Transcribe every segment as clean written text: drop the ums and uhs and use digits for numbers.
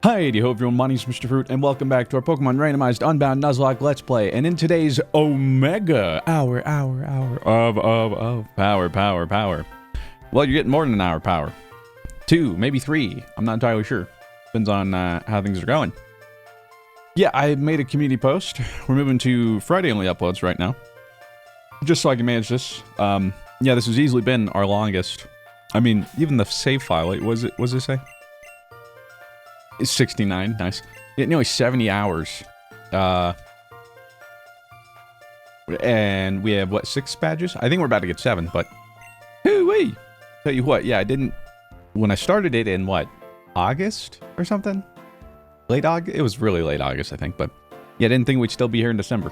Hi, ho everyone, my name's Mr. Fruit, and welcome back to our Pokemon randomized Unbound Nuzlocke Let's Play. And in today's Omega hour of power. Well, you're getting more than an hour power. 2, maybe 3. I'm not entirely sure. Depends on how things are going. Yeah, I made a community post. We're moving to Friday only uploads right now, just so I can manage this. Yeah, this has easily been our longest. I mean, even the save file. What does it say? It's 69, nice. Yeah, nearly 70 hours. And we have, what, 6 badges? I think we're about to get 7, but... Hoo-wee! Tell you what, yeah, I didn't... When I started it in, what, August or something? Late August? It was really late August, I think, but... Yeah, I didn't think we'd still be here in December.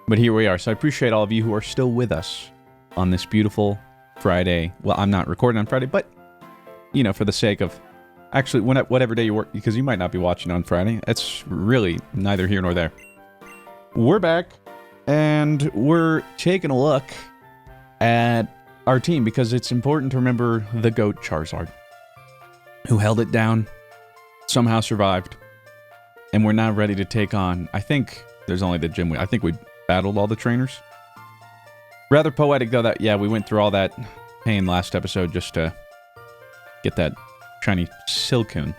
But here we are, so I appreciate all of you who are still with us on this beautiful Friday. Well, I'm not recording on Friday, but, you know, for the sake of... Actually, whatever day you work, because you might not be watching on Friday. It's really neither here nor there. We're back, and we're taking a look at our team, because it's important to remember the GOAT Charizard, who held it down, somehow survived, and we're now ready to take on, I think, there's only the gym. I think we battled all the trainers. Rather poetic, though, that, yeah, we went through all that pain last episode just to get that shiny Silcoon.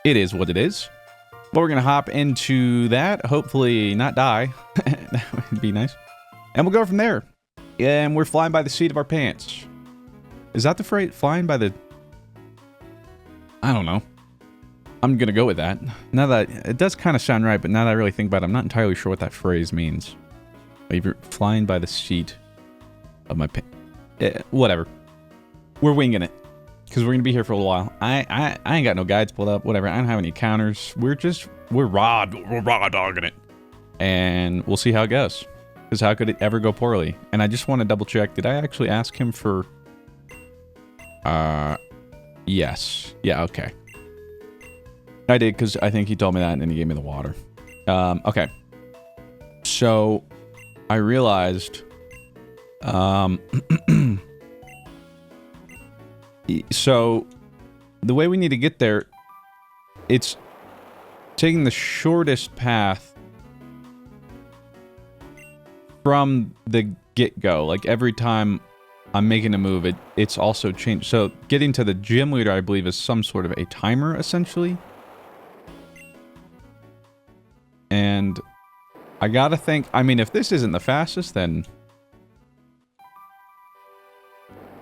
It is what it is. But we're going to hop into that. Hopefully not die. That would be nice. And we'll go from there. And we're flying by the seat of our pants. Is that the phrase? Flying by the... I don't know. I'm going to go with that. Now that... It does kind of sound right, but now that I really think about it, I'm not entirely sure what that phrase means. Like, you're flying by the seat of my pants. Whatever. We're winging it. Because we're going to be here for a little while. I ain't got no guides pulled up, whatever. I don't have any counters. We're raw dogging it. And we'll see how it goes. Because how could it ever go poorly? And I just want to double check. Did I actually ask him for... Yes. Yeah, okay. I did, because I think he told me that, and then he gave me the water. Okay. So, I realized... So, the way we need to get there, it's taking the shortest path from the get-go. Like, every time I'm making a move, it's also changed. So, getting to the gym leader, I believe, is some sort of a timer, essentially. And I gotta think, I mean, if this isn't the fastest, then...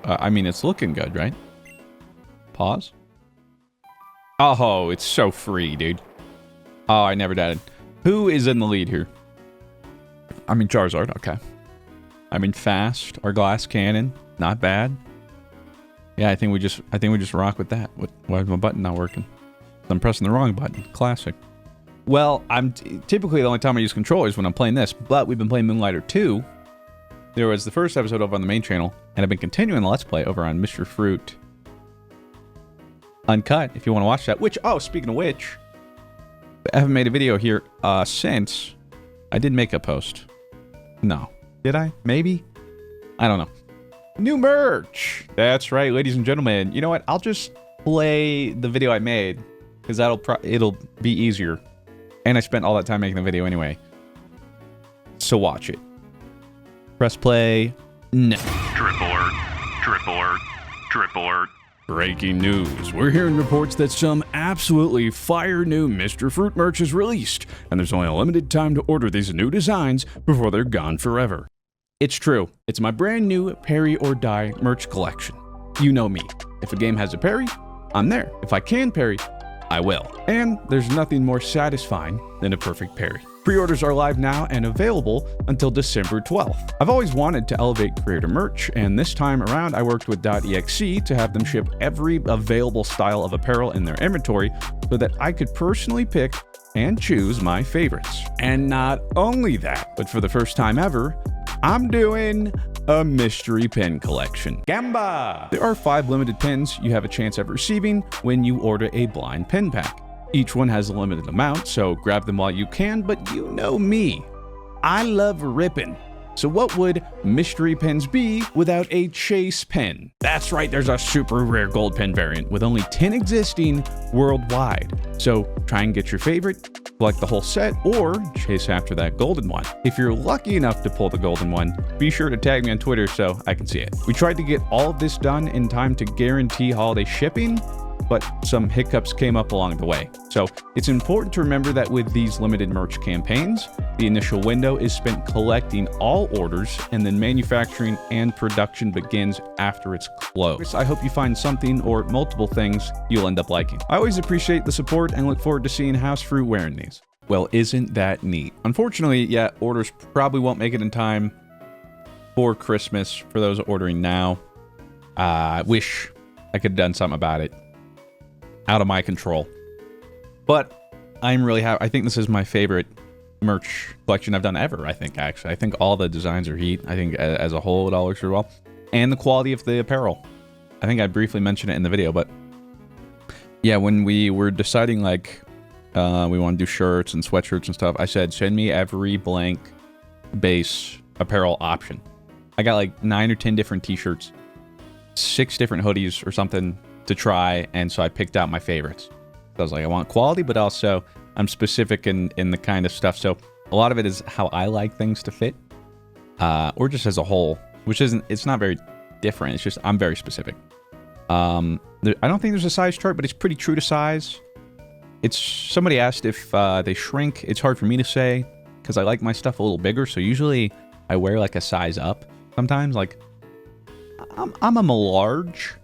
I mean, it's looking good, right? Pause. Oh, it's so free, dude. Oh, I never doubted. Who is in the lead here? I mean, Charizard. Okay. I mean, fast. Our glass cannon. Not bad. Yeah, I think we just rock with that. Why is my button not working? I'm pressing the wrong button. Classic. Well, typically the only time I use controllers when I'm playing this, but we've been playing Moonlighter 2. There was the first episode over on the main channel, and I've been continuing the Let's Play over on Mr. Fruit Uncut, if you want to watch that. Which, oh, speaking of which, I haven't made a video here since I did make a post. No. Did I? Maybe? I don't know. New merch! That's right, ladies and gentlemen. You know what? I'll just play the video I made, because it'll be easier. And I spent all that time making the video anyway. So watch it. Press play. No. Drip alert. Breaking news. We're hearing reports that some absolutely fire new Mr. Fruit merch is released, and there's only a limited time to order these new designs before they're gone forever. It's true. It's my brand new Parry or Die merch collection. You know me. If a game has a parry, I'm there. If I can parry, I will. And there's nothing more satisfying than a perfect parry. Pre-orders are live now and available until December 12th. I've always wanted to elevate creator merch, and this time around I worked with .exe to have them ship every available style of apparel in their inventory so that I could personally pick and choose my favorites. And not only that, but for the first time ever, I'm doing a mystery pin collection. Gamba! There are 5 limited pins you have a chance of receiving when you order a blind pin pack. Each one has a limited amount, so grab them while you can, but you know me. I love ripping. So what would mystery pins be without a chase pin? That's right, there's a super rare gold pin variant with only 10 existing worldwide. So try and get your favorite, collect the whole set, or chase after that golden one. If you're lucky enough to pull the golden one, be sure to tag me on Twitter so I can see it. We tried to get all of this done in time to guarantee holiday shipping, but some hiccups came up along the way. So it's important to remember that with these limited merch campaigns, the initial window is spent collecting all orders, and then manufacturing and production begins after it's closed. I hope you find something or multiple things you'll end up liking. I always appreciate the support and look forward to seeing House Fruit wearing these. Well, isn't that neat? Unfortunately, yeah, orders probably won't make it in time for Christmas for those ordering now. I wish I could have done something about it. Out of my control. But I'm really happy. I think this is my favorite merch collection I've done ever, I think, actually. I think all the designs are heat. I think as a whole, it all works really well. And the quality of the apparel. I think I briefly mentioned it in the video, but yeah, when we were deciding, like, we want to do shirts and sweatshirts and stuff, I said, send me every blank base apparel option. I got like 9 or 10 different t-shirts, 6 different hoodies or something to try, and so I picked out my favorites. So I was like, I want quality, but also I'm specific in the kind of stuff. So a lot of it is how I like things to fit, or just as a whole, which it's not very different. It's just I'm very specific. I don't think there's a size chart, but it's pretty true to size. Somebody asked if they shrink. It's hard for me to say because I like my stuff a little bigger. So usually I wear like a size up. Sometimes like I'm a large,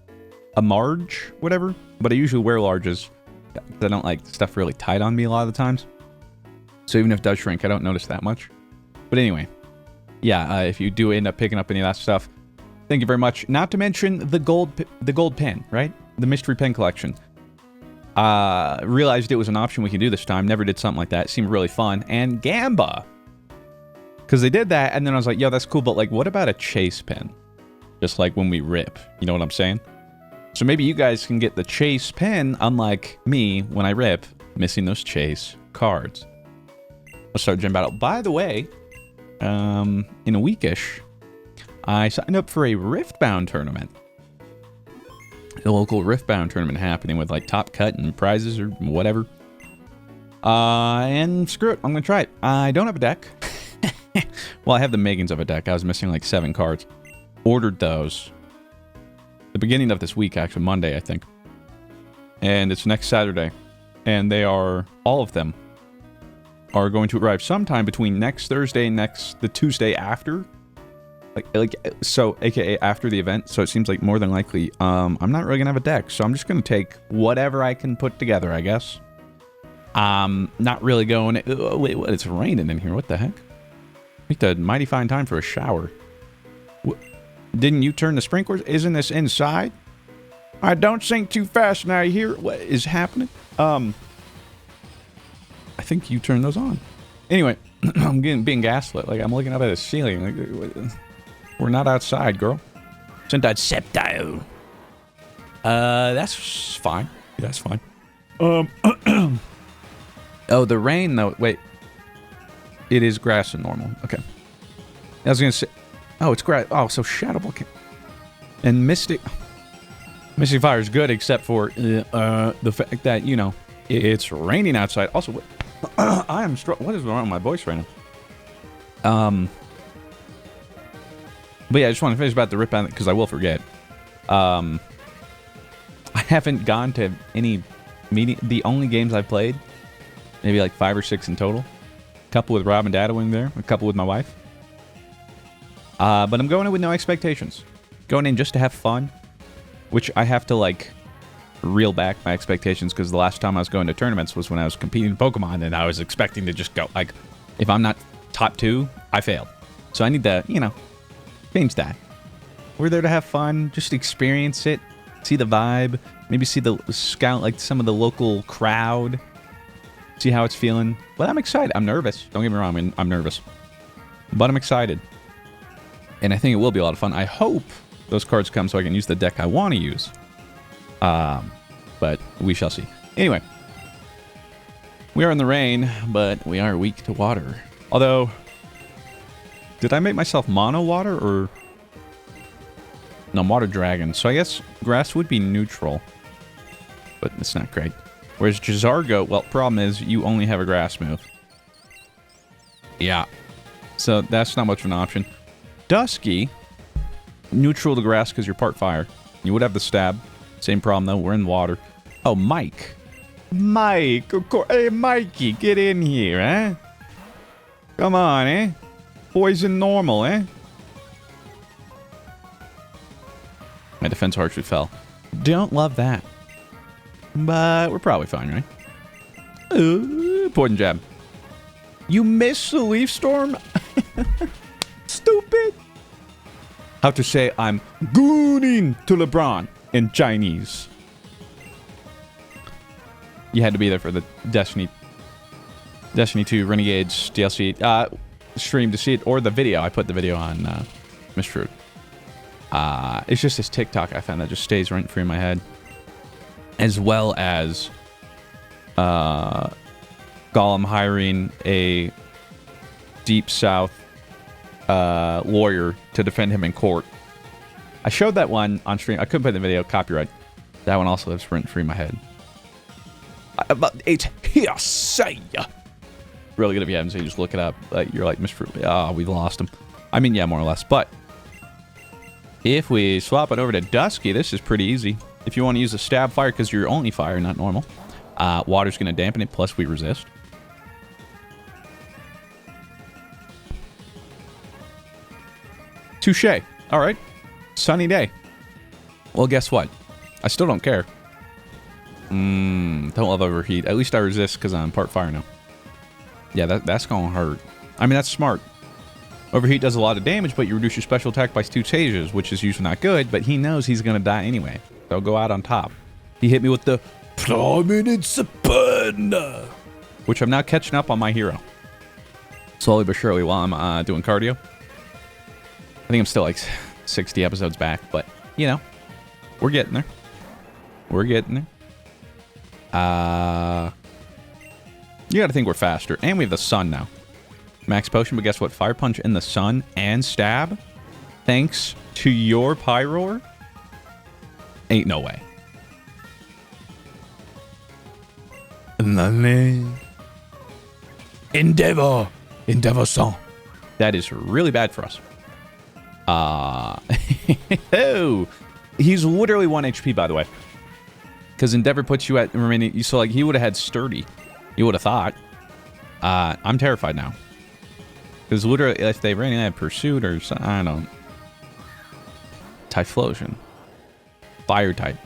whatever. But I usually wear larges. I don't like stuff really tight on me a lot of the times. So even if it does shrink, I don't notice that much. But anyway, yeah, if you do end up picking up any of that stuff, thank you very much. Not to mention the gold pen, right? The mystery pen collection. Realized it was an option we could do this time. Never did something like that. It seemed really fun. And Gamba. Because they did that, and then I was like, yo, that's cool, but like, what about a chase pen? Just like when we rip. You know what I'm saying? So maybe you guys can get the chase pen, unlike me when I rip, missing those chase cards. Let's start Gym Battle. By the way, in a weekish, I signed up for a Riftbound tournament. A local Riftbound tournament happening with like top cut and prizes or whatever. And screw it, I'm gonna try it. I don't have a deck. Well, I have the makings of a deck. I was missing like 7 cards. Ordered those. The beginning of this week, actually, Monday, I think. And it's next Saturday. And they are, all of them, are going to arrive sometime between next Thursday and the Tuesday after. So, aka after the event. So it seems like more than likely, I'm not really going to have a deck. So I'm just going to take whatever I can put together, I guess. Not really going, oh, wait, what? It's raining in here. What the heck? Picked a mighty fine time for a shower. Didn't you turn the sprinklers? Isn't this inside? I don't sink too fast now. You hear what is happening? I think you turned those on. Anyway, I'm being gaslit. Like, I'm looking up at the ceiling. Like, we're not outside, girl. Sentide septile. That's fine. Yeah, that's fine. Oh, the rain, though. Wait. It is grass and normal. Okay. I was going to say... Oh, it's grass. Oh, so Shadowball can... And Mystic... Mystic Fire is good, except for the fact that, you know, it's raining outside. Also, I am struggling. What is wrong with my voice right now? But yeah, I just want to finish about the rip on it, because I will forget. I haven't gone to any meeting. The only games I've played, maybe like 5 or 6 in total. A couple with Rob and Dad wing there. A couple with my wife. But I'm going in with no expectations. Going in just to have fun. Which I have to, like, reel back my expectations, because the last time I was going to tournaments was when I was competing in Pokemon, and I was expecting to just go, like, if I'm not top 2, I failed. So I need to, you know, change that. We're there to have fun, just experience it, see the vibe, maybe see the scout, like, some of the local crowd, see how it's feeling. But I'm excited. I'm nervous. Don't get me wrong, I'm nervous. But I'm excited. And I think it will be a lot of fun. I hope those cards come so I can use the deck I want to use. But we shall see. Anyway. We are in the rain, but we are weak to water. Although, Did I make myself mono water or... No, water dragon. So I guess grass would be neutral. But it's not great. Whereas Jizargo, well, problem is you only have a grass move. Yeah. So that's not much of an option. Dusky, neutral to grass because you're part fire. You would have the stab. Same problem though, we're in water. Oh, Mike. Mike, of course. Hey, Mikey, get in here, eh? Come on, eh? Poison normal, eh? My defense archery fell. Don't love that. But we're probably fine, right? Poison jab. You missed the leaf storm? Stupid. How to say I'm gooning to LeBron in Chinese. You had to be there for the Destiny 2 Renegades DLC stream to see it, or the video. I put the video on Miss Fruit. It's just this TikTok I found that just stays rent free in my head. As well as Gollum hiring a Deep South lawyer to defend him in court. I showed that one on stream. I couldn't put in the video, copyright. That one also lives rent free in my head. But it's hearsay. Really good if you haven't seen it, just look it up. You're like, Mr. Oh, we've lost him. I mean, yeah, more or less. But if we swap it over to Dusky, this is pretty easy. If you want to use a stab fire, because you're only fire, not normal, water's going to dampen it, plus we resist. Touche. All right. Sunny day. Well, guess what? I still don't care. Don't love overheat. At least I resist because I'm part fire now. Yeah, that's going to hurt. I mean, that's smart. Overheat does a lot of damage, but you reduce your special attack by 2 stages, which is usually not good, but he knows he's going to die anyway. So I'll go out on top. He hit me with the Prominent Supernal, which I'm now catching up on my hero. Slowly but surely while I'm doing cardio. I think I'm still like 60 episodes back, but, you know, we're getting there. We're getting there. You gotta think we're faster. And we have the sun now. Max potion, but guess what? Fire punch in the sun and stab. Thanks to your Pyroar. Ain't no way. Endeavor. Endeavor song. That is really bad for us. Oh, he's literally 1 HP, by the way. Because Endeavor puts you at remaining. So, like, he would have had Sturdy. You would have thought. I'm terrified now. Because literally, if they ran in Pursuit or something, I don't know. Typhlosion. Fire type.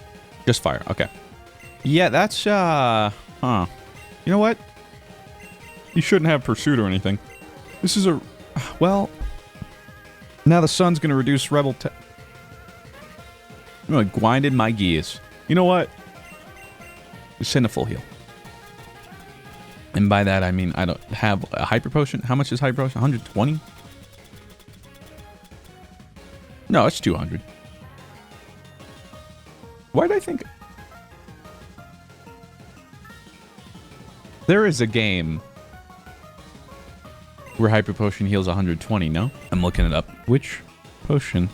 Just fire. Okay. Yeah, that's, huh. You know what? You shouldn't have Pursuit or anything. This is a, well, now the sun's going to reduce Rebel I'm going to grinded my gears. You know what? Just send a full heal. And by that, I mean, I don't have a Hyper Potion. How much is Hyper Potion? 120? No, it's 200. Why did I think... There is a game where Hyper Potion heals 120, no? I'm looking it up. Which potion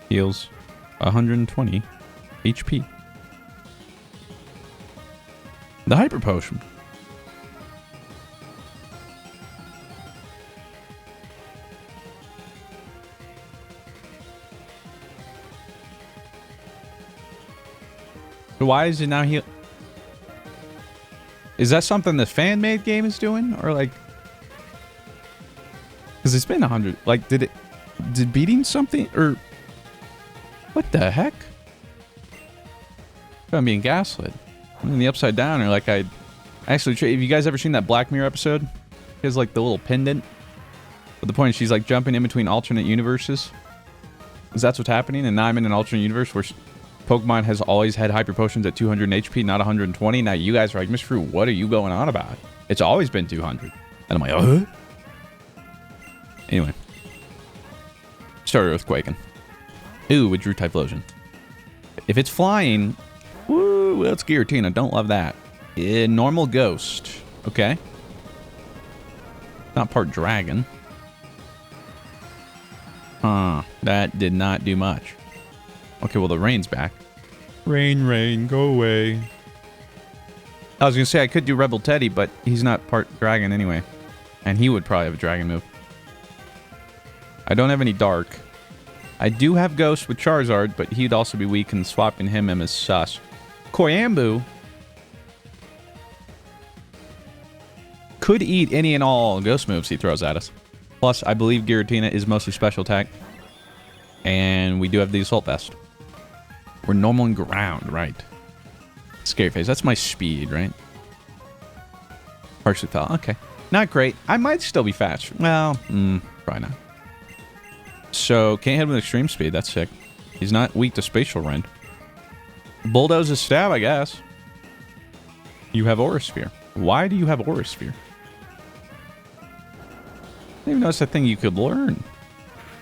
heals 120 HP? The Hyper Potion. Why is it now heal? Is that something the fan-made game is doing? Or like... Because it's been 100. Like, did beating something? Or... What the heck? I'm being gaslit. I'm in the Upside Down, or like I... Actually, have you guys ever seen that Black Mirror episode? He has like the little pendant. But the point is she's like jumping in between alternate universes. Because that's what's happening, and now I'm in an alternate universe where Pokemon has always had Hyper Potions at 200 HP, not 120. Now you guys are like, Mr. Fruit, what are you going on about? It's always been 200. And I'm like, Anyway. Started earthquaking. Ooh, with Drew Typhlosion. If it's flying, woo, well, it's Giratina. Don't love that. Normal Ghost. Okay. Not part Dragon. That did not do much. Okay, well, the rain's back. Rain, rain, go away. I was going to say I could do Rebel Teddy, but he's not part dragon anyway. And he would probably have a dragon move. I don't have any dark. I do have Ghost with Charizard, but he'd also be weak, and swapping him is sus. Koyambu could eat any and all Ghost moves he throws at us. Plus, I believe Giratina is mostly special attack. And we do have the Assault Vest. We're normal and ground, right? Scary Face. That's my speed, right? Partially fell. Okay. Not great. I might still be fast. Well, probably not. So, can't hit him with extreme speed. That's sick. He's not weak to Spatial Rend. Bulldoze is stab, I guess. You have Aura Sphere. Why do you have Aura Sphere? I didn't even know that's a thing you could learn.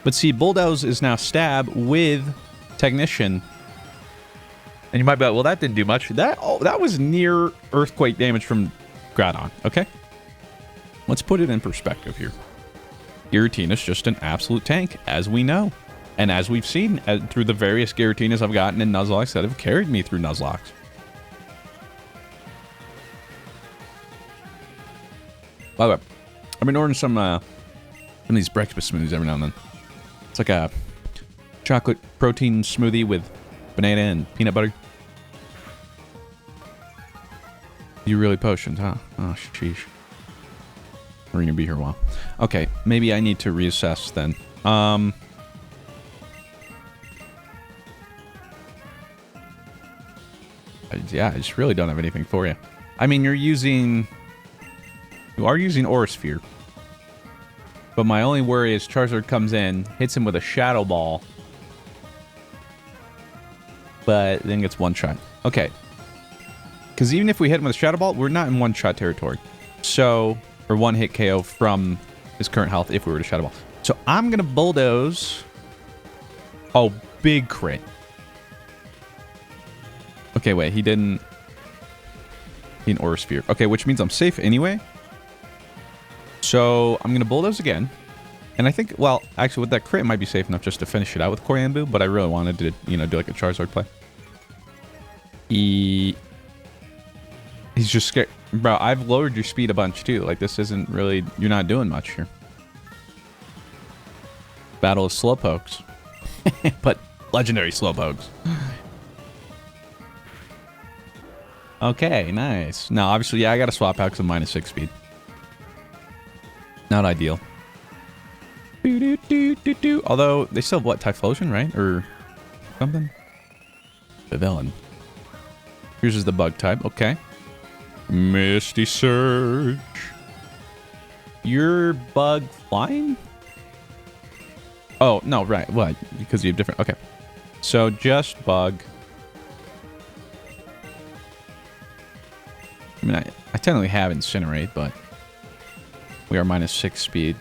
But see, Bulldoze is now stab with Technician. And you might be like, well, that didn't do much. That was near earthquake damage from Grotto. Okay? Let's put it in perspective here. Giratina's just an absolute tank, as we know. And as we've seen through the various Giratinas I've gotten in Nuzlocks that have carried me through Nuzlocks. By the way, I've been ordering some of these breakfast smoothies every now and then. It's like a chocolate protein smoothie with banana and peanut butter. You really potions, huh? Oh, sheesh. We're gonna be here a while. Okay, maybe I need to reassess then. Yeah, I just really don't have anything for you. I mean, you are using Aura Sphere. But my only worry is Charizard comes in, hits him with a Shadow Ball, but then gets one shot. Okay. Because even if we hit him with a Shadow Ball, we're not in one-shot territory. So, or one-hit KO from his current health if we were to Shadow Ball. So I'm going to Bulldoze. Oh, big crit. Okay, wait, he didn't Aura Sphere. Okay, which means I'm safe anyway. So I'm going to Bulldoze again. And I think, well, actually with that crit, it might be safe enough just to finish it out with Koyambu, but I really wanted to, do like a Charizard play. He's just scared. Bro, I've lowered your speed a bunch too. Like, this isn't really, you're not doing much here. Battle of Slowpokes. But legendary Slowpokes. Okay, nice. Now, obviously, yeah, I got to swap out because I'm -6 speed. Not ideal. Although, they still have, what, Typhlosion, right? Or something? The villain. Here's is the bug type. Okay. Misty Surge. You're bug flying? Oh, no, right. What? Because you have different... Okay. So, just bug. I mean, I technically have Incinerate, but we are -6 speed.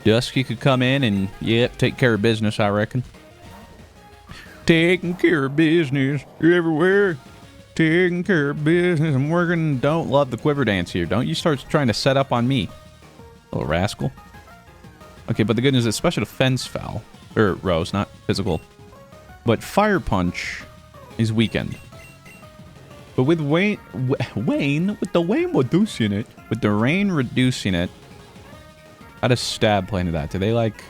Dusky could come in and, yep, take care of business, I reckon. Taking care of business everywhere. Taking care of business. I'm working. Don't love the quiver dance here. Don't you start trying to set up on me, little rascal. Okay, but the good news is special defense fell. Or rose, not physical. But Fire Punch is weakened. But with Wayne reducing it, with the rain reducing it, how does Stab play into that? Do they, like,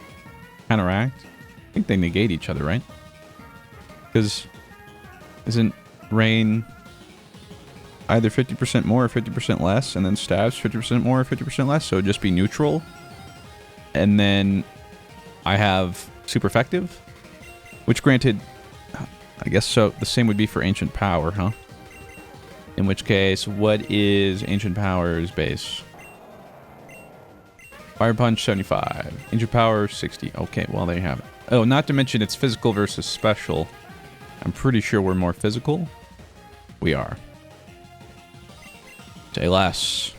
counteract? I think they negate each other, right? Because isn't rain either 50% more or 50% less, and then Stab's 50% more or 50% less, so it'd just be neutral? And then I have super effective, which granted, I guess so. The same would be for Ancient Power, huh? In which case, what is Ancient Power's base? Fire Punch 75, Ancient Power 60. Okay, well there you have it. Oh, not to mention it's physical versus special. I'm pretty sure we're more physical. We are. Say less.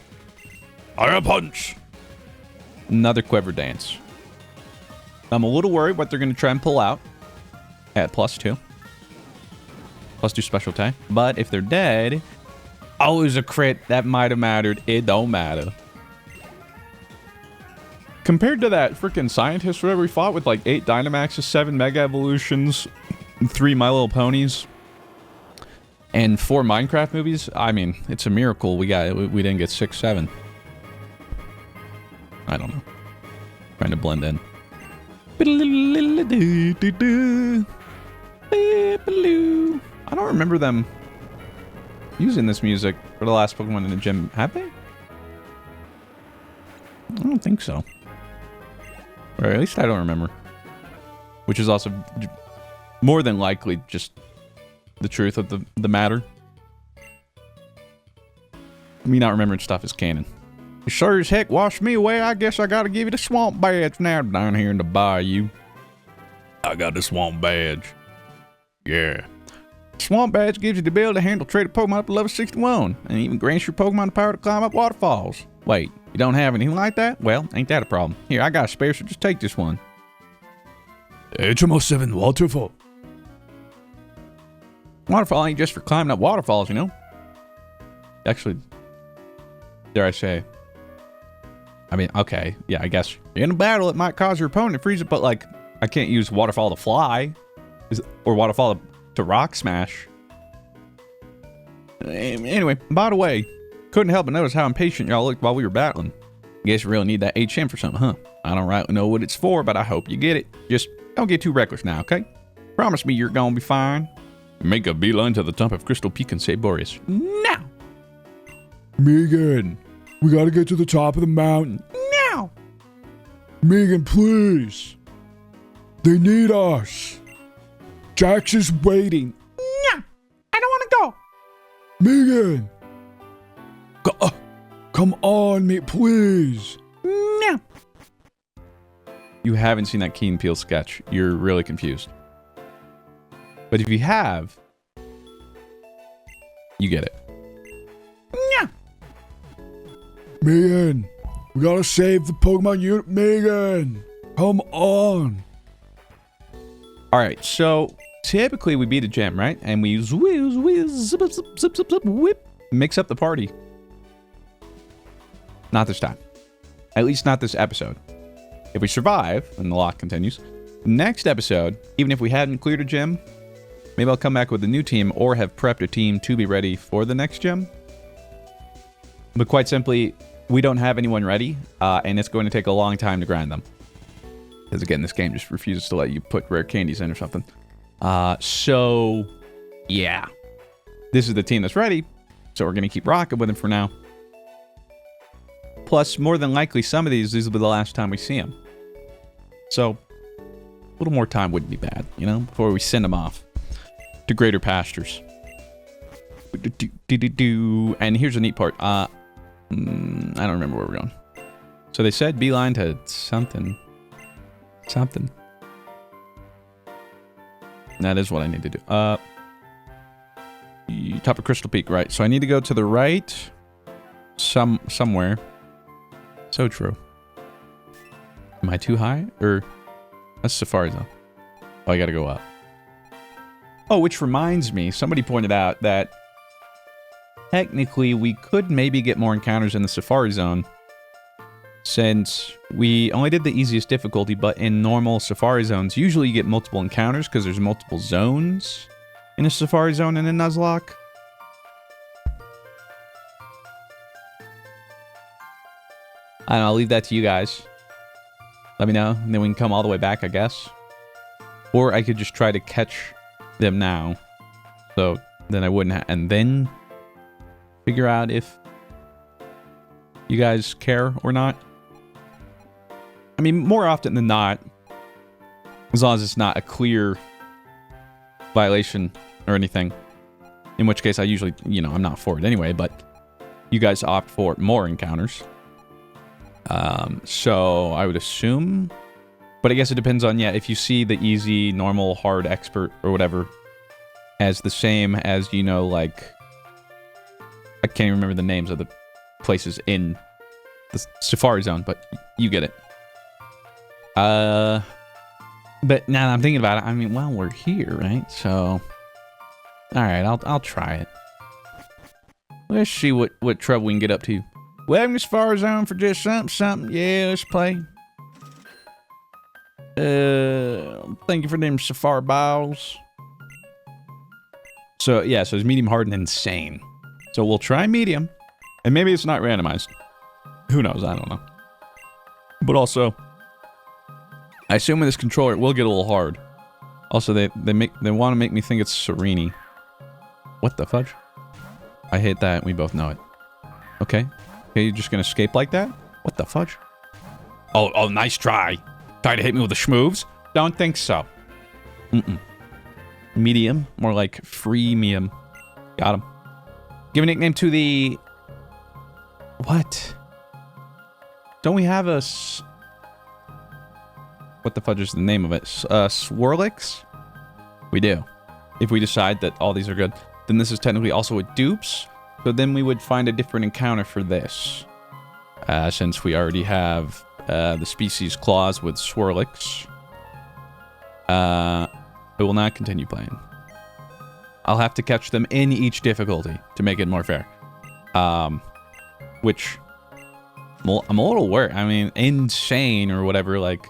Fire Punch. Another Quiver Dance. I'm a little worried what they're going to try and pull out at +2. +2 special attack. But if they're dead, always a crit. That might have mattered. It don't matter. Compared to that freaking scientist whatever we fought with like 8 Dynamaxes, 7 Mega Evolutions, 3 My Little Ponies, and 4 Minecraft movies, I mean, it's a miracle we didn't get 6, 7. I don't know. Trying to blend in. I don't remember them using this music for the last Pokemon in the gym. Have they? I don't think so. Or at least I don't remember. Which is also more than likely just the truth of the matter. Me not remembering stuff is canon. You sure as heck washed me away. I guess I gotta give you the swamp badge now down here in the bayou. I got the swamp badge. Yeah. Swamp badge gives you the ability to handle traded Pokemon up to level 61, and even grants your Pokemon the power to climb up waterfalls. Wait, you don't have anything like that? Well, ain't that a problem. Here, I got a spare, so just take this one. HMO7 waterfall. Waterfall ain't just for climbing up waterfalls, you know? Actually, dare I say. I mean, okay, yeah, I guess. In a battle, it might cause your opponent to freeze it, but like, I can't use waterfall to fly. Or waterfall to rock smash. Anyway, by the way, couldn't help but notice how impatient y'all looked while we were battling. Guess you really need that HM for something, huh? I don't rightly know what it's for, but I hope you get it. Just don't get too reckless now, okay? Promise me you're gonna be fine. Make a beeline to the top of Crystal Peak and say Boreas. Now! Megan, we gotta get to the top of the mountain. Now! Megan, please. They need us. Jax is waiting. No, I don't want to go. Megan. Come on, me, please. No. You haven't seen that Key and Peele sketch. You're really confused. But if you have, you get it. No. Megan, we gotta save the Pokemon unit. Megan, come on. All right, so typically we beat a gym, right? And we use whip, mix up the party. Not this time. At least not this episode. If we survive, and the lock continues, next episode, even if we hadn't cleared a gym, maybe I'll come back with a new team or have prepped a team to be ready for the next gym. But quite simply, we don't have anyone ready, and it's going to take a long time to grind them. Because again, this game just refuses to let you put rare candies in or something. So, yeah. This is the team that's ready, so we're going to keep rocking with them for now. Plus, more than likely, some of these will be the last time we see them. So, a little more time wouldn't be bad, you know, before we send them off to greater pastures. And here's the neat part. I don't remember where we're going. So they said beeline to something. Something. That is what I need to do. Top of Crystal Peak, right. So I need to go to the right. Somewhere. So true. Am I too high? Or that's Safari Zone. Oh, I gotta go up. Oh, which reminds me, somebody pointed out that technically we could maybe get more encounters in the Safari Zone, since we only did the easiest difficulty, but in normal Safari Zones, usually you get multiple encounters because there's multiple zones in a Safari Zone and a Nuzlocke. I don't know, I'll leave that to you guys. Let me know, and then we can come all the way back, I guess. Or I could just try to catch them now. So then I wouldn't and then figure out if you guys care or not. I mean, more often than not, as long as it's not a clear violation or anything. In which case I usually, you know, I'm not for it anyway, but you guys opt for more encounters. So I would assume, but I guess it depends on, yeah, if you see the easy, normal, hard, expert, or whatever as the same as, you know, like, I can't even remember the names of the places in the Safari Zone, but you get it. But now that I'm thinking about it, I mean, well, we're here, right? So, alright, I'll try it. Let's see what trouble we can get up to. Welcome to Safari Zone for just something. Yeah, let's play. Thank you for the name, Safari Bowls. So, yeah, so it's medium, hard, and insane. So we'll try medium. And maybe it's not randomized. Who knows? I don't know. But also, I assume with this controller, it will get a little hard. Also, they want to make me think it's Serene. What the fudge? I hate that. We both know it. Okay. Okay, you're just going to escape like that? What the fudge? Oh, nice try. Try to hit me with the schmoves? Don't think so. Medium. More like freemium. Got him. Give a nickname to the... What? Don't we have a... What the fudge is the name of it? Swirlix? We do. If we decide that all these are good. Then this is technically also a dupes. So then we would find a different encounter for this. Since we already have the species clause with Swirlix. I will not continue playing. I'll have to catch them in each difficulty to make it more fair. Which... I'm a little worried. I mean, insane or whatever, like...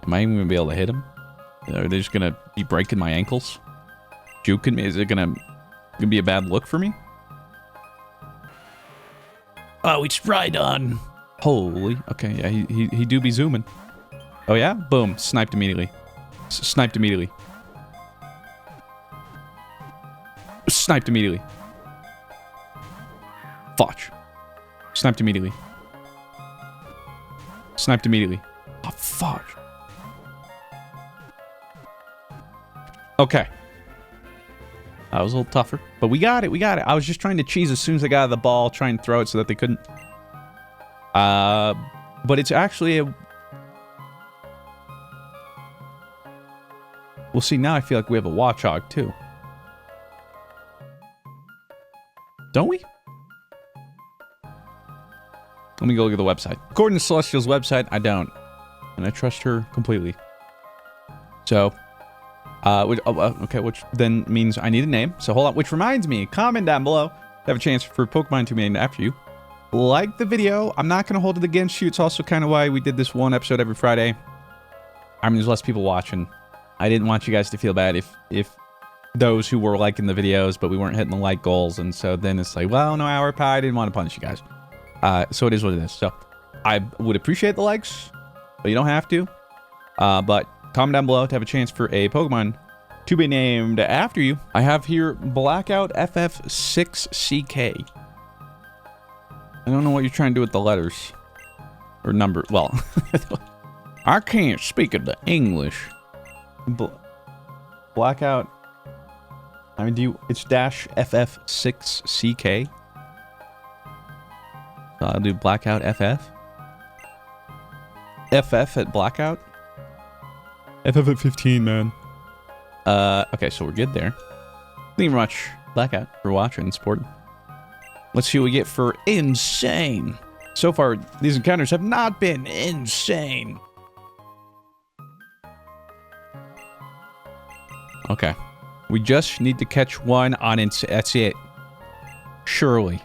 Am I even going to be able to hit them? Are they just going to be breaking my ankles? Juking me? Is it going to be a bad look for me? Oh, it's right on. Holy. Okay, yeah, he do be zooming. Oh, yeah? Boom. Sniped immediately. Sniped immediately. Sniped immediately. Fotch. Sniped immediately. Sniped immediately. Oh, fuck. Okay. That was a little tougher. But we got it. We got it. I was just trying to cheese as soon as I got the ball, try and throw it so that they couldn't. But it's actually a... We'll see. Now I feel like we have a watchhog, too. Don't we? Let me go look at the website. According to Celestial's website, I don't. And I trust her completely. So, okay, which then means I need a name. So hold on, which reminds me, comment down below. Have a chance for Pokemon to be named after you. Like the video. I'm not going to hold it against you. It's also kind of why we did this one episode every Friday. I mean, there's less people watching. I didn't want you guys to feel bad if those who were liking the videos, but we weren't hitting the like goals. And so then it's like, well, no, Hour Pie, I didn't want to punish you guys. So it is what it is. So I would appreciate the likes, but you don't have to. But comment down below to have a chance for a Pokemon to be named after you. I have here Blackout FF6CK. I don't know what you're trying to do with the letters. Or number. Well, I can't speak the English. Blackout. I mean, it's dash FF6CK. So I'll do Blackout FF. FF at Blackout. FF at 15, man. Okay, so we're good there. Thank you very much, Blackout, for watching and supporting. Let's see what we get for insane. So far, these encounters have not been insane. Okay. We just need to catch one on insane. That's it. Surely.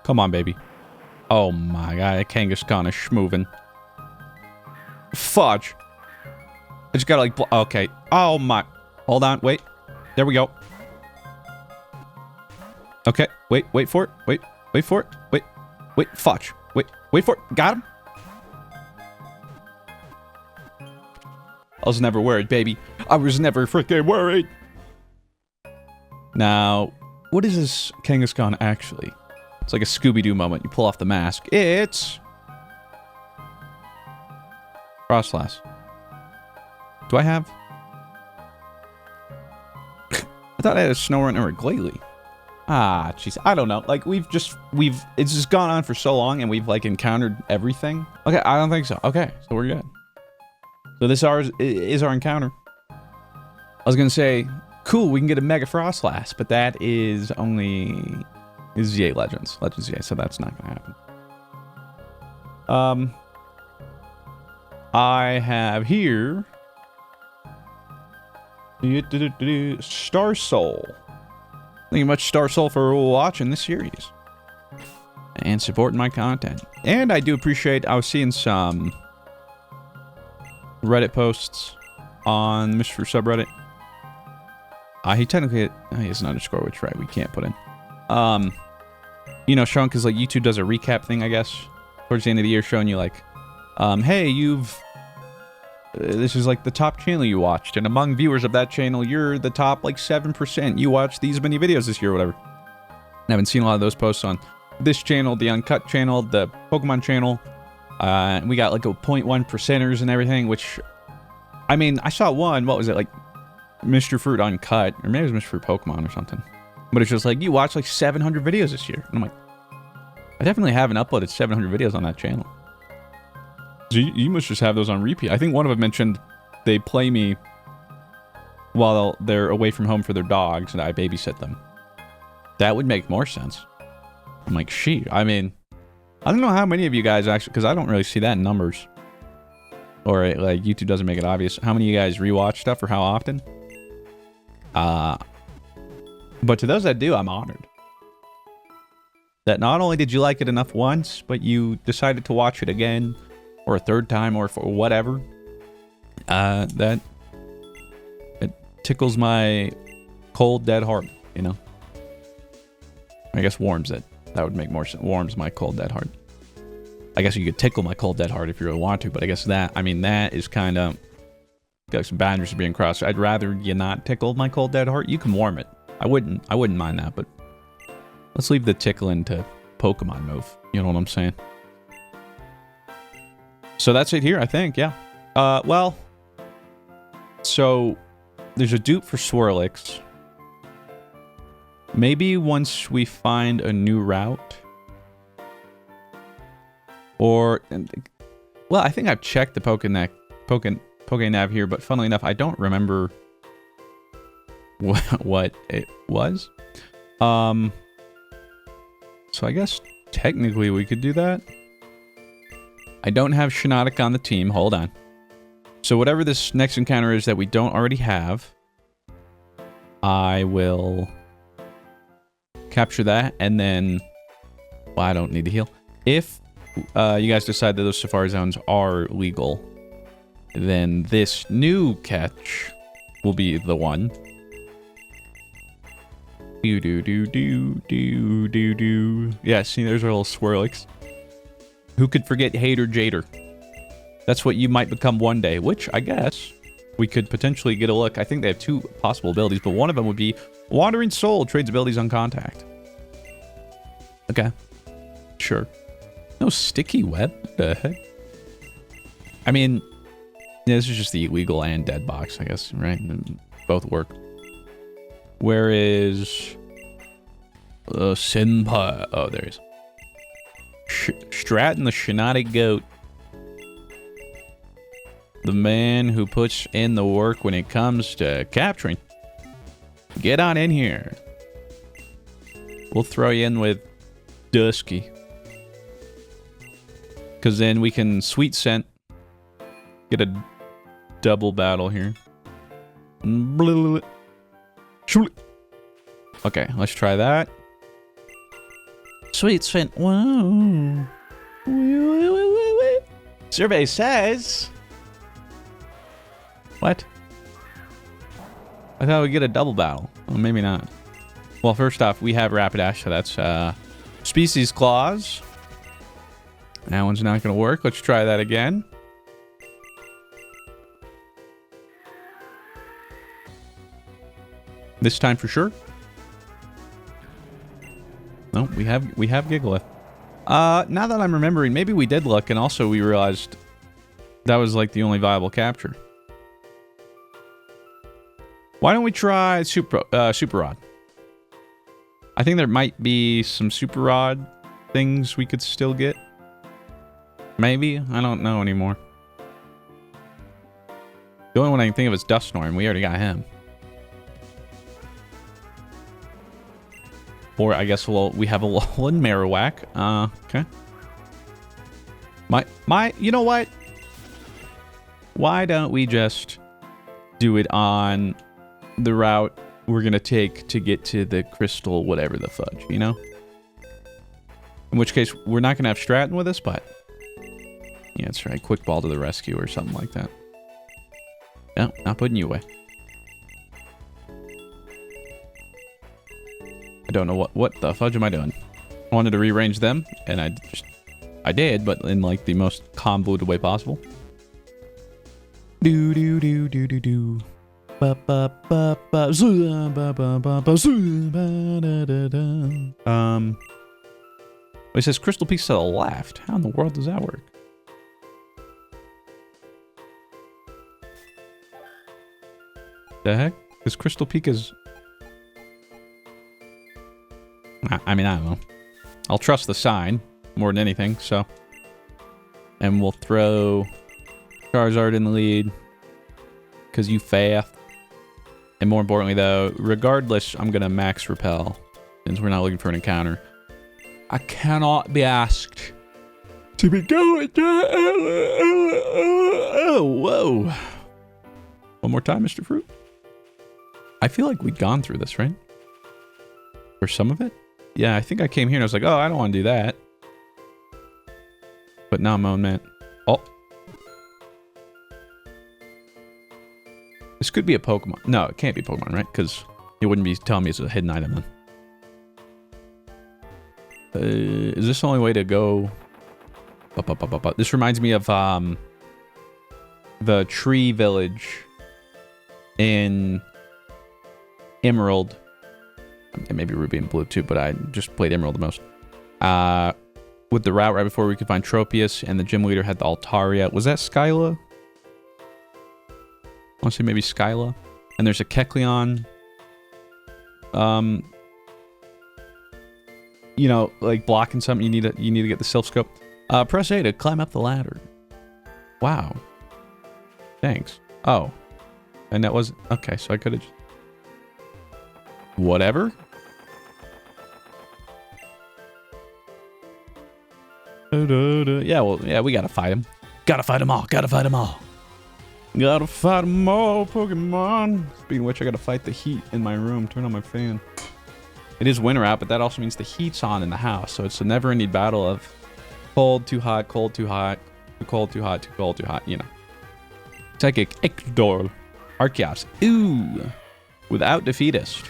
Come on, baby. Oh my god, that Kangaskhan is schmoving. Fudge. I just gotta like... Okay. Oh my... Hold on, wait. There we go. Okay, wait for it. Wait for it. Wait, fudge. Wait for it. Got him. I was never worried, baby. I was never freaking worried. Now, what is this Kangaskhan actually? It's like a Scooby-Doo moment. You pull off the mask. It's... Frostlass. Do I have... I thought I had a Snorunt or a Glalie. Ah, jeez. I don't know. Like, it's just gone on for so long and we've, like, encountered everything. Okay, I don't think so. Okay, so we're good. So this is our encounter. I was gonna say, cool, we can get a Mega Frostlass, but that is only... This is ZA Legends. Legends ZA, so that's not gonna happen. I have here... Star Soul. Thank you much, Star Soul, for watching this series. And supporting my content. And I do appreciate... I was seeing some... Reddit posts on Mr. subreddit. He technically he has an underscore, which right we can't put in. You know, showing because like YouTube does a recap thing, I guess, towards the end of the year, showing you like, hey, you've this is like the top channel you watched, and among viewers of that channel, you're the top like 7%. You watched these many videos this year, or whatever. I haven't seen a lot of those posts on this channel, the Uncut channel, the Pokemon channel. We got like a 0.1 percenters and everything, which, I mean, I saw one, what was it, like Mr. Fruit Uncut, or maybe it was Mr. Fruit Pokemon or something. But it's just like, you watched like 700 videos this year. And I'm like, I definitely haven't uploaded 700 videos on that channel. So you must just have those on repeat. I think one of them mentioned they play me while they're away from home for their dogs, and I babysit them. That would make more sense. I'm like, I mean, I don't know how many of you guys actually, because I don't really see that in numbers. Or like YouTube doesn't make it obvious. How many of you guys rewatch stuff, or how often? But to those that do, I'm honored. That not only did you like it enough once, but you decided to watch it again, or a third time, or for whatever. That it tickles my cold, dead heart, you know? I guess warms it. That would make more sense. Warms my cold, dead heart. I guess you could tickle my cold, dead heart if you really want to, but I guess that, I mean, that is kind of, got some boundaries being crossed. I'd rather you not tickle my cold, dead heart. You can warm it. I wouldn't mind that, but let's leave the tickling to Pokemon move. You know what I'm saying? So that's it here, I think, yeah. Well, so there's a dupe for Swirlix. Maybe once we find a new route. Or, well, I think I've checked the Pokenav here, but funnily enough, I don't remember what it was. So I guess technically we could do that. I don't have Shiinotic on the team. Hold on. So whatever this next encounter is that we don't already have, I will capture that, and then, well, I don't need to heal. If you guys decide that those Safari Zones are legal, then this new catch will be the one. Do do do do do do do. Yeah, see, there's our little Swirlix. Who could forget Hater Jader? That's what you might become one day, which I guess we could potentially get a look. I think they have two possible abilities, but one of them would be Wandering Soul, trades abilities on contact. Okay. Sure. No sticky web? What the heck? I mean, yeah, this is just the illegal and dead box, I guess, right? Both work. Where is Senpai? Oh, there he is. Stratton the Shiinotic Goat. The man who puts in the work when it comes to capturing. Get on in here. We'll throw you in with Dusky. Because then we can sweet scent. Get a double battle here. Okay, let's try that. Sweet scent. Wow. Survey says. What? I thought we'd get a double battle. Well, maybe not. Well, first off, we have Rapidash, so that's Species Clause. That one's not going to work. Let's try that again. This time for sure. No, we have Gigalith. Now that I'm remembering, maybe we did look, and also we realized that was like the only viable capture. Why don't we try Super Rod? I think there might be some Super Rod things we could still get. Maybe? I don't know anymore. The only one I can think of is Duststorm. We already got him. Or I guess we have a Alolan Marowak. Okay. You know what? Why don't we just do it on the route we're gonna take to get to the crystal, whatever the fudge, you know? In which case, we're not gonna have Stratton with us, but yeah, that's right. Quick Ball to the rescue or something like that. No, not putting you away. I don't know what the fudge am I doing? I wanted to rearrange them, and I did, but in like the most convoluted way possible. Do do do do do do. Ba ba ba ba ba ba ba ba it says Crystal Peaks to the left. How in the world does that work? The heck? Because Crystal Peak is... I mean, I don't know. I'll trust the sign more than anything, so... And we'll throw Charizard in the lead. Because you fast. And more importantly, though, regardless, I'm going to max repel. Since we're not looking for an encounter. I cannot be asked to be going... Oh, whoa. One more time, Mr. Fruit. I feel like we'd gone through this, right? For some of it? Yeah, I think I came here and I was like, oh, I don't want to do that. But now I'm on, man. Oh. This could be a Pokemon. No, it can't be a Pokemon, right? Because it wouldn't be telling me it's a hidden item then. Is this the only way to go? This reminds me of the tree village in Emerald. And maybe Ruby and Blue too, but I just played Emerald the most. With the route right before we could find Tropius, and the gym leader had the Altaria. Was that Skyla? I want to say maybe Skyla. And there's a Kecleon. You know, like blocking something, you need to get the Silph Scope. Press A to climb up the ladder. Wow. Thanks. Oh. And that was... Okay, so I could have... Whatever. Yeah, well, yeah, we gotta fight him. Gotta fight them all. Gotta fight them all. Gotta fight them all, Pokemon. Speaking of which, I gotta fight the heat in my room. Turn on my fan. It is winter out, but that also means the heat's on in the house. So it's a never-ending battle of cold, too hot, cold, too hot, too cold, too hot, too cold, too hot, you know. Psychic, Ecuador, Arceus. Ooh. Without Defeatist.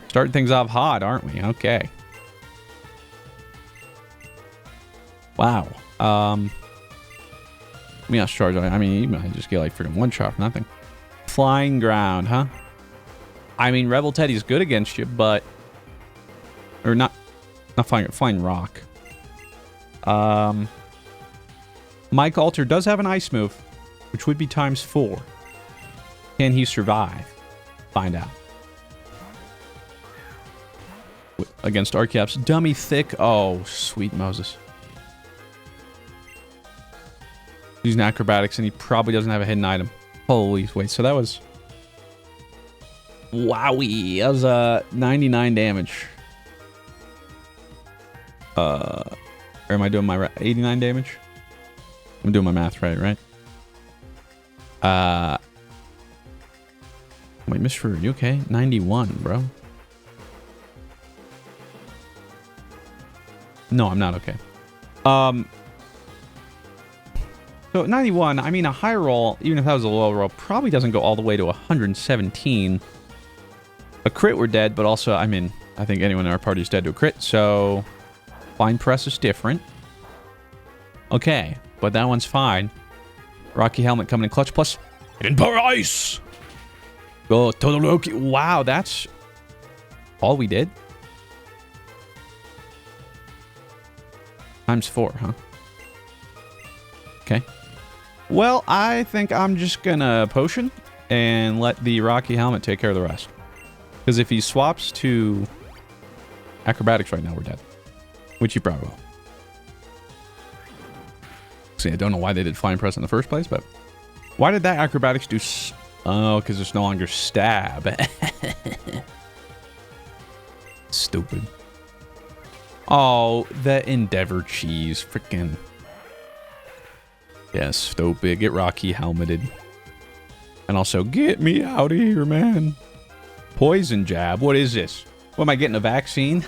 Starting things off hot, aren't we? Okay. Wow. Let me ask Charizard. I mean, you might just get like freaking one shot for nothing. Flying ground, huh? I mean, Rebel Teddy's good against you, but... Or not flying rock. Mike Alter does have an ice move, which would be ×4. Can he survive? Find out. Against Arceus. Dummy thick. Oh, sweet Moses. Using acrobatics, and he probably doesn't have a hidden item. Holy, wait, so that was... Wowie. That was 99 damage. Or am I doing my 89 damage? I'm doing my math right? Wait, Mr. Are you okay? 91, bro. No, I'm not okay. So 91, I mean, a high roll, even if that was a low roll, probably doesn't go all the way to 117. A crit, we're dead, but also, I mean, I think anyone in our party is dead to a crit, so... Fine Press is different. Okay, but that one's fine. Rocky Helmet coming in clutch, plus Hidden Power Ice! Go Todoroki. Wow, that's... all we did? ×4, huh? Okay. Well, I think I'm just gonna potion and let the Rocky Helmet take care of the rest. Because if he swaps to acrobatics right now, we're dead. Which he probably will. See, I don't know why they did Flying Press in the first place, but... Why did that acrobatics do... Oh, because it's no longer stab. Stupid. Oh, the Endeavor cheese. Freaking... Yes, stupid. Get Rocky helmeted. And also, get me out of here, man. Poison jab. What is this? What, am I getting a vaccine?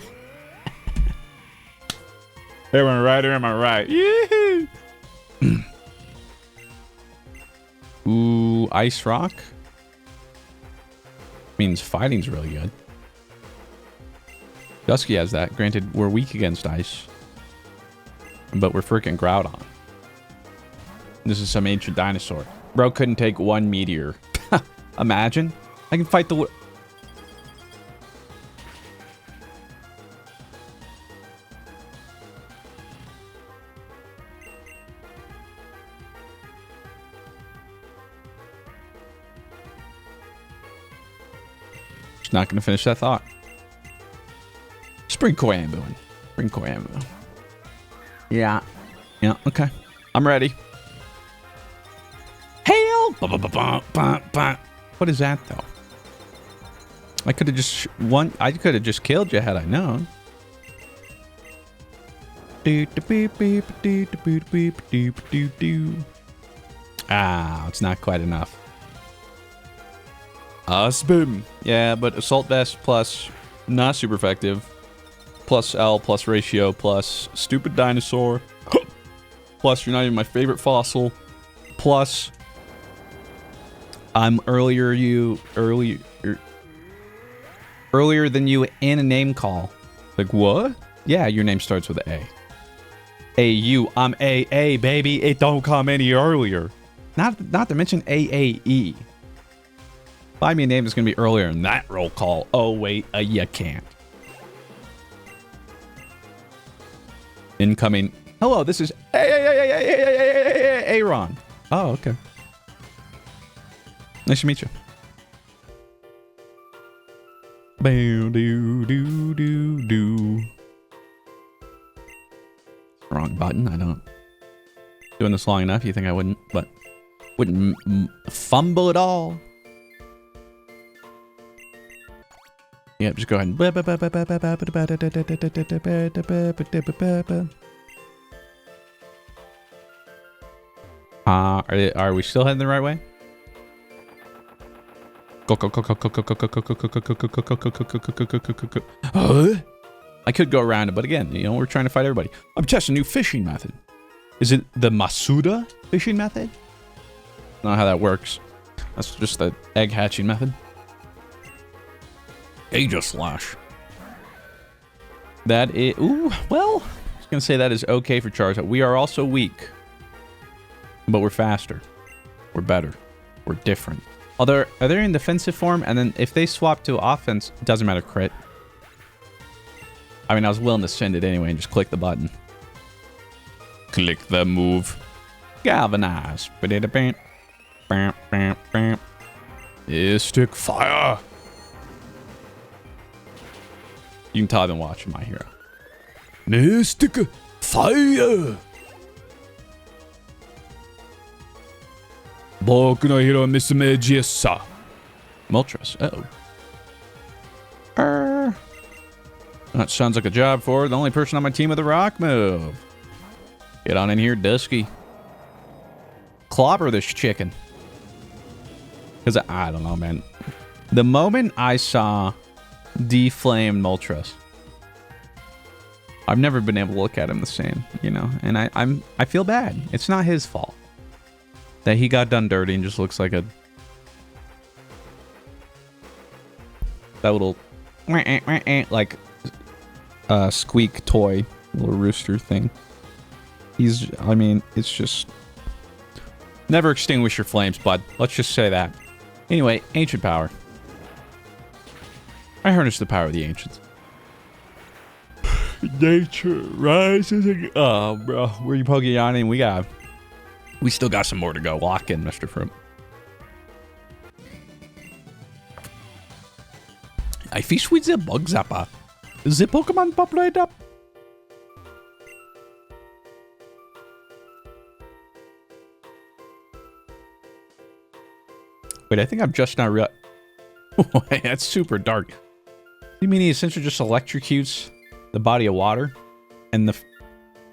Am I right or am I right? Yee-hoo! Ooh, Ice Rock. Means fighting's really good. Dusky has that. Granted, we're weak against ice. But we're freaking Groudon. This is some ancient dinosaur. Bro couldn't take one meteor. Imagine. I can fight the... Just not going to finish that thought. Spring Koi Ambuin. Spring Koi Ambuin. Yeah. Yeah, okay. I'm ready. Hail! What is that, though? I could have just I could have just killed you had I known. Ah, it's not quite enough. Spim. Yeah, but Assault Vest plus not super effective. Plus L plus ratio plus stupid dinosaur. Plus you're not even my favorite fossil. Plus I'm earlier than you in a name call. Like what? Yeah, your name starts with A. A-U. I'm A-A, baby. It don't come any earlier. Not to mention A-A-E. Find me a name that's going to be earlier in that roll call. Oh, wait. You can't. Incoming. Hello, this is Aaron. Oh, okay. Nice to meet you. Wrong button. I don't. Doing this long enough, you think I wouldn't, but wouldn't fumble at all. Yeah, just go ahead and... Are we still heading the right way? Go, go, go, go, go, go, go, go, go, go, go, go, go, go, go, go, go, go. I could go around it, but again, you know, we're trying to fight everybody. I'm testing a new fishing method. Is it the Masuda fishing method? Not how that works. That's just the egg hatching method. Aegislash. That is... Ooh, well, I was going to say that is okay for Charizard. We are also weak. But we're faster. We're better. We're different. Although, are they in defensive form? And then if they swap to offense, it doesn't matter crit. I mean, I was willing to send it anyway and just click the button. Click the move. Galvanize. Mystic fire. You can tell I've been watching My Hero. Mystic fire. Boku no Hero Misumejisa. Moltres. Uh-oh. That sounds like a job for the only person on my team with a rock move. Get on in here, Dusky. Clobber this chicken. Because I don't know, man. The moment I saw deflamed Moltres, I've never been able to look at him the same, you know? And I feel bad. It's not his fault that he got done dirty and just looks like that little like squeak toy, little rooster thing. I mean, it's just never extinguish your flames, bud. Let's just say that. Anyway, ancient power. I harness the power of the ancients. Nature rises again. Oh, bro, we're Pokemon and we still got some more to go. Lock in, Mr. Fruit. I fish with the bug zapper. The Pokemon pop right up. Wait, I think I'm just not real. That's super dark. You mean he essentially just electrocutes the body of water? And the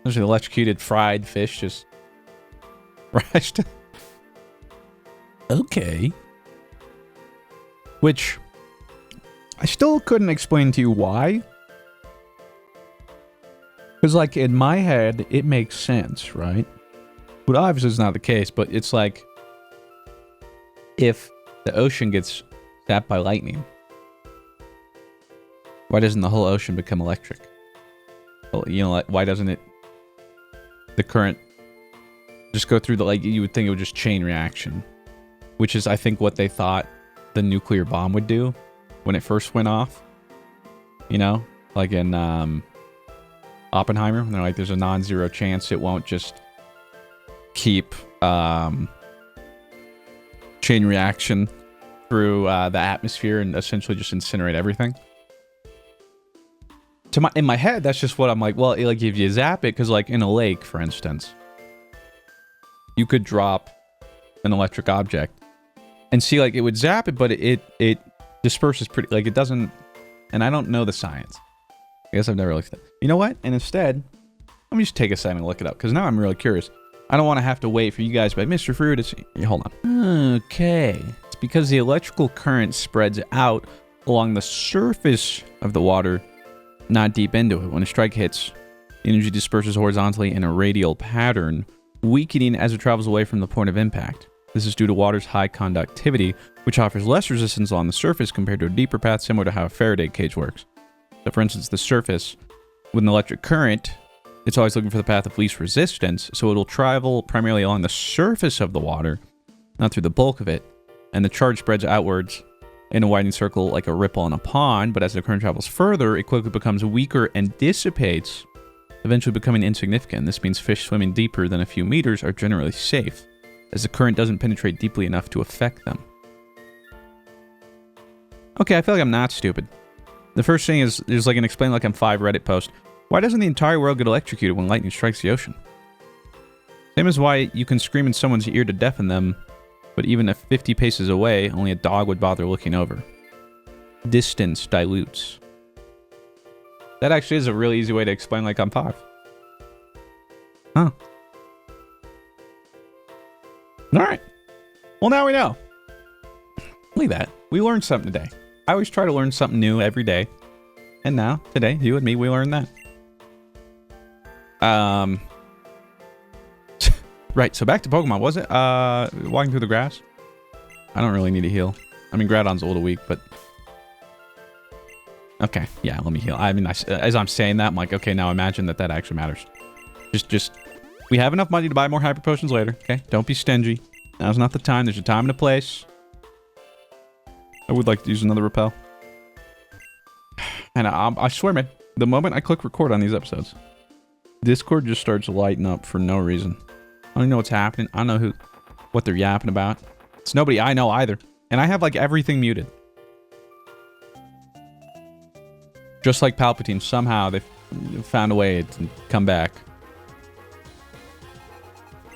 essentially electrocuted fried fish just rushed? Okay. Which I still couldn't explain to you why. Because, like, in my head, it makes sense, right? But obviously it's not the case, but it's like, if the ocean gets zapped by lightning, why doesn't the whole ocean become electric? Well, you know, why doesn't it, the current, just go through the, like, you would think it would just chain reaction, which is, I think, what they thought the nuclear bomb would do when it first went off. You know, like in Oppenheimer, and they're like, there's a non-zero chance it won't just keep chain reaction through the atmosphere and essentially just incinerate everything. In my head, that's just what I'm like, well, like, if you zap it, because, like, in a lake, for instance, you could drop an electric object and see, like, it would zap it, but it disperses pretty, like, it doesn't, and I don't know the science. I guess I've never looked at it. You know what? And instead, let me just take a second and look it up, because now I'm really curious. I don't want to have to wait for you guys, but Mr. Fruit, it's... Hold on. Okay. It's because the electrical current spreads out along the surface of the water, not deep into it. When a strike hits, the energy disperses horizontally in a radial pattern, weakening as it travels away from the point of impact. This is due to water's high conductivity, which offers less resistance along the surface compared to a deeper path, similar to how a Faraday cage works. So, for instance, the surface, with an electric current, it's always looking for the path of least resistance, so it'll travel primarily along the surface of the water, not through the bulk of it, and the charge spreads outwards in a widening circle like a ripple in a pond, but as the current travels further, it quickly becomes weaker and dissipates, eventually becoming insignificant. This means fish swimming deeper than a few meters are generally safe, as the current doesn't penetrate deeply enough to affect them. Okay, I feel like I'm not stupid. The first thing is, there's like an Explain Like I'm 5 Reddit post. Why doesn't the entire world get electrocuted when lightning strikes the ocean? Same as why you can scream in someone's ear to deafen them, but even if 50 paces away, only a dog would bother looking over. Distance dilutes. That actually is a really easy way to explain like I'm 5. Huh. Alright. Well, now we know. Look at that. We learned something today. I always try to learn something new every day. And now, today, you and me, we learned that. Right, so back to Pokemon. Was it walking through the grass? I don't really need to heal. I mean, Groudon's a little weak, but... Okay, yeah, let me heal. I mean, as I'm saying that, I'm like, okay, now imagine that actually matters. Just... We have enough money to buy more Hyper Potions later, okay? Don't be stingy. Now's not the time. There's a time and a place. I would like to use another Repel. And I swear, man, the moment I click record on these episodes, Discord just starts lighting up for no reason. I don't even know what's happening. I don't know what they're yapping about. It's nobody I know either. And I have, like, everything muted. Just like Palpatine, somehow they've found a way to come back.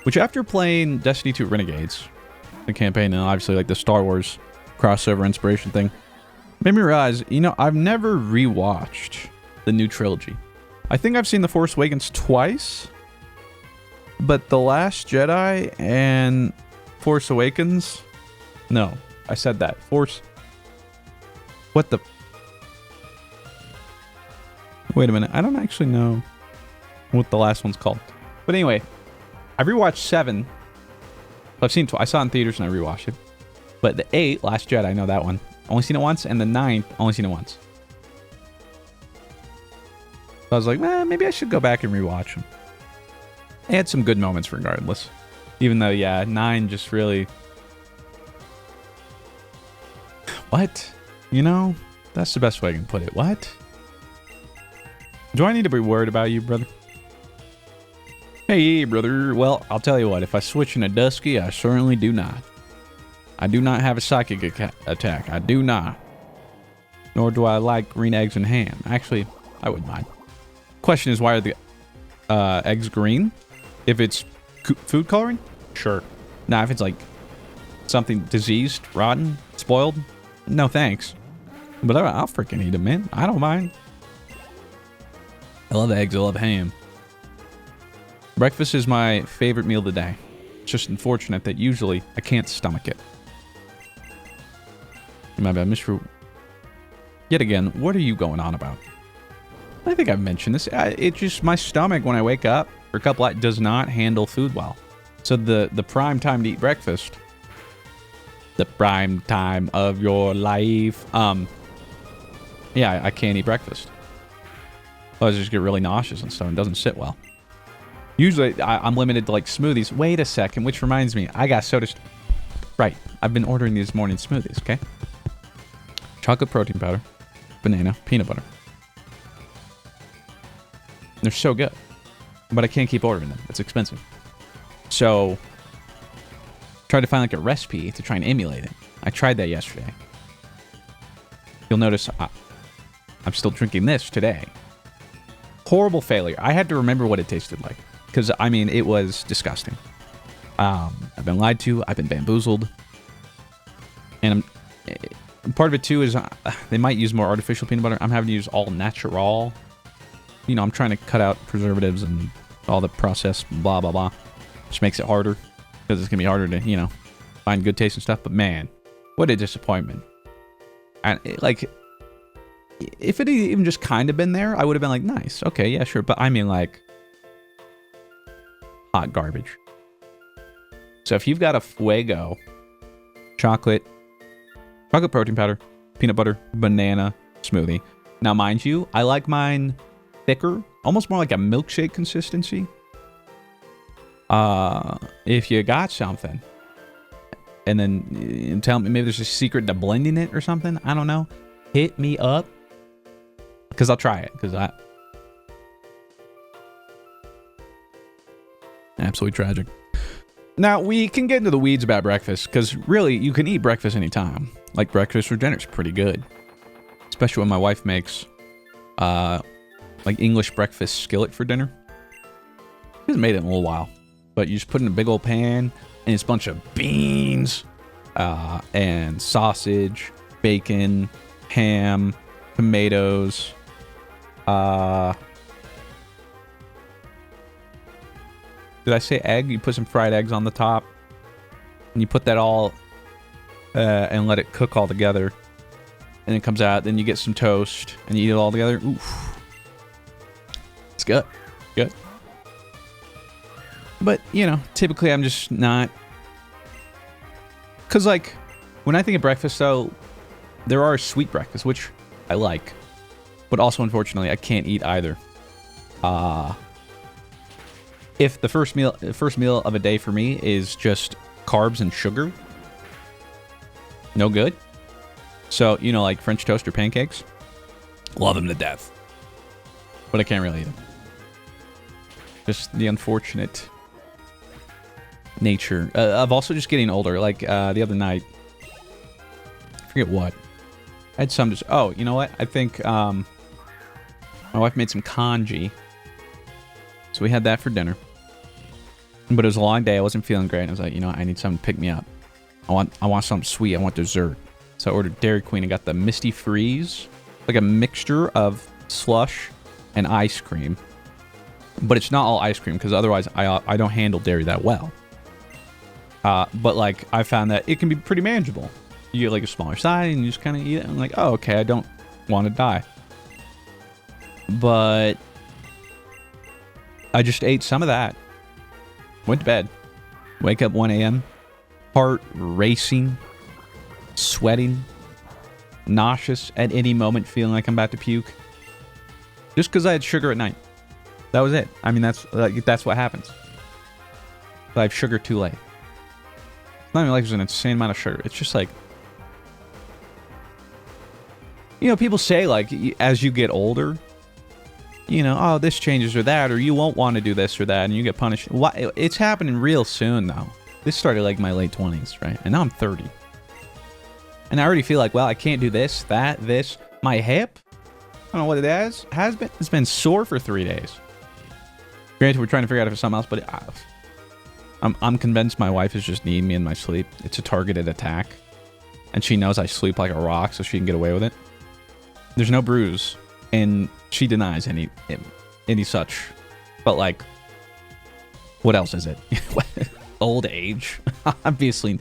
Which, after playing Destiny 2 Renegades, the campaign, and obviously, like, the Star Wars crossover inspiration thing, made me realize, you know, I've never rewatched the new trilogy. I think I've seen The Force Awakens twice, but The Last Jedi and Force Awakens... No, I said that. What the... Wait a minute, I don't actually know what the last one's called. But anyway, I rewatched 7. I've seen I saw it in theaters and I rewatched it. But the 8, Last Jedi, I know that one. Only seen it once, and the 9th, only seen it once. So I was like, maybe I should go back and rewatch them. They had some good moments regardless. Even though, yeah, 9 just really... What? You know, that's the best way I can put it. What? Do I need to be worried about you, brother? Hey, brother. Well, I'll tell you what. If I switch into Dusky, I certainly do not. I do not have a psychic attack. I do not. Nor do I like green eggs and ham. Actually, I wouldn't mind. Question is, why are the eggs green? If it's food coloring? Sure. Now, if it's like something diseased, rotten, spoiled, no thanks. But I'll freaking eat them, man. I don't mind. I love eggs. I love ham. Breakfast is my favorite meal of the day. It's just unfortunate that usually I can't stomach it. My bad, Mr. Yet again, what are you going on about? I think I've mentioned this. It just, my stomach when I wake up for a couple hours does not handle food well. So the prime time to eat breakfast The prime time of your life. Yeah, I can't eat breakfast. I just get really nauseous and stuff. It doesn't sit well. Usually, I'm limited to like smoothies. Wait a second, which reminds me, I got soda. Right, I've been ordering these morning smoothies, okay? Chocolate protein powder, banana, peanut butter. They're so good. But I can't keep ordering them. It's expensive. So, tried to find like a recipe to try and emulate it. I tried that yesterday. You'll notice I'm still drinking this today. Horrible failure. I had to remember what it tasted like. Because, I mean, it was disgusting. I've been lied to. I've been bamboozled. And part of it, too, is they might use more artificial peanut butter. I'm having to use all natural. You know, I'm trying to cut out preservatives and all the processed blah, blah, blah. Which makes it harder. Because it's going to be harder to, you know, find good taste and stuff. But, man, what a disappointment. And, like, if it had even just kind of been there, I would have been like, nice. Okay, yeah, sure. But, I mean, like, hot garbage. So if you've got a Fuego chocolate protein powder, peanut butter, banana smoothie. Now, mind you, I like mine thicker, almost more like a milkshake consistency. If you got something, and then tell me maybe there's a secret to blending it or something. I don't know. Hit me up, because I'll try it. Because absolutely tragic. Now, we can get into the weeds about breakfast, because really, you can eat breakfast anytime. Like, breakfast for dinner is pretty good. Especially when my wife makes, like, English breakfast skillet for dinner. She hasn't made it in a little while. But you just put it in a big old pan, and it's a bunch of beans, and sausage, bacon, ham, tomatoes, did I say egg? You put some fried eggs on the top. And you put that all and let it cook all together. And it comes out. Then you get some toast and you eat it all together. Oof. It's good. Good. But, you know, typically I'm just not. Because, like, when I think of breakfast, though, there are sweet breakfasts, which I like. But also, unfortunately, I can't eat either. If the first meal of a day for me is just carbs and sugar, no good. So, you know, like French toast or pancakes, love them to death. But I can't really eat them. Just the unfortunate nature of also just getting older. Like the other night, I forget what. I had some just, oh, you know what? I think my wife made some congee. So we had that for dinner. But it was a long day. I wasn't feeling great. And I was like, you know, I need something to pick me up. I want something sweet. I want dessert. So I ordered Dairy Queen and got the Misty Freeze. Like a mixture of slush and ice cream. But it's not all ice cream, because otherwise I don't handle dairy that well. But, like, I found that it can be pretty manageable. You get, like, a smaller size and you just kind of eat it. And I'm like, oh, okay, I don't want to die. But I just ate some of that. Went to bed. Wake up 1 a.m. Heart racing. Sweating. Nauseous at any moment, feeling like I'm about to puke. Just because I had sugar at night. That was it. I mean, that's what happens. I have sugar too late. It's not even like there's an insane amount of sugar. It's just like, you know, people say, like, as you get older, you know, oh, this changes or that, or you won't want to do this or that, and you get punished. Why? It's happening real soon, though. This started, like, my late 20s, right? And now I'm 30. And I already feel like, well, I can't do this, that, this. My hip, I don't know what it has been. It's been sore for 3 days. Granted, we're trying to figure out if it's something else, but I'm convinced my wife is just needing me in my sleep. It's a targeted attack. And she knows I sleep like a rock, so she can get away with it. There's no bruise, and she denies any such. But, like, what else is it? Old age? Obviously,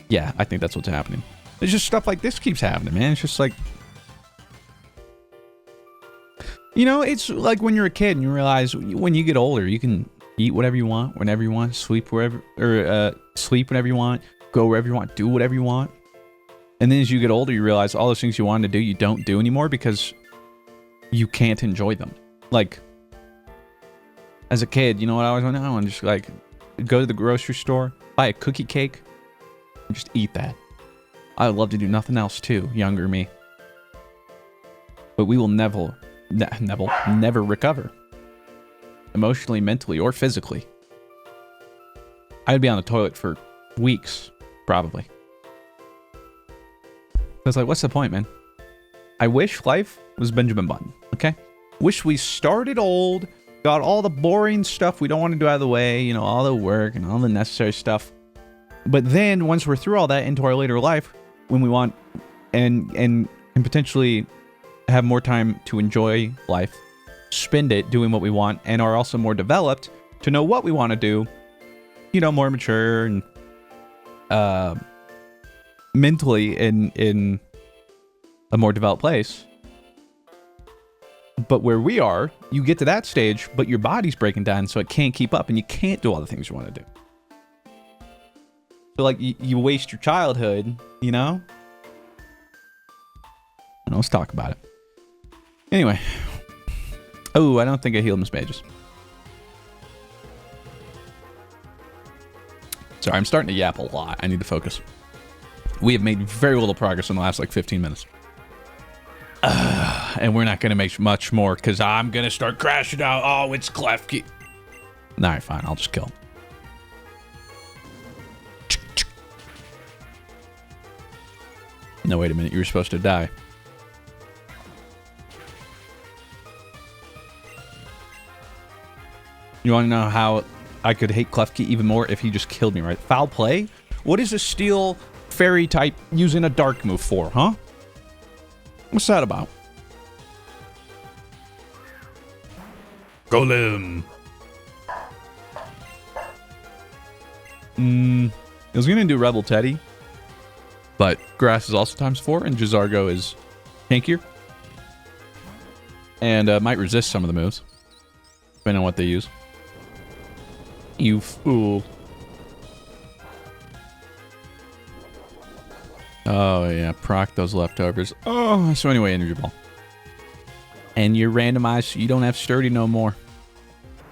yeah, I think that's what's happening. It's just stuff like this keeps happening, man. It's just like, you know, it's like when you're a kid and you realize when you get older, you can eat whatever you want, whenever you want, sleep wherever, or sleep whenever you want, go wherever you want, do whatever you want. And then as you get older, you realize all those things you wanted to do, you don't do anymore because you can't enjoy them. Like, as a kid, you know what I always want to do? I want to just, like, go to the grocery store, buy a cookie cake, and just eat that. I would love to do nothing else, too, younger me. But we will never recover. Emotionally, mentally, or physically. I'd be on the toilet for weeks, probably. I was like, what's the point, man? I wish life was Benjamin Button, okay? Wish we started old, got all the boring stuff we don't want to do out of the way, you know, all the work and all the necessary stuff. But then, once we're through all that into our later life, when we want and can potentially have more time to enjoy life, spend it doing what we want, and are also more developed to know what we want to do, you know, more mature and mentally in a more developed place. But where we are, you get to that stage, but your body's breaking down, so it can't keep up, and you can't do all the things you want to do. So, like, you waste your childhood, you know? And let's talk about it. Anyway. Oh, I don't think I healed Miss Mages. Sorry, I'm starting to yap a lot. I need to focus. We have made very little progress in the last, like, 15 minutes. And we're not going to make much more, because I'm going to start crashing out. Oh, it's Klefki. Alright, fine. I'll just kill him. No, wait a minute. You were supposed to die. You want to know how I could hate Klefki even more if he just killed me, right? Foul play? What is a steel fairy type using a dark move for, huh? What's that about? Golem. I was going to do Rebel Teddy, but Grass is also ×4, and Jizargo is tankier. And might resist some of the moves, depending on what they use. You fool. Oh, yeah. Proc those leftovers. Oh, so anyway, energy ball. And you're randomized, so you don't have sturdy no more.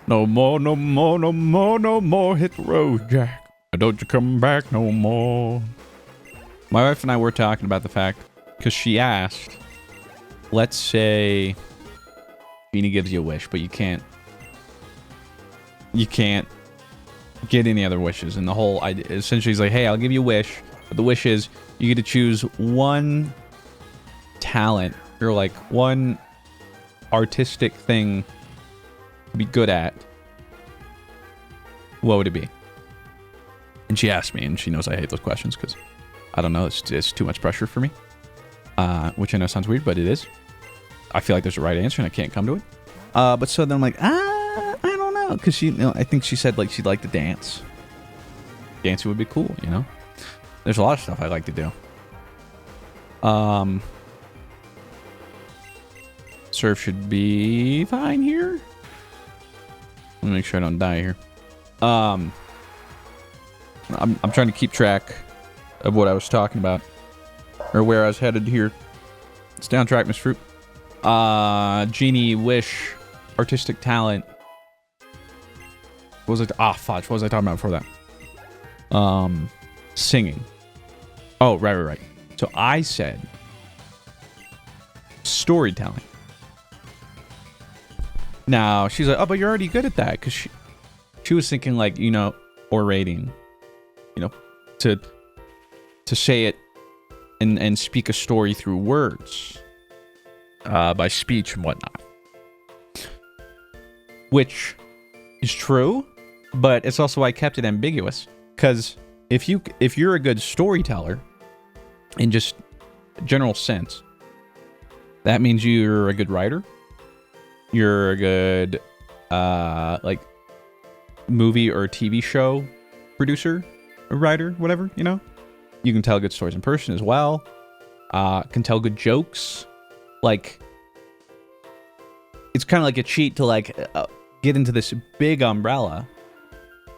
No more, no more, no more, no more. Hit the road, Jack. Don't you come back no more. My wife and I were talking about the fact, because she asked, let's say Genie gives you a wish, but you can't get any other wishes. And the whole idea, essentially, he's like, hey, I'll give you a wish, but the wish is you get to choose one talent or like one artistic thing to be good at. What would it be? And she asked me, and she knows I hate those questions because I don't know, it's too much pressure for me. Which I know sounds weird, but it is. I feel like there's a right answer and I can't come to it. But so then I'm like, I don't know, because she, you know, I think she said like she'd like to dance. Dancing would be cool, you know. There's a lot of stuff I like to do. Surf should be fine here. Let me make sure I don't die here. I'm trying to keep track of what I was talking about, or where I was headed here. Stay on track, Miss Fruit. Genie, wish, artistic talent. What was it? Ah, fudge. What was I talking about before that? Singing. Oh, right. So I said storytelling. Now she's like, oh, but you're already good at that, because she was thinking like, you know, orating, you know, to say it and speak a story through words, by speech and whatnot, which is true, but it's also why I kept it ambiguous, because if you're a good storyteller in just general sense, that means you're a good writer, you're a good like movie or TV show producer or writer, whatever, you know. You can tell good stories in person as well. Can tell good jokes. Like, it's kind of like a cheat to like get into this big umbrella,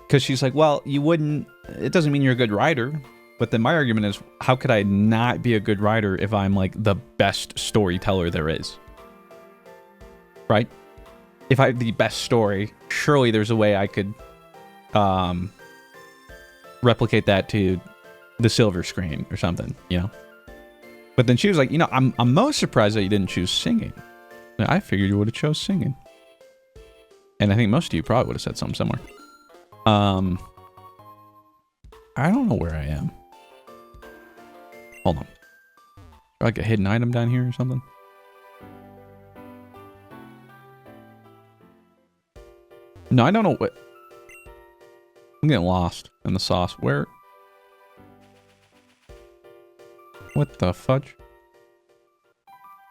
because she's like, well, you wouldn't, it doesn't mean you're a good writer, But then my argument is, how could I not be a good writer if I'm like the best storyteller there is? Right? If I have the best story, surely there's a way I could replicate that to the silver screen or something, you know? But then she was like, you know, I'm most surprised that you didn't choose singing. I figured you would have chose singing. And I think most of you probably would have said something similar. I don't know where I am. Hold on. Like a hidden item down here or something? No, I don't know what... I'm getting lost in the sauce. Where? What the fudge?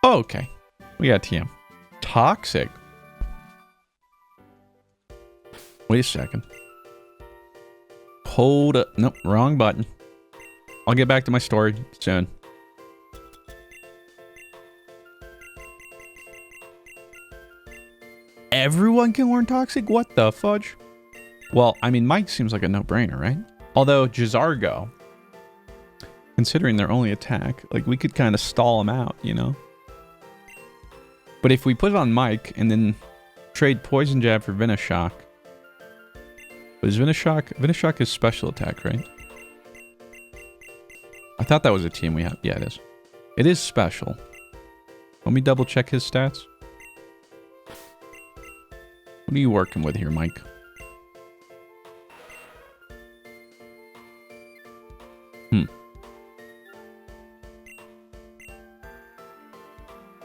Oh, okay. We got TM. Toxic. Wait a second. Hold up. Nope, wrong button. I'll get back to my story soon. Everyone can learn Toxic? What the fudge? Well, I mean, Mike seems like a no-brainer, right? Although, Jizargo, considering their only attack, like, we could kind of stall them out, you know? But if we put it on Mike and then trade Poison Jab for Venoshock... Is Venoshock... Venoshock is special attack, right? I thought that was a team we had. Yeah, it is. It is special. Let me double check his stats. What are you working with here, Mike?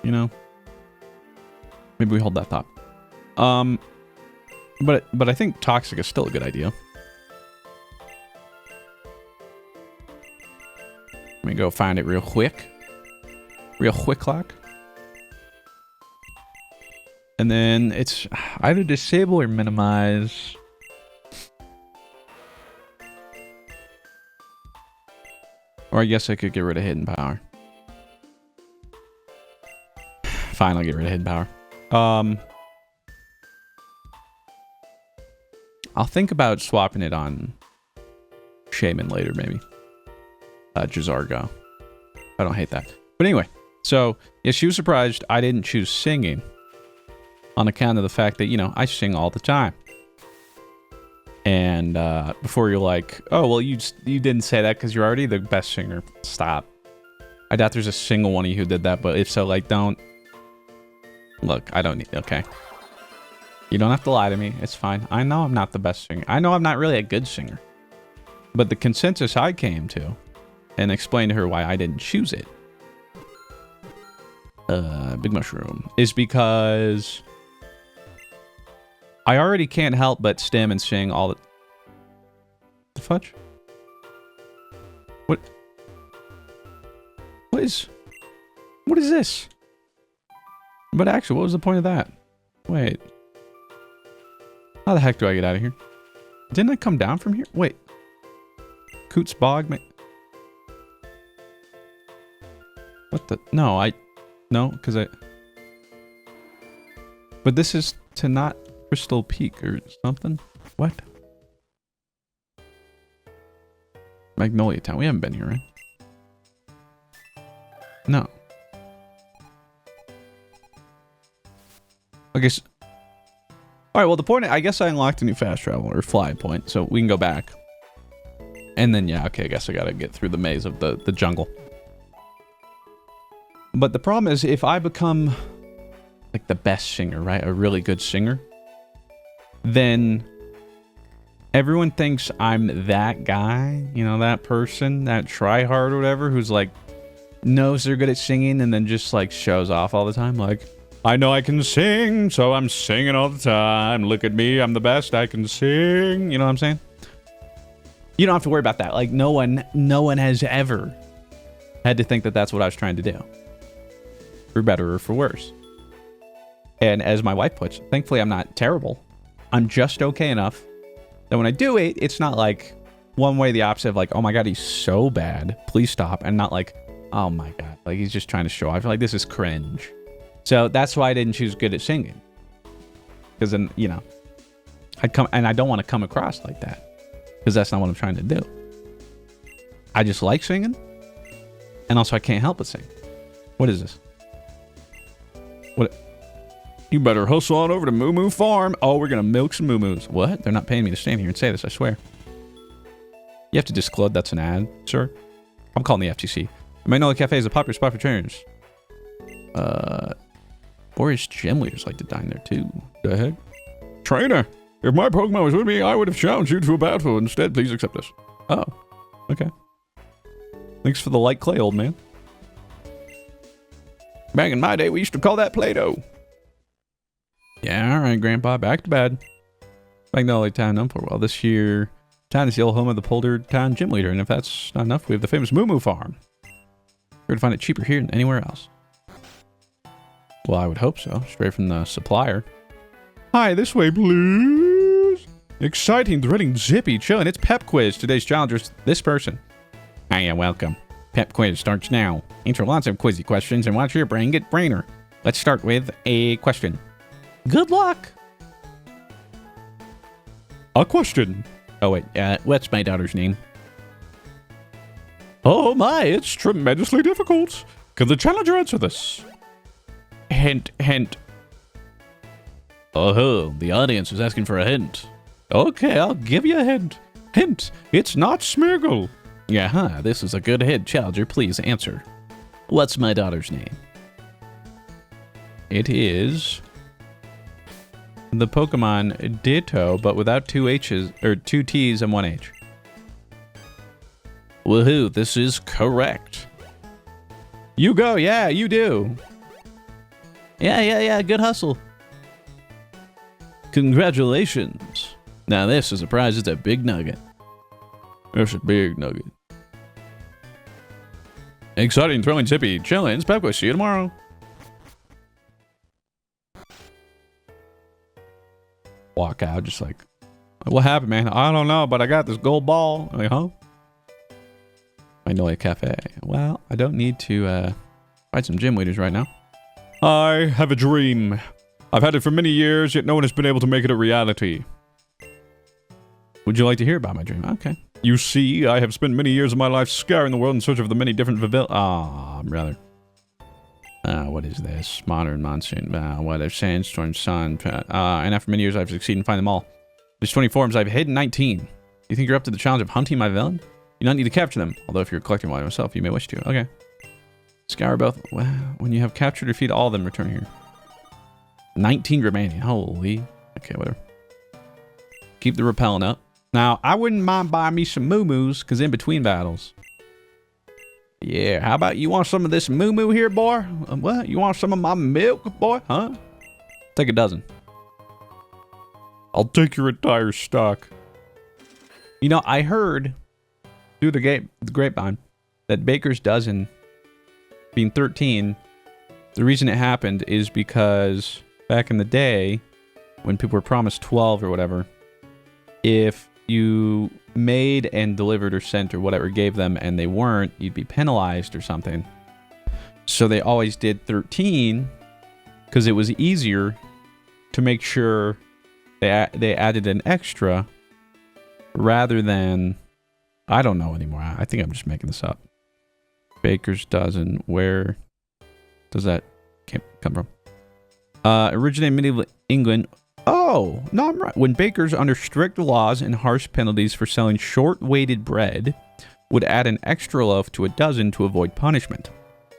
You know? Maybe we hold that thought. But I think Toxic is still a good idea. Let me go find it real quick. Real quick lock. And then it's either disable or minimize. Or I guess I could get rid of hidden power. Fine, I'll get rid of hidden power. I'll think about swapping it on Shaman later, maybe. Jizargo. I don't hate that. But anyway, so, yeah, she was surprised I didn't choose singing on account of the fact that, you know, I sing all the time. And before you're like, oh, well, you didn't say that because you're already the best singer. Stop. I doubt there's a single one of you who did that, but if so, like, don't. Look, I don't need... Okay. You don't have to lie to me. It's fine. I know I'm not the best singer. I know I'm not really a good singer. But the consensus I came to, and explained to her why I didn't choose it, Big Mushroom, is because I already can't help but stem and sing all the fudge? What is this? But actually, what was the point of that? Wait. How the heck do I get out of here? Didn't I come down from here? Wait. Coots Bog? What the? No, no, because I... But this is to not Crystal Peak or something? What? Magnolia Town. We haven't been here, right? No. Okay, so... Alright, well, the point... I guess I unlocked a new fast travel, or fly point, so we can go back. And then, yeah, okay, I guess I gotta get through the maze of the jungle. But the problem is, if I become, like, the best singer, right? A really good singer, then everyone thinks I'm that guy, you know, that person, that tryhard or whatever, who's, like, knows they're good at singing and then just, like, shows off all the time. Like, I know I can sing, so I'm singing all the time. Look at me, I'm the best, I can sing. You know what I'm saying? You don't have to worry about that. Like, no one has ever had to think that that's what I was trying to do. For better or for worse. And as my wife puts, thankfully I'm not terrible. I'm just okay enough that when I do it, it's not like one way the opposite of like, oh my god, he's so bad, please stop. And not like, oh my god, like he's just trying to show off. I feel like this is cringe. So that's why I didn't choose good at singing. Because then, you know, I don't want to come across like that. Because that's not what I'm trying to do. I just like singing. And also I can't help but sing. What is this? What? You better hustle on over to Mumu Farm. Oh, we're going to milk some Mumus. What? They're not paying me to stand here and say this, I swear. You have to disclose that's an ad, sir. I'm calling the FTC. Magnolia Cafe is a popular spot for trainers. Boris gym leaders like to dine there too. The heck? Trainer, if my Pokemon was with me, I would have challenged you to a battle. Instead, please accept this. Oh, okay. Thanks for the light clay, old man. Back in my day, we used to call that Play-Doh. Yeah, all right, Grandpa, back to bed. Magnolia Town known for well this year. Town is the old home of the Polder Town gym leader, and if that's not enough, we have the famous Mumu Farm. You're to find it cheaper here than anywhere else. Well, I would hope so. Straight from the supplier. Hi, this way, please. Exciting, thrilling, zippy, chilling. It's Pep Quiz. Today's challenger's this person. Hiya, welcome. Pep Quiz starts now. Answer lots of quizzy questions and watch your brain get brainer. Let's start with a question. Good luck. A question. Oh, wait. What's my daughter's name? Oh, my. It's tremendously difficult. Can the challenger answer this? Hint, hint. Oh, the audience is asking for a hint. Okay, I'll give you a hint. Hint, it's not Smeargle. Yeah, huh, this is a good hint. Challenger, please answer. What's my daughter's name? It is the Pokemon Ditto, but without two H's, or two T's and one H. Woohoo, this is correct. You go, yeah, you do. Yeah, good hustle. Congratulations. Now this is a prize, it's a big nugget. That's a big nugget. Exciting, thrilling, zippy, chillin'. Pepco, see you tomorrow. Walk out just like, what happened, man? I don't know, but I got this gold ball. I'm like, huh? Magnolia Cafe. Well, I don't need to fight some gym leaders right now. I have a dream. I've had it for many years, yet no one has been able to make it a reality. Would you like to hear about my dream? Okay. You see, I have spent many years of my life scouring the world in search of the many different brother. What is this? Modern monsoon. What a sandstorm, sun. And after many years, I've succeeded in finding them all. There's 20 forms. I've hidden 19. You think you're up to the challenge of hunting my villain? You don't need to capture them. Although if you're collecting one yourself, you may wish to. Okay. Scour both. Well, when you have captured or defeated all of them, return here. 19 remaining. Holy. Okay, whatever. Keep the repellent up. Now, I wouldn't mind buying me some Mumus, because in between battles. Yeah, how about you want some of this Mumu here, boy? What? You want some of my milk, boy? Huh? Take a dozen. I'll take your entire stock. You know, I heard through the grapevine that Baker's dozen being 13, the reason it happened is because back in the day, when people were promised 12 or whatever, if you made and delivered or sent or whatever, gave them, and they weren't, you'd be penalized or something. So they always did 13 because it was easier to make sure they added an extra rather than, I don't know anymore. I think I'm just making this up. Baker's dozen. Where does that come from? Originated in medieval England. Oh, no, I'm right. When bakers under strict laws and harsh penalties for selling short-weighted bread would add an extra loaf to a dozen to avoid punishment.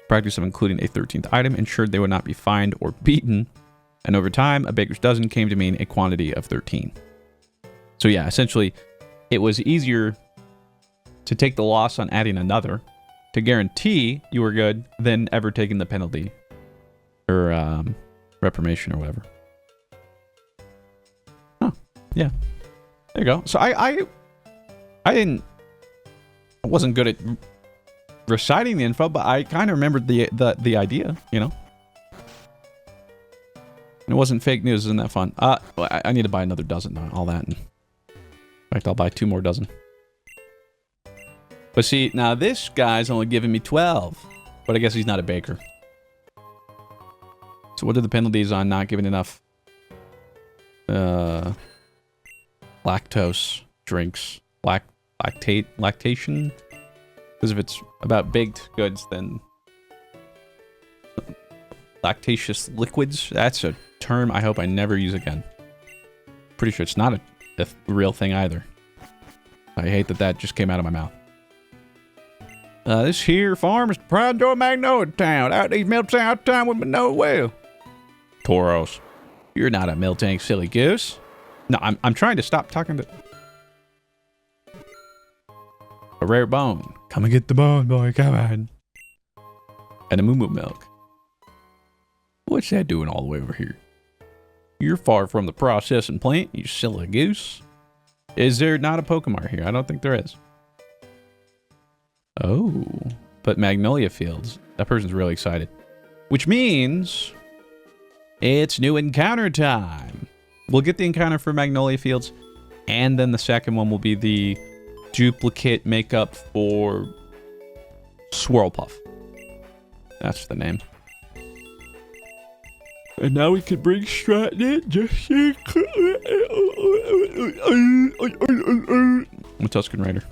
Practice of including a 13th item ensured they would not be fined or beaten, and over time, a baker's dozen came to mean a quantity of 13. So yeah, essentially, it was easier to take the loss on adding another to guarantee you were good than ever taking the penalty or reprimation or whatever. Oh, yeah. There you go. So I wasn't good at reciting the info, but I kind of remembered the idea, you know. And it wasn't fake news. Isn't that fun? I need to buy another dozen, all that. In fact, I'll buy 2 more dozen. But see, now this guy's only giving me 12. But I guess he's not a baker. So what are the penalties on not giving enough lactose drinks? Lactation? Because if it's about baked goods, then lactaceous liquids, that's a term I hope I never use again. Pretty sure it's not a real thing either. I hate that that just came out of my mouth. This here farm is proud to Magnolia Town. Out these milk out time with no well. Toros, you're not a milk tank, silly goose. No, I'm trying to stop talking to... A rare bone. Come and get the bone, boy, come on. And a Mumu milk. What's that doing all the way over here? You're far from the processing plant, you silly goose. Is there not a Pokemon here? I don't think there is. Oh, but Magnolia Fields. That person's really excited. Which means it's new encounter time. We'll get the encounter for Magnolia Fields, and then the second one will be the duplicate makeup for Swirlpuff. That's the name. And now we can bring Strat in just... I'm a Tusken Raider.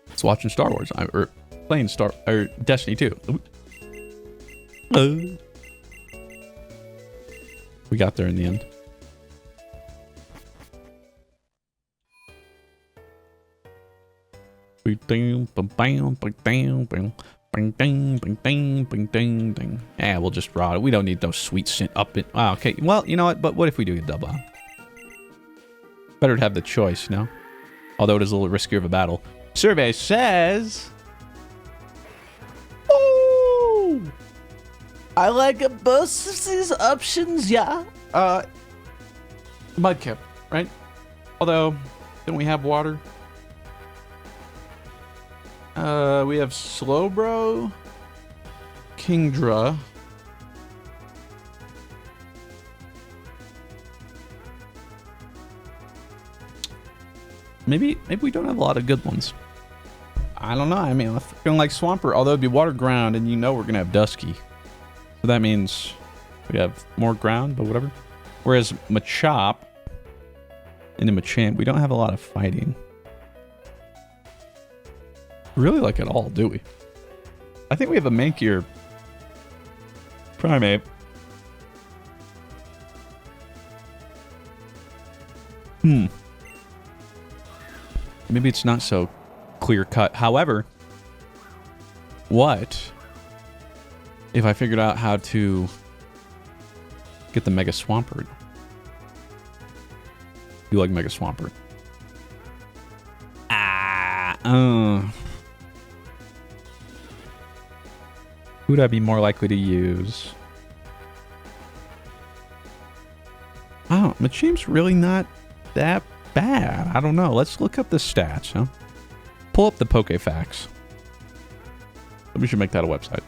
It's watching Star Wars. Or playing Destiny 2. We got there in the end. Yeah, we'll just rot it. We don't need those sweet scent up it. Oh, okay. Well, you know what? But what if we do get double? Better to have the choice, you know? Although it is a little riskier of a battle. Survey says... Oh! I like both of these options, yeah. Mudkip, right? Although, don't we have water? We have Slowbro, Kingdra. Maybe we don't have a lot of good ones. I don't know. I mean, I'm feeling like Swampert, although it'd be water ground, and you know we're gonna have Dusky, so that means we have more ground, but whatever. Whereas Machop and Machamp, we don't have a lot of fighting. Really like it all, do we? I think we have a Mankier Primate. Maybe it's not so clear cut. However, what if I figured out how to get the Mega Swampert? You like Mega Swampert? Who'd I be more likely to use? Oh, Machamp's really not that bad. I don't know. Let's look up the stats, huh? Pull up the Pokefacts. We should make that a website.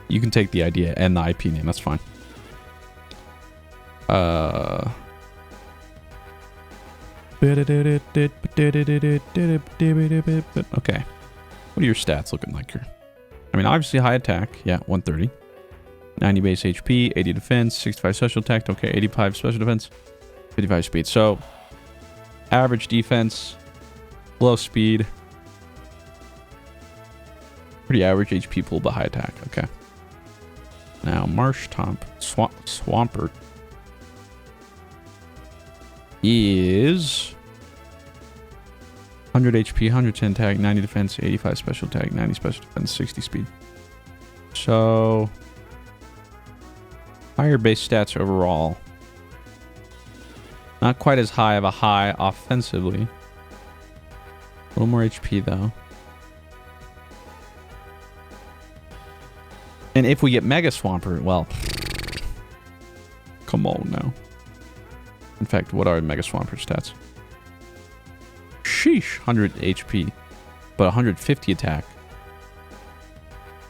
You can take the idea and the IP name. That's fine. Okay. What are your stats looking like here? I mean, obviously high attack. Yeah, 130. 90 base HP, 80 defense, 65 special attack. Okay, 85 special defense, 55 speed. So, average defense, low speed. Pretty average HP pool, but high attack. Okay. Now, Marshtomp, Swampert is 100 HP, 110 attack, 90 defense, 85 special attack, 90 special defense, 60 speed. So, higher base stats overall. Not quite as high of a high offensively. A little more HP though. And if we get Mega Swampert, well, come on now. In fact, what are Mega Swampert stats? Sheesh, 100 HP, but 150 attack.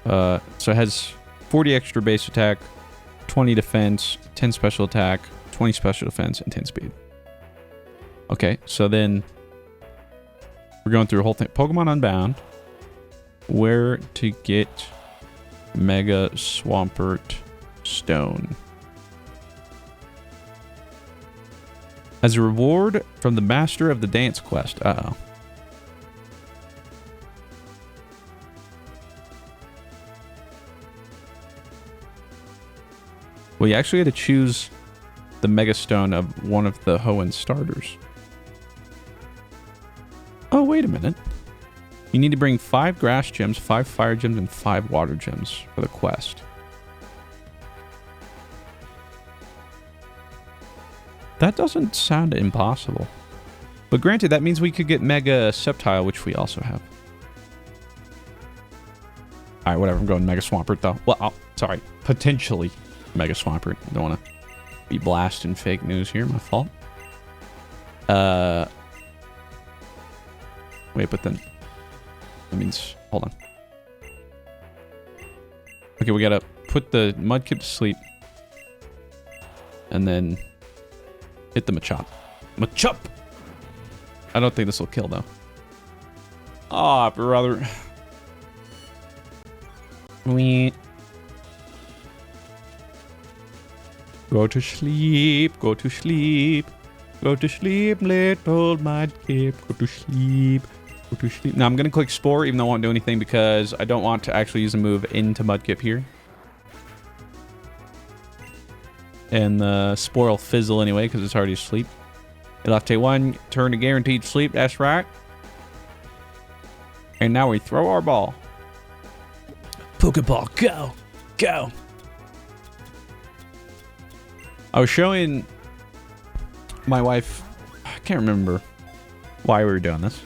So it has 40 extra base attack, 20 defense, 10 special attack, 20 special defense, and 10 speed. Okay, so then we're going through a whole thing. Pokemon Unbound. Where to get Mega Swampert Stone. As a reward from the master of the dance quest. Uh-oh. Well, you actually had to choose the Mega Stone of one of the Hoenn starters. Oh, wait a minute. You need to bring 5 grass gems, 5 fire gems, and 5 water gems for the quest. That doesn't sound impossible. But granted, that means we could get Mega Sceptile, which we also have. Alright, whatever. I'm going Mega Swampert, though. Well, oh, sorry. Potentially Mega Swampert. I don't want to be blasting fake news here. My fault. Wait, but then... That means... Hold on. Okay, we gotta put the Mudkip to sleep. And then... hit the Machop. Machop! I don't think this will kill, though. Ah, brother. We... Go to sleep, go to sleep. Go to sleep, little Mudkip. Go to sleep, go to sleep. Now, I'm going to click Spore, even though I won't do anything, because I don't want to actually use a move into Mudkip here. And the Spore will fizzle anyway, because it's already asleep. It'll have to take 1 turn to guaranteed sleep, that's right. And now we throw our ball. Pokeball, go! Go! I was showing my wife, I can't remember why we were doing this,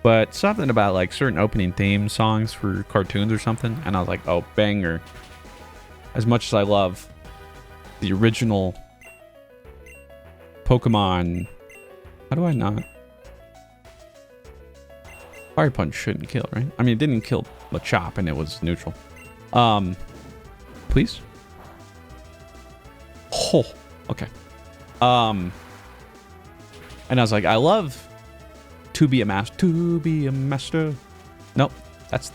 but something about like certain opening theme songs for cartoons or something, and I was like, oh, banger. As much as I love the original Pokemon, how do I not? Fire Punch shouldn't kill, right? I mean, it didn't kill Machop and it was neutral. Please? Oh, okay. And I was like, I love to be a master. To be a master. Nope, that's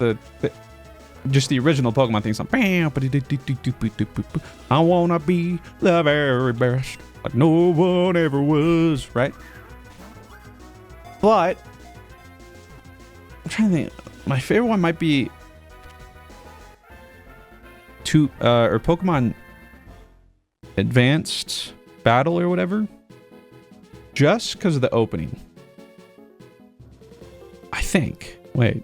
just the original Pokemon theme song. I wanna be the very best, like no one ever was, right? But I'm trying to think. My favorite one might be Pokemon Advanced Battle or whatever, just because of the opening. I think. Wait.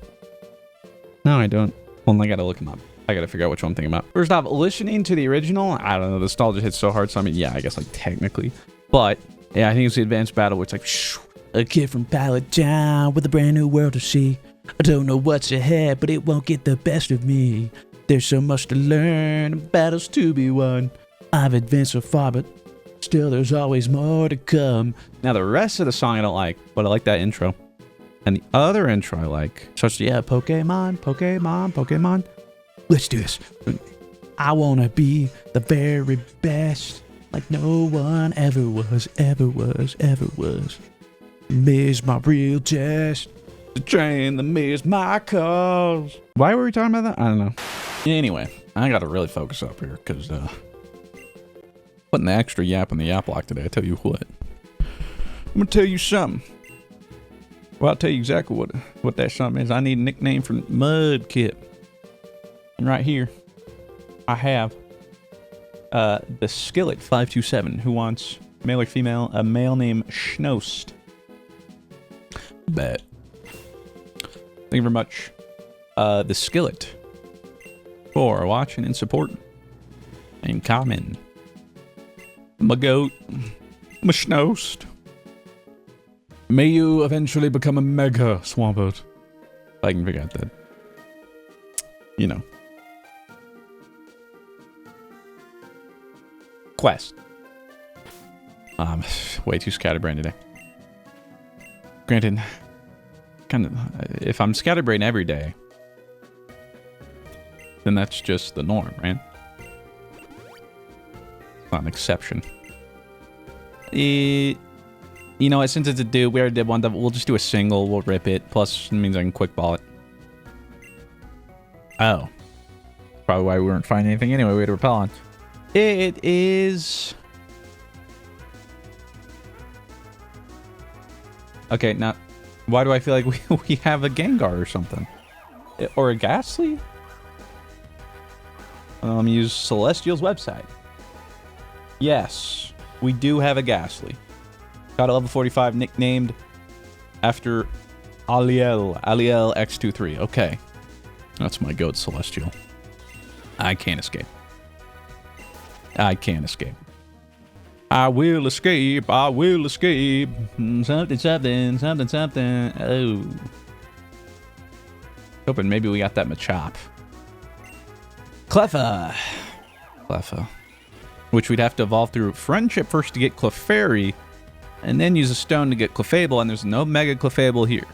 No, I don't. Well, I gotta look them up. I gotta figure out which one I'm thinking about. First off, listening to the original, I don't know, the nostalgia hits so hard, so I mean, yeah, I guess like technically. But, yeah, I think it's the Advanced Battle, where it's like, shh, a kid from Paladin with a brand new world to see. I don't know what's ahead, but it won't get the best of me. There's so much to learn and battles to be won. I've advanced so far, but still there's always more to come. Now, the rest of the song I don't like, but I like that intro. And the other intro I like. So it's, yeah, Pokemon, Pokemon, Pokemon. Let's do this. I want to be the very best, like no one ever was, ever was, ever was. Me's my real test. The train, the me is my cause. Why were we talking about that? I don't know. Anyway, I gotta really focus up here, because putting the extra yap in the yap block today, I tell you what. I'm gonna tell you something. Well, I'll tell you exactly what that something is. I need a nickname for Mudkip. And right here, I have the Skillet 527, who wants, male or female, a male named Schnost. Bet. Thank you very much. The Skillet, for watching and support and comment. My goat, my Schnost. May you eventually become a Mega Swampert. If I can figure out that. You know. Quest. Way too scatterbrained today. Granted, kind of, if I'm scatterbrained every day, then that's just the norm, right? Not an exception. You know what, since it's a dude, we already did one, we'll just do a single, we'll rip it, plus it means I can quick ball it. Oh. Probably why we weren't finding anything anyway, we had to repel on. It is... Okay, now, why do I feel like we have a Gengar or something? Or a Ghastly? Use Celestial's website. Yes, we do have a Ghastly. Got a level 45 nicknamed after Aliel X23. Okay. That's my goat, Celestial. I can't escape. I can't escape. I will escape. I will escape. Something, something, something, something. Oh. Hoping maybe we got that Machop. Cleffa. Cleffa. Which we'd have to evolve through Friendship first to get Clefairy, and then use a stone to get Clefable, and there's no Mega Clefable here.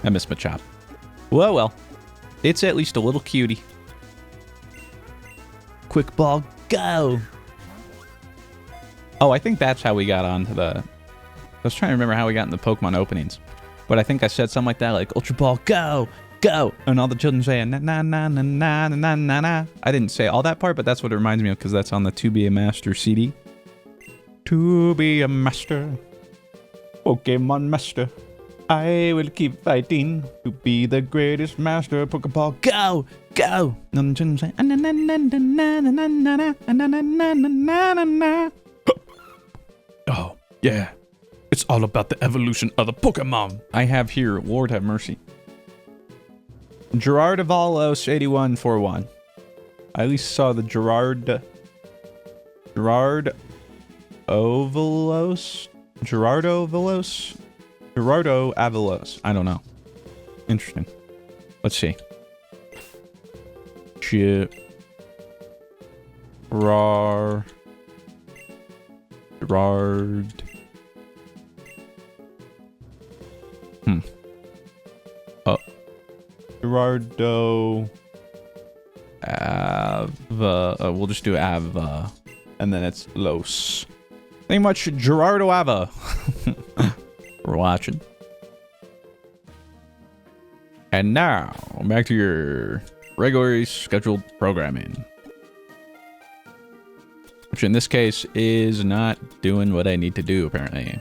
I miss Machop. Well, well. It's at least a little cutie. Quick ball, go! Oh, I think that's how we got onto the... I was trying to remember how we got in the Pokemon openings. But I think I said something like that, like, Ultra Ball, go! Go! And all the children saying, na na na na na na na na. I didn't say all that part, but that's what it reminds me of, because that's on the To Be a Master CD. To be a master. Pokemon Master. I will keep fighting to be the greatest master. Pokeball, go! Go! And the children say, na na na na na na na na na na na na. Oh, yeah. It's all about the evolution of the Pokemon. I have here, Lord have mercy. Gerard Avalos 8141. I at least saw the Gerard Ovalos? Gerardo Avalos? Gerardo Avalos. I don't know. Interesting. Let's see. Gerard. Oh. Gerardo Ava. We'll just do Ava. And then it's Los. Thank you much, Gerardo Ava. For watching. And now, back to your regularly scheduled programming. Which in this case is not doing what I need to do, apparently.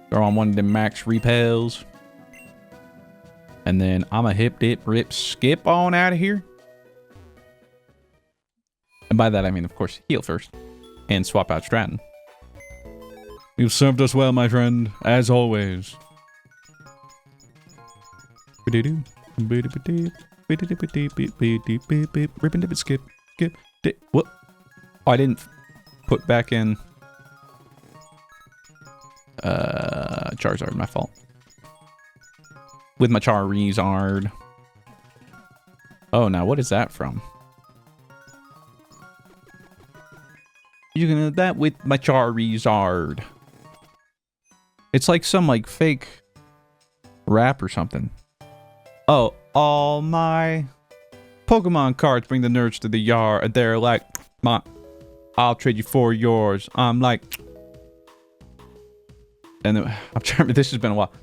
Throw on one of the max repels. And then I'm a hip, dip, rip, skip on out of here. And by that I mean, of course, heal first. And swap out Stratton. You've served us well, my friend, as always. Skip. What? Oh, I didn't put back in Charizard, my fault. With my Charizard. Oh, now what is that from? You can do that with my Charizard. It's like some like fake rap or something. Oh, all my Pokemon cards bring the nerds to the yard. They're like, I'll trade you for yours. I'm like, and then, I'm trying. This has been a while.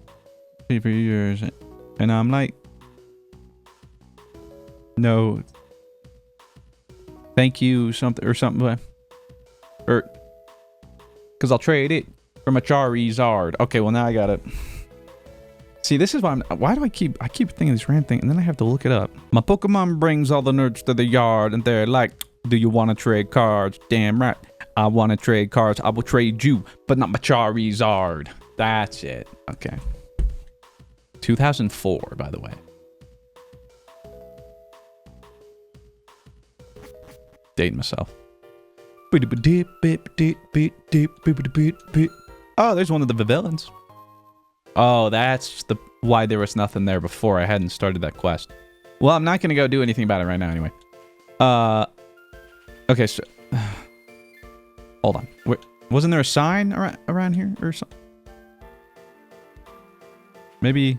For years, and I'm like, no, thank you, something or something, or because I'll trade it for my Charizard. Okay, well now I got it. See, this is why why do I keep thinking this random thing, and then I have to look it up. My Pokemon brings all the nerds to the yard, and they're like, do you want to trade cards? Damn right, I want to trade cards. I will trade you, but not my Charizard. That's it. Okay. 2004, by the way. Dating myself. Oh, there's one of the villains. Oh, that's why there was nothing there before. I hadn't started that quest. Well, I'm not going to go do anything about it right now anyway. Okay, so... Hold on. Wasn't there a sign around here or something? Maybe...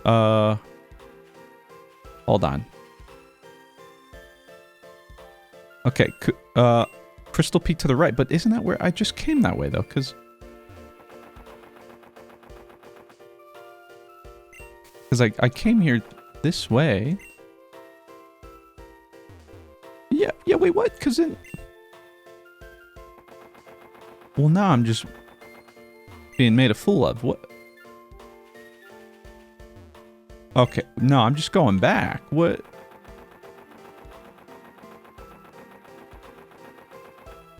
Hold on. Okay, Crystal Peak to the right, but isn't that where I just came that way, though? Because I came here this way. Yeah, wait, what? Because then... Well, now I'm just being made a fool of. What? Okay, no, I'm just going back. What?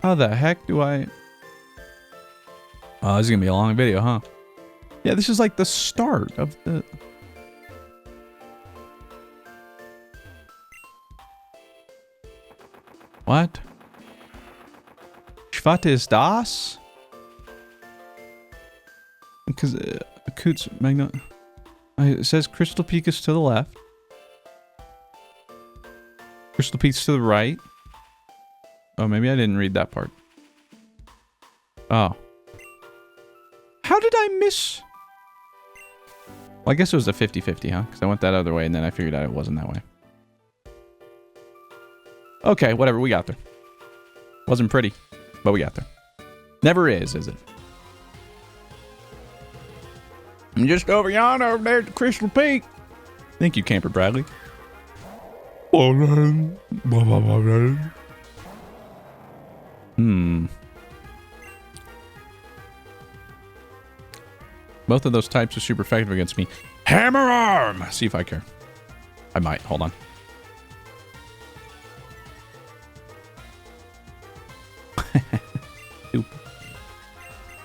How the heck do I... Oh, this is gonna be a long video, huh? Yeah, this is like the start of the... What? Was ist das? Because Coots Magno... It says Crystal Peak is to the left. Crystal Peak's to the right. Oh, maybe I didn't read that part. Oh. How did I miss? Well, I guess it was a 50-50, huh? Because I went that other way and then I figured out it wasn't that way. Okay, whatever. We got there. Wasn't pretty, but we got there. Never is it? I'm just over yonder, over there at the Crystal Peak. Thank you, Camper Bradley. Both of those types are super effective against me. Hammer arm! See if I care. I might. Hold on.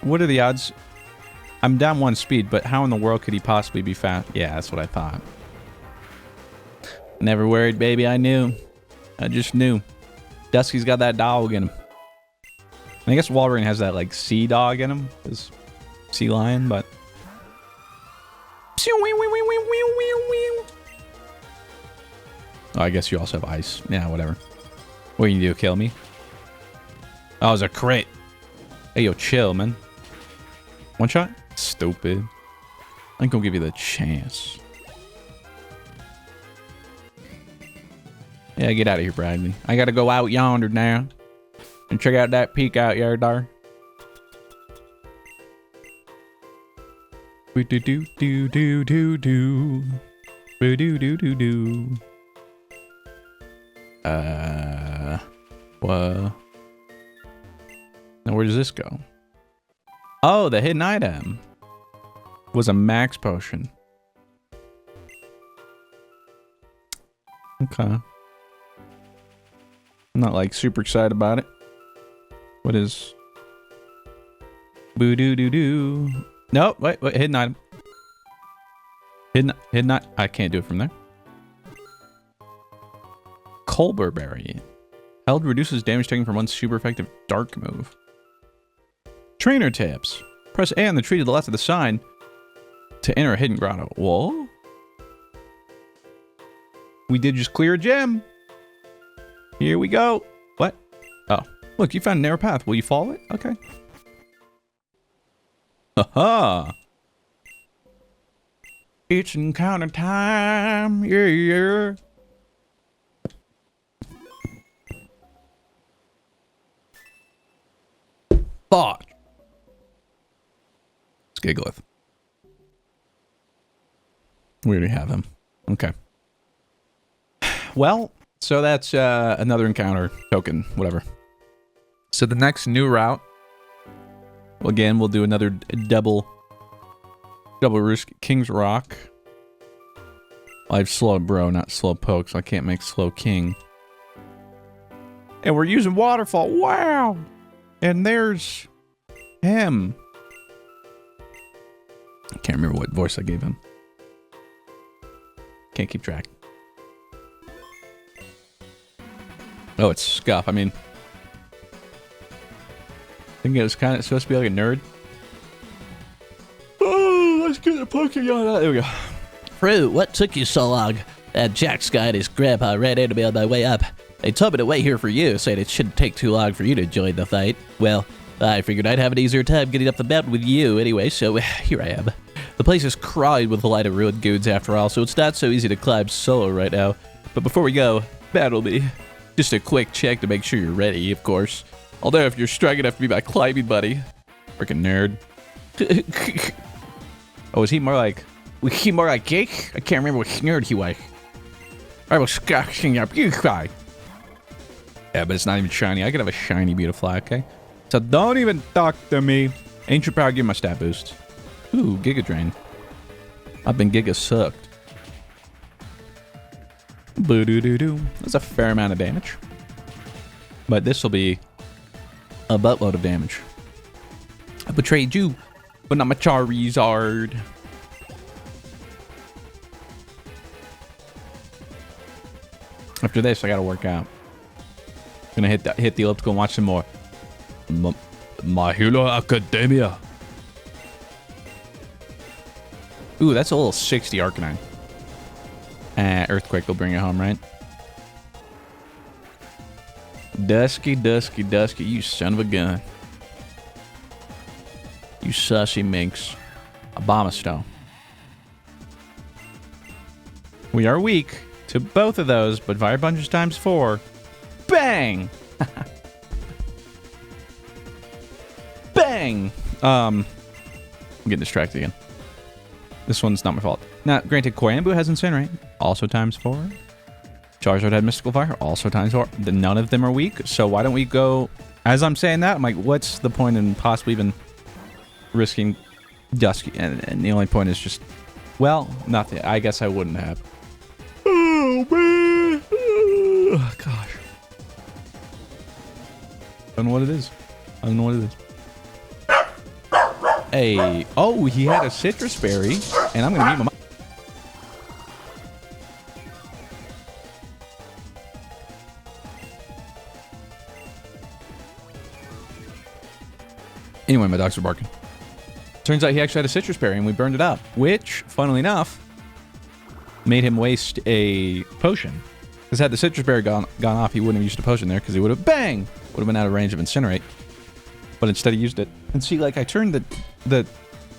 What are the odds? I'm down 1 speed, but how in the world could he possibly be fast? Yeah, that's what I thought. Never worried, baby. I knew. I just knew. Dusky's got that dog in him. And I guess Wolverine has that, like, sea dog in him. His sea lion, but... Oh, I guess you also have ice. Yeah, whatever. What can you do? Kill me? Oh, it was a crit. Hey, yo, chill, man. One shot? Stupid. I ain't gonna give you the chance. Yeah, get out of here, Bradley. I gotta go out yonder now and check out that peak out yonder. Do do do do do do do do do do do. What? Now where does this go? Oh, the hidden item was a max potion. Okay. I'm not like super excited about it. What is? Boo doo doo doo. Nope. Wait. Hidden item. Hidden item. I can't do it from there. Polder berry. Held reduces damage taken from one super effective dark move. Trainer tips. Press A on the tree to the left of the sign to enter a hidden grotto. Whoa. We did just clear a gem. Here we go. What? Oh. Look, you found a narrow path. Will you follow it? Okay. Haha. It's encounter time. Yeah. Thought. It's Gigalith. We already have him. Okay. Well, so that's another encounter token, whatever. So the next new route, well, again, we'll do another double roost King's Rock. I have slow bro, not slow poke, so I can't make slow king. And we're using waterfall. Wow. And there's him. I can't remember what voice I gave him. Can't keep track. Oh, it's Scuff. I mean, I think it was kind of supposed to be like a nerd. Oh, let's get a Pokemon. There we go. Fruit, what took you so long? Jack's guy and his grandpa ran into me on my way up. They told me to wait here for you, saying it shouldn't take too long for you to join the fight. Well, I figured I'd have an easier time getting up the mountain with you anyway, so here I am. The place is crawling with a line of ruined goons after all, so it's not so easy to climb solo right now. But before we go, battle me. Just a quick check to make sure you're ready, of course. I'll know if you're strong enough to be my climbing buddy. Freaking nerd. Oh, is he more like... Was he more like Jake? I can't remember what nerd he was. I was scratching up you guy. Yeah, but it's not even shiny. I could have a shiny Beautifly, okay? So don't even talk to me. Ancient Power, give my stat boost. Ooh, Giga Drain. I've been Giga sucked. Boo-doo-doo-doo. That's a fair amount of damage. But this will be a buttload of damage. I betrayed you, but not my Charizard. After this, I gotta work out. Gonna hit the elliptical and watch some more My Hero Academia. Ooh, that's a little 60 Arcanine. Earthquake will bring it home, right? Dusky, Dusky, Dusky, you son of a gun. You sussy minx. Abomasnow. We are weak to both of those, but Fire Punches times 4. Bang! Bang! I'm getting distracted again. This one's not my fault. Now, granted, Koyambu has Incinerate. Also times 4. Charizard had Mystical Fire. Also times 4. None of them are weak. So why don't we go... As I'm saying that, I'm like, what's the point in possibly even risking Dusky? And the only point is just... Well, nothing. I guess I wouldn't have. Oh, man. Oh, gosh. I don't know what it is. I don't know what it is. Hey. Oh, he had a Citrus Berry. And I'm going to mute my... Anyway, my dogs are barking. Turns out he actually had a Citrus Berry and we burned it up. Which, funnily enough, made him waste a potion. Because had the Citrus Berry gone off, he wouldn't have used a potion there because he would have, bang! Would have been out of range of Incinerate. But instead he used it. And see, like, I turned the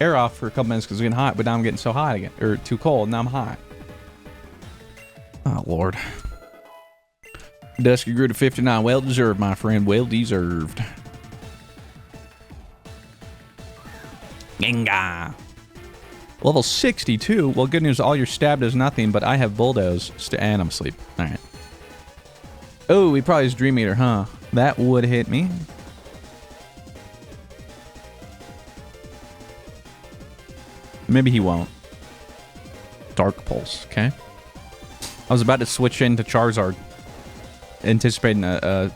air off for a couple minutes because it was getting hot, but now I'm getting so hot again. Or too cold, now I'm hot. Oh, Lord. Dusky grew to 59. Well deserved, my friend. Well deserved. Gengar. Level 62. Well, good news. All your stab does nothing, but I have bulldoze. And I'm asleep. All right. Oh, he probably has Dream Eater, huh? That would hit me. Maybe he won't. Dark Pulse. Okay. I was about to switch into Charizard, anticipating a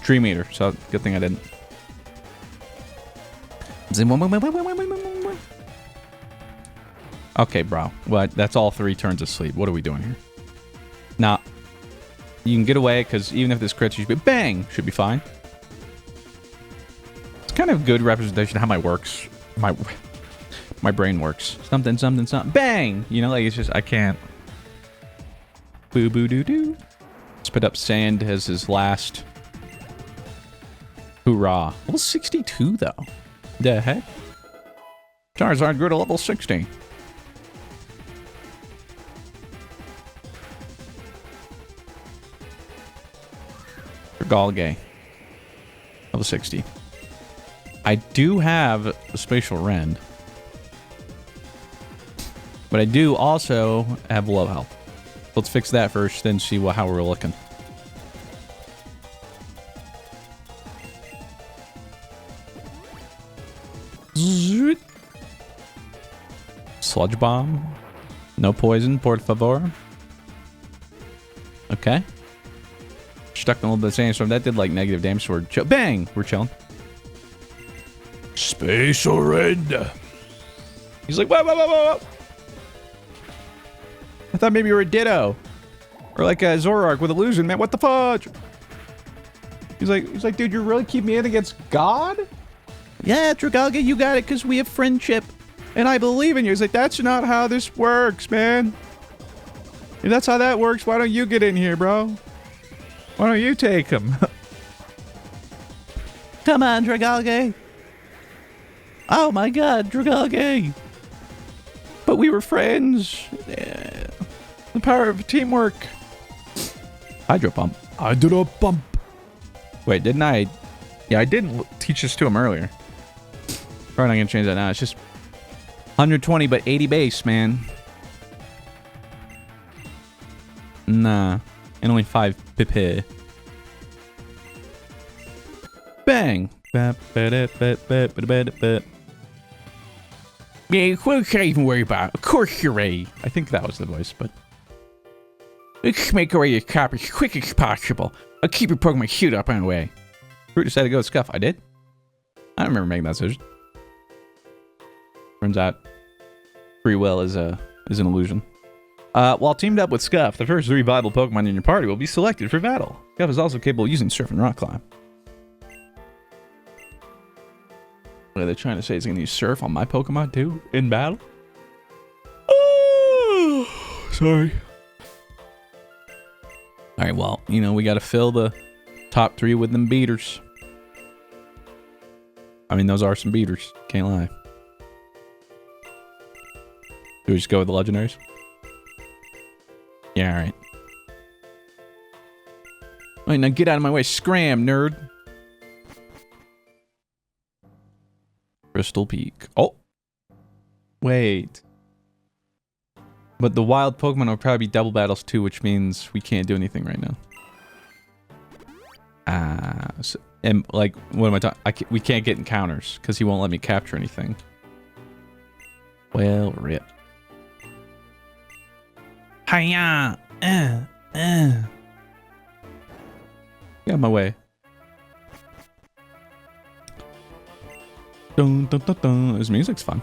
Dream Eater. So good thing I didn't. Okay, bro. What? That's all 3 turns of sleep. What are we doing here? Nah. You can get away, because even if this crits, you should be... Bang! Should be fine. It's kind of good representation of how my brain works. Something, something, something. Bang! You know, like, it's just... I can't. Boo-boo-doo-doo. Let's put up Sand as his last... Hoorah. Level 62, though. The heck? Charizard grew to level 60. Galgay. Level 60. I do have a Spatial Rend. But I do also have low health. Let's fix that first, then see how we're looking. Sludge Bomb. No poison, por favor. Okay. Stuck in a little bit of sandstorm. That did like negative damage. So we're bang! We're chilling. Spatial Rend. He's like, whoa. I thought maybe you were a Ditto. Or like a Zoroark with Illusion, man. What the fudge? He's like, dude, you're really keeping me in against God? Yeah, Dragalga, you got it because we have friendship. And I believe in you. He's like, that's not how this works, man. If that's how that works, why don't you get in here, bro? Why don't you take him? Come on, Dragalga. Oh my god, Dragalga. But we were friends. Yeah. The power of teamwork. Hydro Pump. Hydro Pump. Wait, didn't I? Yeah, I did teach this to him earlier. Probably not gonna change that now. It's just 120, but 80 base, man. Nah. And only 5 PP. Bang! Yeah, what can I even worry about? Of course you're ready. I think that was the voice, but... Let's make away your cop as quick as possible. I'll keep your Pokemon shoot up on the way. Fruit decided to go with Scuff. I did? I don't remember making that decision. Turns out free will is an illusion. While teamed up with Scuff, the first 3 viable Pokemon in your party will be selected for battle. Scuff is also capable of using Surf and Rock Climb. What are they trying to say? Is he going to use Surf on my Pokemon too in battle? Oh, sorry. All right, well, you know, we got to fill the top 3 with them beaters. I mean, those are some beaters. Can't lie. Do we just go with the legendaries? Yeah, all right. All right, now get out of my way. Scram, nerd. Crystal Peak. Oh. Wait. But the wild Pokemon will probably be double battles too, which means we can't do anything right now. So, and like, what am I talking? We can't get encounters because he won't let me capture anything. Well, rip. Hiya! Get out of my way. Dun, dun, dun, dun. This music's fun.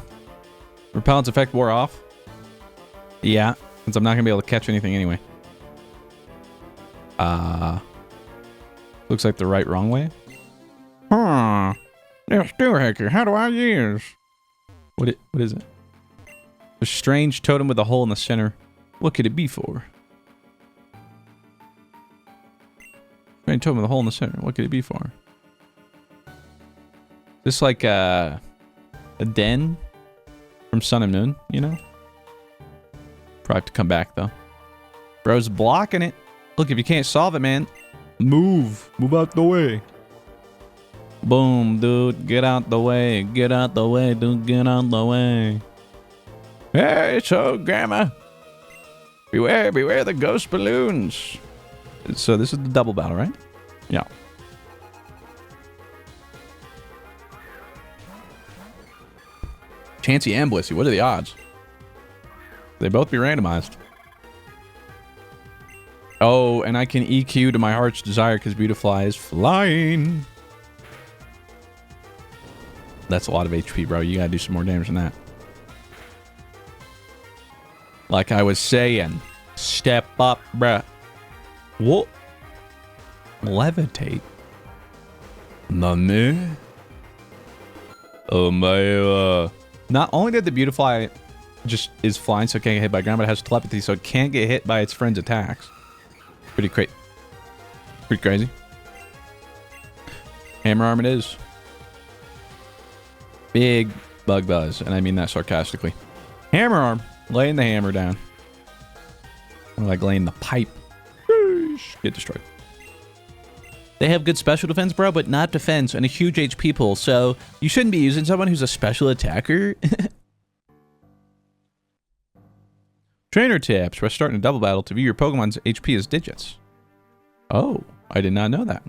Repellent's effect wore off. Yeah, since I'm not gonna be able to catch anything anyway. Looks like the wrong way. Huh. Yes, Hacker. How do I use? What is it? A strange totem with a hole in the center. What could it be for? Strange totem with a hole in the center. What could it be for? This like a den from Sun and Moon, you know? Probably have to come back though. Bro's blocking it. Look, if you can't solve it, man, move out the way. Boom, dude, get out the way. Get out the way, dude, get out the way. Hey, so Grandma, beware the ghost balloons. So this is the double battle, right? Yeah. Chansey and Blissey, what are the odds? They both be randomized. Oh, and I can EQ to my heart's desire because Beautifly is flying. That's a lot of HP, bro. You gotta do some more damage than that. Like I was saying, step up, bruh. What? Levitate? Nani? Oh my, not only did the Beautifly just is flying so it can't get hit by ground, but it has telepathy so it can't get hit by its friend's attacks. Pretty crazy. Hammer arm it is. Big bug buzz, and I mean that sarcastically. Hammer arm, laying the hammer down. Or like laying the pipe. Get destroyed. They have good special defense, bro, but not defense and a huge HP pool, so you shouldn't be using someone who's a special attacker. Trainer tips. We're starting a double battle to view your Pokemon's HP as digits. Oh, I did not know that.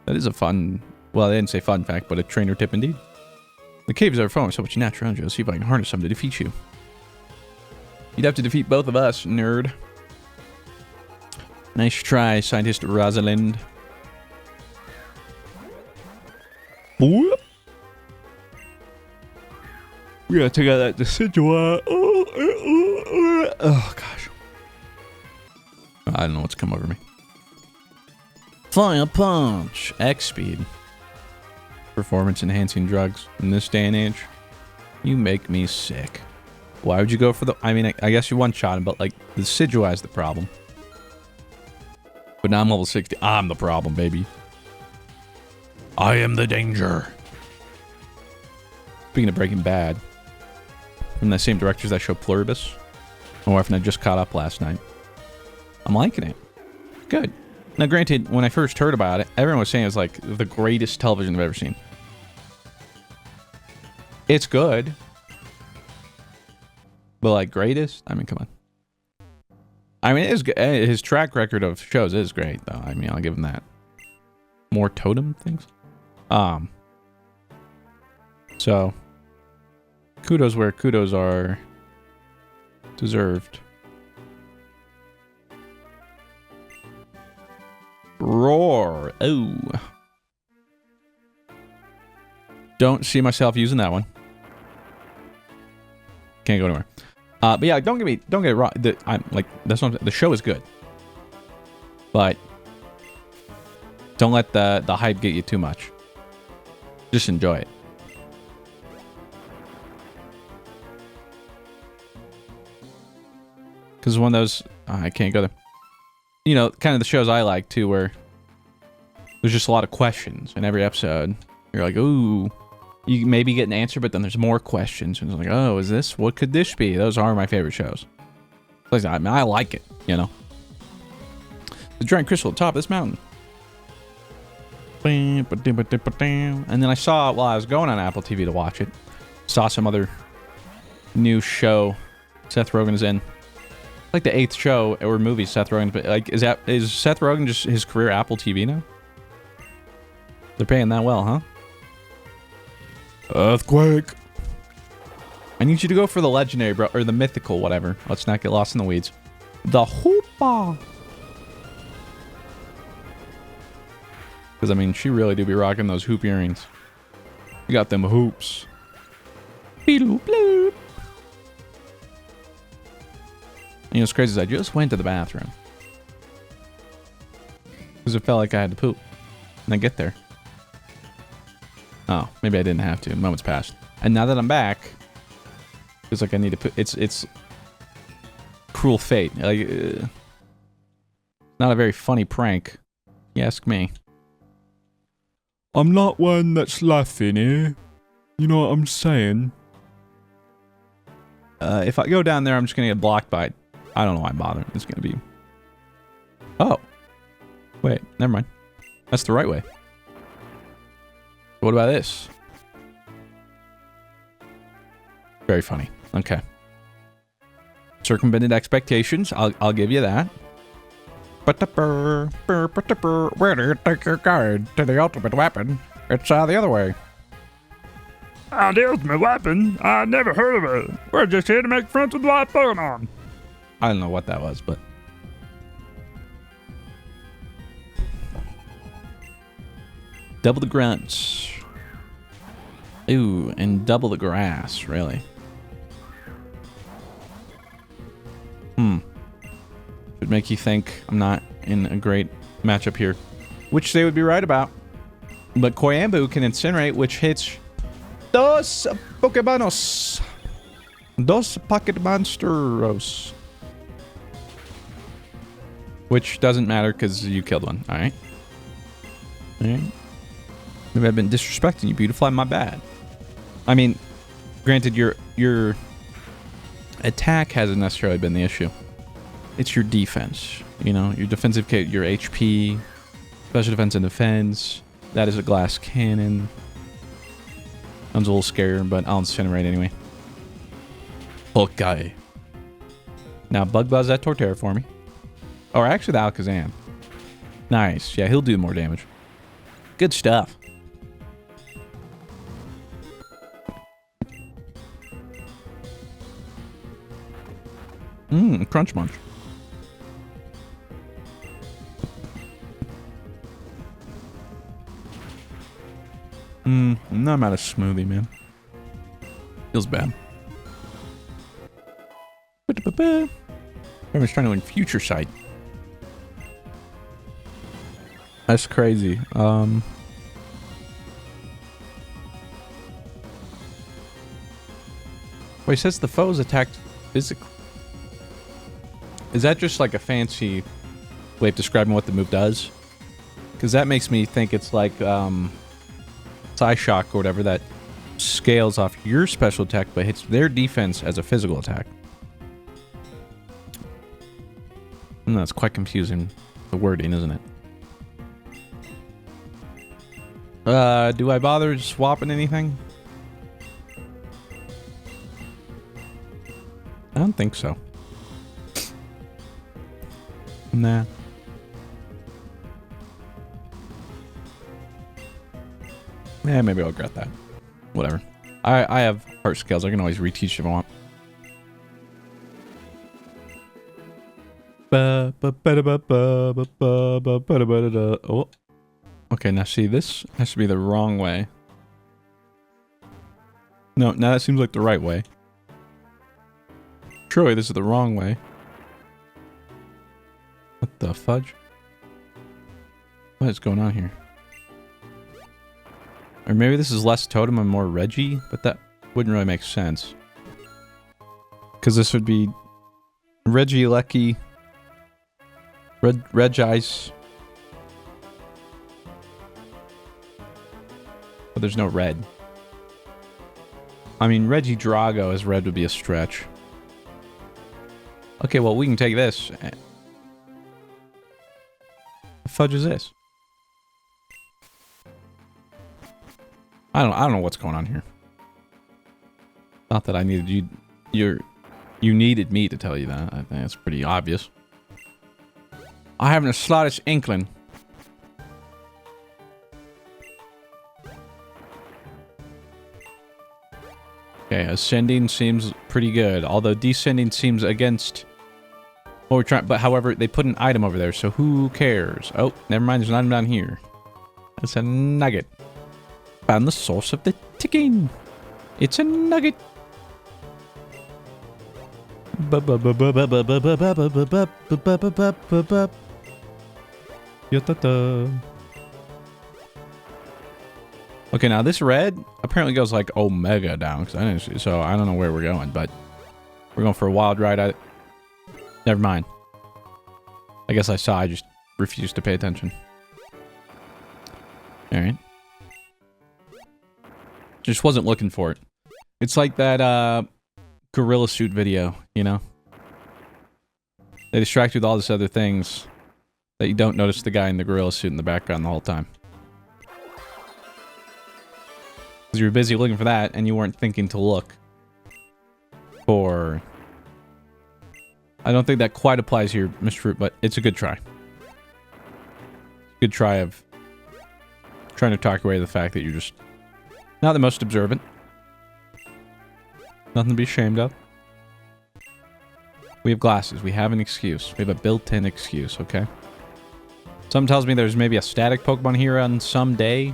That is a fun, well, they didn't say fun fact, but a trainer tip indeed. The caves are far so much natural energy. Let's see if I can harness some to defeat you. You'd have to defeat both of us, nerd. Nice try, Scientist Rosalind. Whoop. We gotta take out that Decidueye. Oh, gosh. I don't know what's come over me. Fire Punch. X speed. Performance enhancing drugs. In this day and age, you make me sick. Why would you go for the... I mean, I guess you one-shot him, but, like, the Decidueye is the problem. But now I'm level 60. I'm the problem, baby. I am the danger. Speaking of Breaking Bad, from the same directors that show Pluribus, my wife and I just caught up last night. I'm liking it. Good. Now, granted, when I first heard about it, everyone was saying it was like the greatest television I've ever seen. It's good. But like greatest? I mean, come on. I mean, it is good. His track record of shows is great, though. I mean, I'll give him that. More totem things? So, Kudos where kudos are deserved. Roar. Oh. Don't see myself using that one. Can't go anywhere. But yeah, don't get it wrong. The show is good. But don't let the hype get you too much. Just enjoy it. Because one of those, I can't go there. You know, kind of the shows I like too, where there's just a lot of questions in every episode. You're like, ooh, you maybe get an answer, but then there's more questions, and it's like, oh, is this? What could this be? Those are my favorite shows. I mean, I like it, you know. The giant crystal at the top of this mountain. And then I saw, while I was going on Apple TV to watch it, saw some other new show Seth Rogen's in. Like the 8th show or movie Seth Rogen, but like is Seth Rogen just his career Apple TV now? They're paying that well, huh? Earthquake. I need you to go for the legendary, bro, or the mythical, whatever. Let's not get lost in the weeds. The hoopa. Because I mean, she really do be rocking those hoop earrings. You got them hoops. Beeloop bloop. You know what's crazy is I just went to the bathroom. Because it felt like I had to poop. And I get there. Oh, maybe I didn't have to. Moments passed. And now that I'm back, it's like I need to poop. It's cruel fate. Like, not a very funny prank. You ask me. I'm not one that's laughing here. You know what I'm saying? If I go down there, I'm just gonna get blocked by it. I don't know why I'm bothering. It's gonna be... Oh. Wait, never mind. That's the right way. What about this? Very funny. Okay. Circumvented expectations. I'll give you that. Where do you take your guide to the ultimate weapon? It's the other way. The ultimate weapon? I never heard of it. We're just here to make friends with live Pokemon. I don't know what that was, but... Double the grunts. Ooh, and double the grass, really. Should make you think I'm not in a great matchup here. Which they would be right about. But Koyambu can incinerate, which hits... Dos Pokémonos. Dos Pocket Monsteros. Which doesn't matter because you killed one. Alright. Alright. Maybe I've been disrespecting you, beautiful. My bad. I mean, granted, your attack hasn't necessarily been the issue. It's your defense. You know, your defensive kit, your HP, special defense and defense. That is a glass cannon. Sounds a little scarier, but I'll incinerate anyway. Okay. Now bug buzz that Torterra for me. Or actually the Alakazam. Nice. Yeah, he'll do more damage. Good stuff. Crunch munch. I'm out of smoothie, man. Feels bad. Everyone's trying to win Future Sight. That's crazy. Wait, it says the foes attacked physically. Is that just like a fancy way of describing what the move does? Because that makes me think it's like Psyshock or whatever that scales off your special attack but hits their defense as a physical attack. And that's quite confusing. The wording, isn't it? Do I bother swapping anything? I don't think so. Nah. Yeah, maybe I'll regret that. Whatever. I have heart scales. I can always reteach if I want. Oh. Okay, now see, this has to be the wrong way. No, now that seems like the right way. Surely this is the wrong way. What the fudge? What is going on here? Or maybe this is less Totem and more Reggie, but that wouldn't really make sense. Because this would be Reggie Lecky, Reg Ice. But there's no red. I mean, Reggie Drago as red would be a stretch. Okay, well, we can take this. The fudge is this? I don't know what's going on here. Not that I needed you. You needed me to tell you that. I think that's pretty obvious. I haven't the slightest inkling. Okay, ascending seems pretty good, although descending seems against what we're trying. But however, they put an item over there, so who cares? Oh, never mind. There's an item down here. That's a nugget. Found the source of the ticking. It's a nugget. Okay, now this red apparently goes like Omega down, so I don't know where we're going, but we're going for a wild ride. Never mind. I guess I saw. I just refused to pay attention. All right. Just wasn't looking for it. It's like that gorilla suit video, you know? They distract you with all these other things that you don't notice the guy in the gorilla suit in the background the whole time. Because you were busy looking for that and you weren't thinking to look for... I don't think that quite applies here, Mr. Fruit, but it's a good try. Good try of trying to talk away the fact that you're just not the most observant. Nothing to be ashamed of. We have glasses. We have an excuse. We have a built-in excuse, okay? Something tells me there's maybe a static Pokemon here on some day.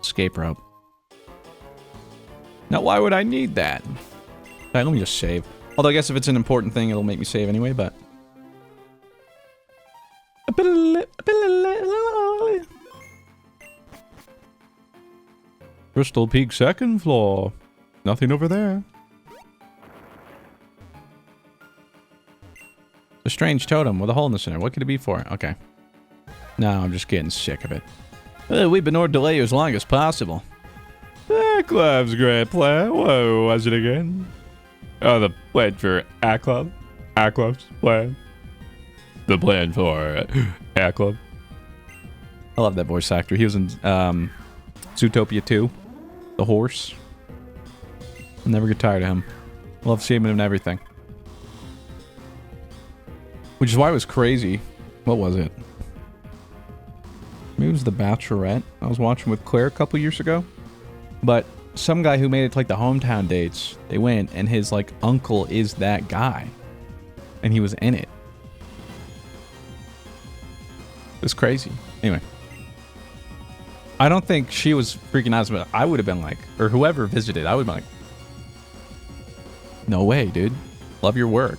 Escape rope. Now, why would I need that? Alright, let me just save. Although I guess if it's an important thing, it'll make me save anyway, but... Crystal Peak second floor. Nothing over there. A strange totem with a hole in the center. What could it be for? Okay. No, I'm just getting sick of it. We've been ordered to delay you as long as possible. Aklov's great plan. Whoa, was it again? Oh, the plan for Aklov? Aklov's plan? The plan for Aklov? I love that voice actor. He was in Zootopia 2. The horse. I'll never get tired of him. Love seeing him in everything. Which is why it was crazy. What was it? Maybe it was The Bachelorette. I was watching with Claire a couple years ago. But some guy who made it to like the hometown dates, they went and his like uncle is that guy. And he was in it. It was crazy. Anyway. I don't think she was freaking out, but I would have been like, or whoever visited, I would have been like, no way, dude. Love your work.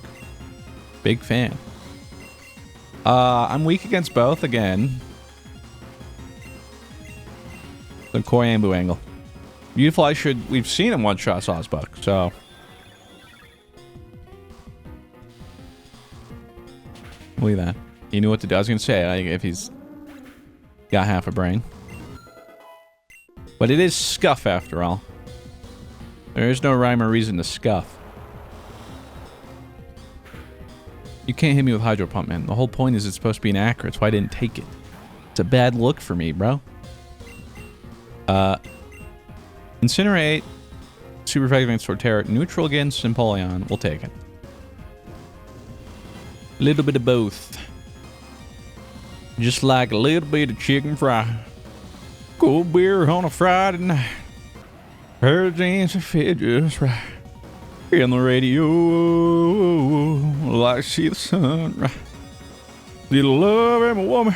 Big fan. I'm weak against both again. The Koyambu angle. Beautiful, we've seen him one-shot Sawsbuck, so. Look at that. He knew what to do. I was going to say, like, if he's got half a brain. But it is Scuff, after all. There is no rhyme or reason to Scuff. You can't hit me with Hydro Pump, man. The whole point is it's supposed to be inaccurate, so I didn't take it. It's a bad look for me, bro. Incinerate. Super effective against Torterra. Neutral against Empoleon. We'll take it. A little bit of both. Just like a little bit of chicken fry. Cold beer on a Friday night. Her jeans fit just right. In the radio, like see the sun. Right. Little love and a woman.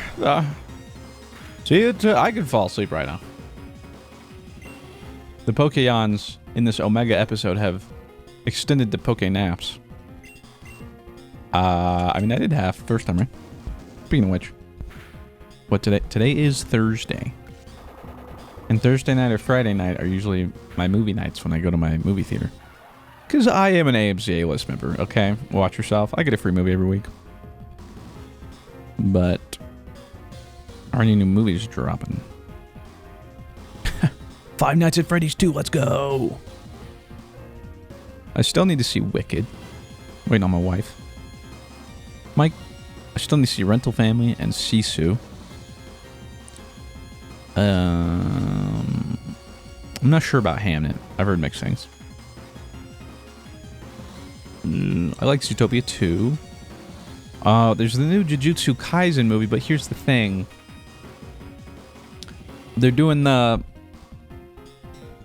See it. I could fall asleep right now. The Pokeyons in this Omega episode have extended the Poke naps. I mean, I did half first time, right? Speaking of which, what today? Today is Thursday. And Thursday night or Friday night are usually my movie nights when I go to my movie theater. Because I am an AMC A-list member, okay? Watch yourself. I get a free movie every week. But are any new movies dropping? Five Nights at Freddy's 2, let's go. I still need to see Wicked. Waiting on my wife. Mike, I still need to see Rental Family and Sisu. I'm not sure about Hamnet. I've heard mixed things. I like Zootopia 2. There's the new Jujutsu Kaisen movie, but here's the thing. They're doing the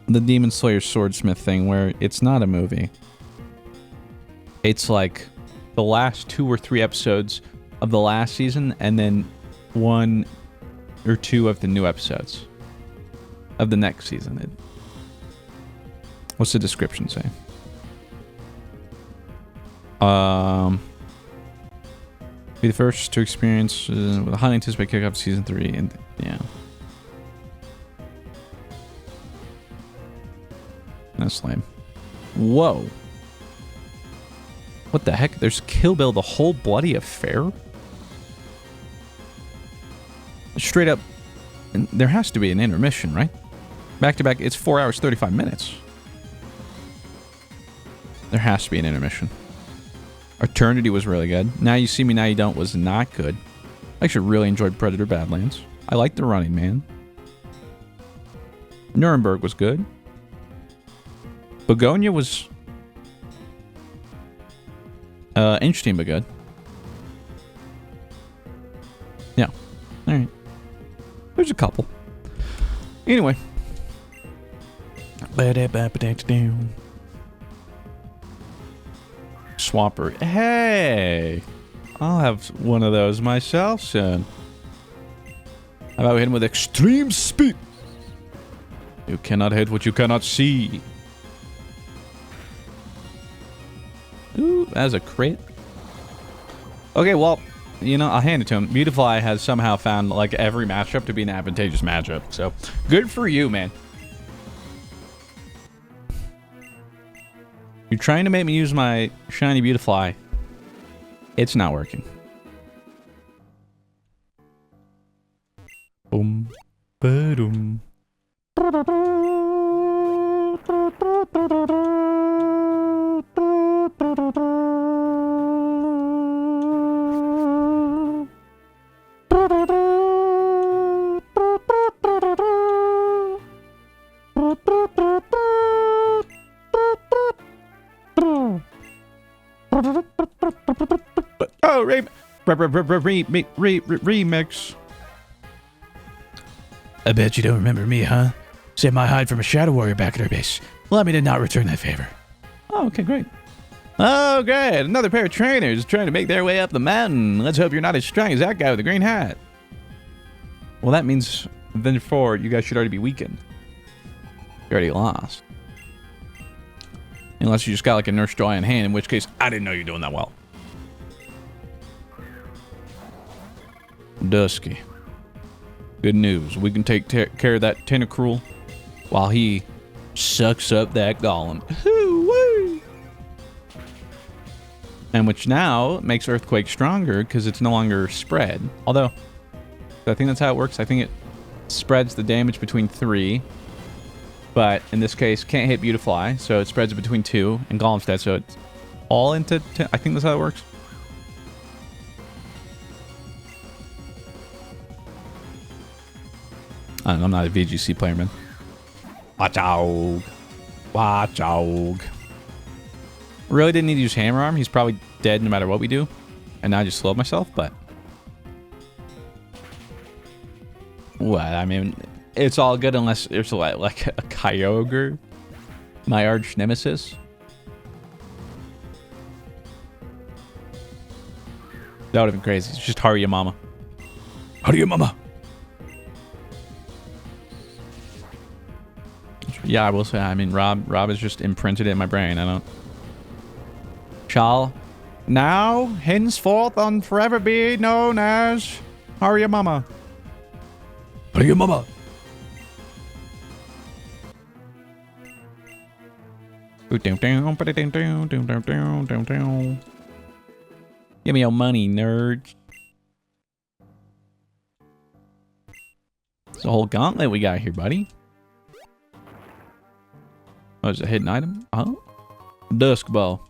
Demon Slayer Swordsmith thing where it's not a movie. It's like the last 2 or 3 episodes of the last season and then 1 or 2 of the new episodes of the next season. What's the description say? Be the first to experience with a highly anticipated kickoff season 3, and yeah, that's lame. Whoa! What the heck? There's Kill Bill: The Whole Bloody Affair. Straight up, and there has to be an intermission, right? Back to back, it's 4 hours 35 minutes. There has to be an intermission. Eternity was really good. Now You See Me, Now You Don't was not good. I actually really enjoyed Predator Badlands. I liked The Running Man. Nuremberg was good. Begonia was interesting but good. Yeah. Alright. There's a couple. Anyway. Swamper. Hey! I'll have one of those myself soon. How about we hit him with extreme speed? You cannot hit what you cannot see. Ooh, that's a crit. Okay, well, you know, I'll hand it to him. Beautifly has somehow found, like, every matchup to be an advantageous matchup. So, good for you, man. You're trying to make me use my shiny Beautifly. It's not working. Boom. Ba-dum. Oh, remix. I bet you don't remember me, huh? Saved my hide from a Shadow Warrior back at our base. Allow me to not return that favor. Oh, okay, great. Oh, great. Another pair of trainers trying to make their way up the mountain. Let's hope you're not as strong as that guy with the green hat. Well, that means, then forward, you guys should already be weakened. You already lost. Unless you just got like a Nurse Joy in hand, in which case, I didn't know you were doing that well. Dusky. Good news. We can take care of that Tentacruel while he sucks up that Golem. Hoo-wee! And which now makes Earthquake stronger because it's no longer spread. Although, I think that's how it works. I think it spreads the damage between 3. But in this case, can't hit Beautifly, so it spreads it between 2 and Golem's dead, so it's all into 10. I think that's how it works. I'm not a VGC player, man. Watch out. Watch out. Really didn't need to use Hammer Arm. He's probably dead no matter what we do. And now I just slowed myself, but... What? I mean, it's all good unless there's like a Kyogre My arch nemesis. That would have been crazy. It's just Haruya Mama. Haruya Mama. Yeah, I will say. I mean, Rob has just imprinted it in my brain. I don't. Shall now, henceforth, on forever be known as Haruya Mama. Haruya Mama. Give me your money, nerds. It's a whole gauntlet we got here, buddy. Oh, is it a hidden item? Oh, Dusk Ball.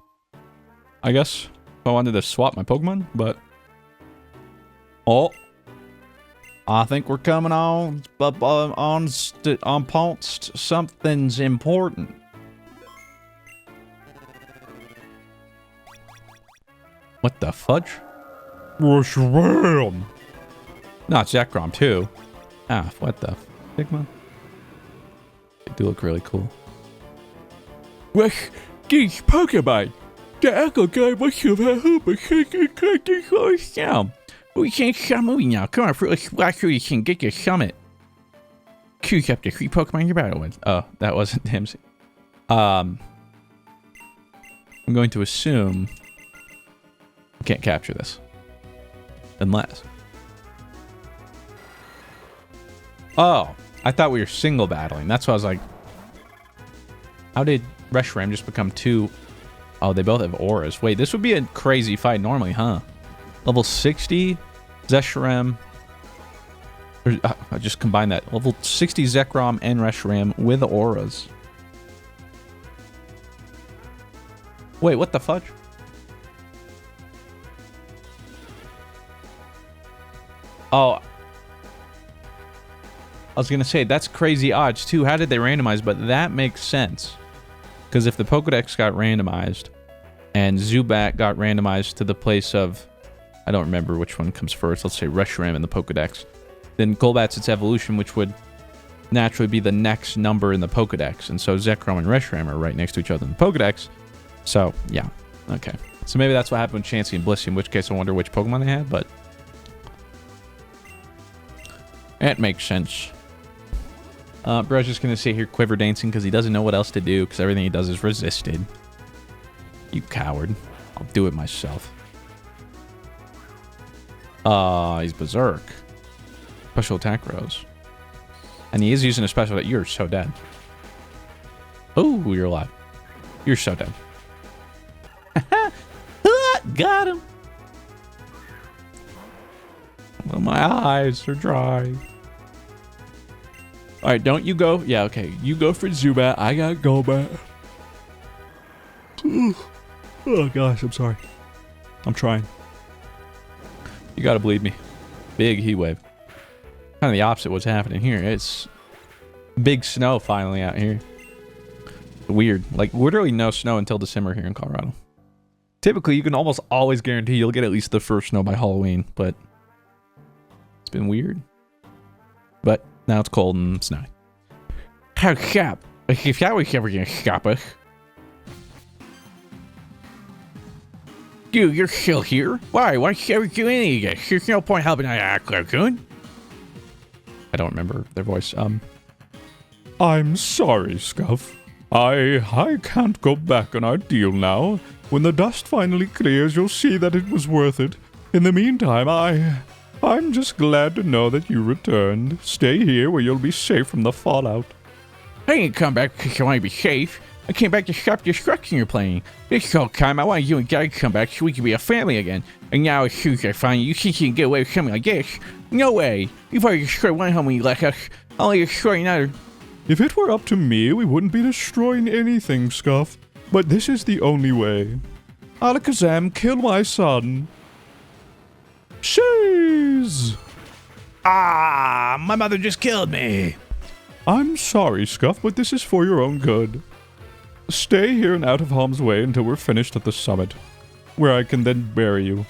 I guess if I wanted to swap my Pokemon, but... Oh. I think we're coming on post. Something's important. What the fudge? Rushram. Not Zekrom too. Ah, what the Pokemon? They do look really cool. Well, these Pokemon. The Echo guy must have had hope and cut this horse down. We can't stop moving now. Come on, let's flash so you can get your summit. Choose up the 3 Pokemon you're battling with. Oh, that wasn't him. I'm going to assume I can't capture this. Unless. Oh, I thought we were single battling. That's why I was like, how did Reshiram just become 2? Oh, they both have auras. Wait, this would be a crazy fight normally, huh? Level 60, Reshiram. I just combined that. Level 60 Zekrom and Reshiram with auras. Wait, what the fudge? Oh. I was going to say, that's crazy odds, too. How did they randomize? But that makes sense. Because if the Pokedex got randomized, and Zubat got randomized to the place of... I don't remember which one comes first. Let's say Reshiram in the Pokedex. Then Golbat's its evolution, which would naturally be the next number in the Pokedex. And so Zekrom and Reshiram are right next to each other in the Pokedex. So, yeah. Okay. So maybe that's what happened with Chansey and Blissey, in which case I wonder which Pokemon they had, but... That makes sense. Bro's just going to sit here quiver dancing because he doesn't know what else to do because everything he does is resisted. You coward. I'll do it myself. He's Berserk. Special attack rose. And he is using a special that you're so dead. Oh, you're alive. You're so dead. Got him. Well, my eyes are dry. Alright, don't you go. Yeah, okay. You go for Zubat. I got Golbat. Oh, gosh. I'm sorry. I'm trying. You gotta believe me. Big heat wave. Kind of the opposite of what's happening here. It's big snow finally out here. Weird. Like, literally no snow until December here in Colorado. Typically, you can almost always guarantee you'll get at least the first snow by Halloween, but it's been weird. But now it's cold and snowy. How sharp? If that was ever gonna stop us. Dude, you're still here? Why? Why don't you ever do any of this? There's no point helping out a cartoon. I don't remember their voice. I'm sorry, Scuff. I can't go back on our deal now. When the dust finally clears, you'll see that it was worth it. In the meantime, I'm just glad to know that you returned. Stay here where you'll be safe from the fallout. I didn't come back because I want to be safe. I came back to stop the destruction you're playing. This whole time, I wanted you and Dad to come back so we could be a family again. And now as soon as I find you think you can get away with something like this? No way. You've already destroyed one home when you left us. Only destroy another. If it were up to me, we wouldn't be destroying anything, Scuff. But this is the only way. Alakazam, kill my son. Sheesh! Ah, my mother just killed me. I'm sorry, Scuff, but this is for your own good. Stay here and out of harm's way until we're finished at the summit, where I can then bury you.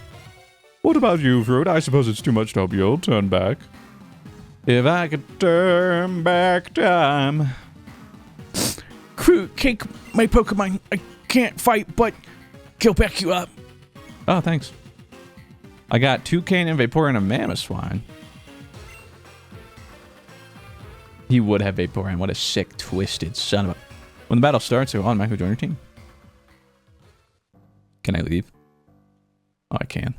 What about you, Fruit? I suppose it's too much to hope you'll turn back. If I could turn back time. Fruitcake, my Pokemon. I can't fight, but he'll back you up. Oh, thanks. I got Toucan and Vaporeon and Mamoswine. He would have Vaporeon. What a sick, twisted son of a... When the battle starts, he'll automatically join your team. Can I leave? Oh, I can.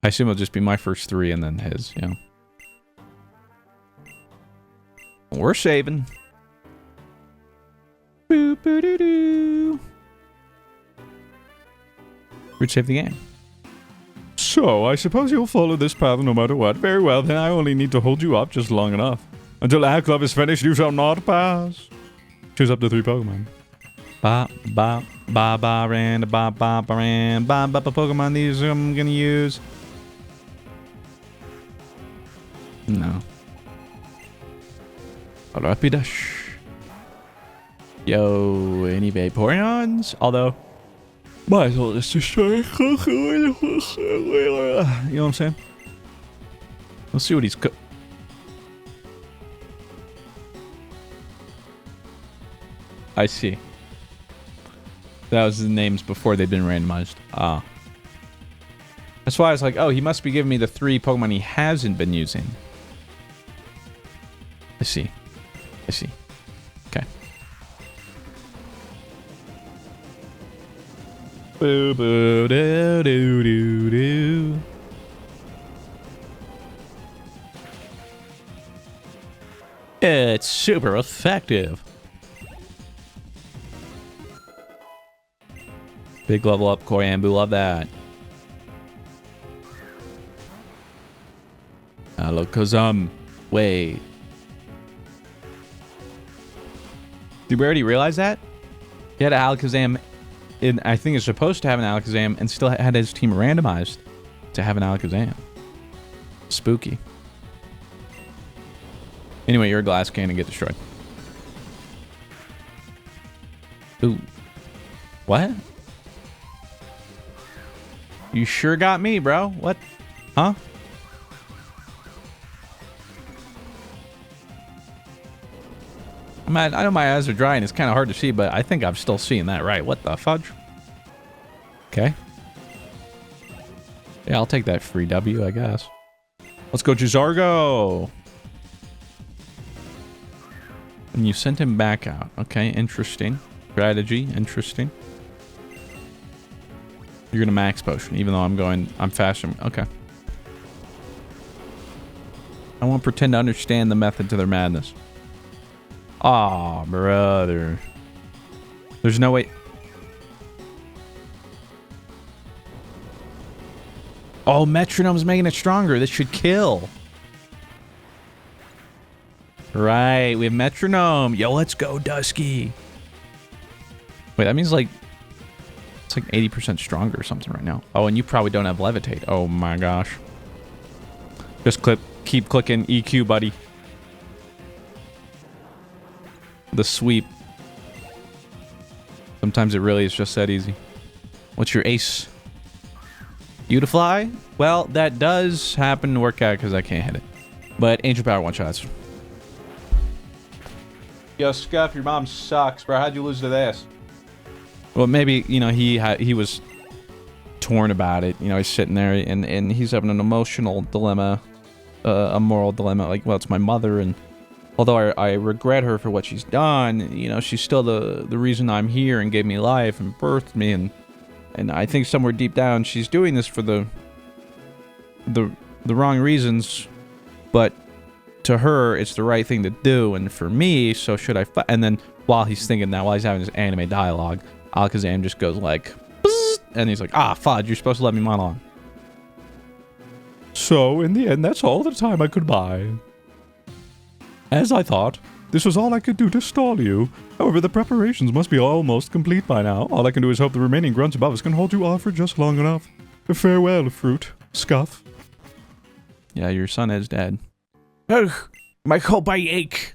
I assume it'll just be my first 3 and then his, you know. We're saving. Boop, boo, doo, doo. We'd save the game. So, I suppose you'll follow this path no matter what. Very well, then I only need to hold you up just long enough. Until our club is finished, you shall not pass. Choose up to 3 Pokemon. Ba, ba, ba, ba, ran, ba, ba, ba, ran, ba, ba, ba, Pokemon. These I'm gonna use. No. Rapidash. Yo, any Vaporeons? Although, might as well just destroy. You know what I'm saying? Let's see what he's I see. That was the names before they'd been randomized. Ah. That's why I was like, oh, he must be giving me the 3 Pokemon he hasn't been using. I see. I see. Okay. Boo boo doo doo doo doo. It's super effective. Big level up, Koyambu, love that. Alakazam. Wait. Did we already realize that? He had an Alakazam, I think it's supposed to have an Alakazam, and still had his team randomized to have an Alakazam. Spooky. Anyway, you're a glass can and get destroyed. Ooh. What? You sure got me, bro. What? Huh? I know my eyes are dry and it's kind of hard to see, but I think I'm still seeing that right. What the fudge? Okay. Yeah, I'll take that free W, I guess. Let's go to Zargo. And you sent him back out. Okay, interesting. Strategy, interesting. You're gonna max potion, even though I'm faster. Okay. I won't pretend to understand the method to their madness. Aw, brother. There's no way. Oh, Metronome's making it stronger. This should kill. Right, we have Metronome. Yo, let's go, Dusky. Wait, that means like it's like 80% stronger or something right now. Oh, and you probably don't have Levitate. Oh my gosh. Just keep clicking EQ, buddy. The sweep. Sometimes it really is just that easy. What's your ace? Beautifly? Well, that does happen to work out because I can't hit it. But Angel Power one-shots. Yo, Scuff, your mom sucks, bro. How'd you lose to this? Well, maybe, you know, he was torn about it. You know, he's sitting there and he's having an emotional dilemma, a moral dilemma. Like, well, it's my mother, and although I regret her for what she's done, you know, she's still the reason I'm here and gave me life and birthed me, and I think somewhere deep down she's doing this for the wrong reasons, but to her it's the right thing to do, and for me, so should I and then while he's thinking that, while he's having his anime dialogue, Alakazam just goes like, bzzz, and he's like, ah, fudge, you're supposed to let me monologue. So, in the end, that's all the time I could buy. As I thought, this was all I could do to stall you. However, the preparations must be almost complete by now. All I can do is hope the remaining grunts above us can hold you off for just long enough. Farewell, Fruit. Scuff. Yeah, your son is dead. Ugh, my whole body ache.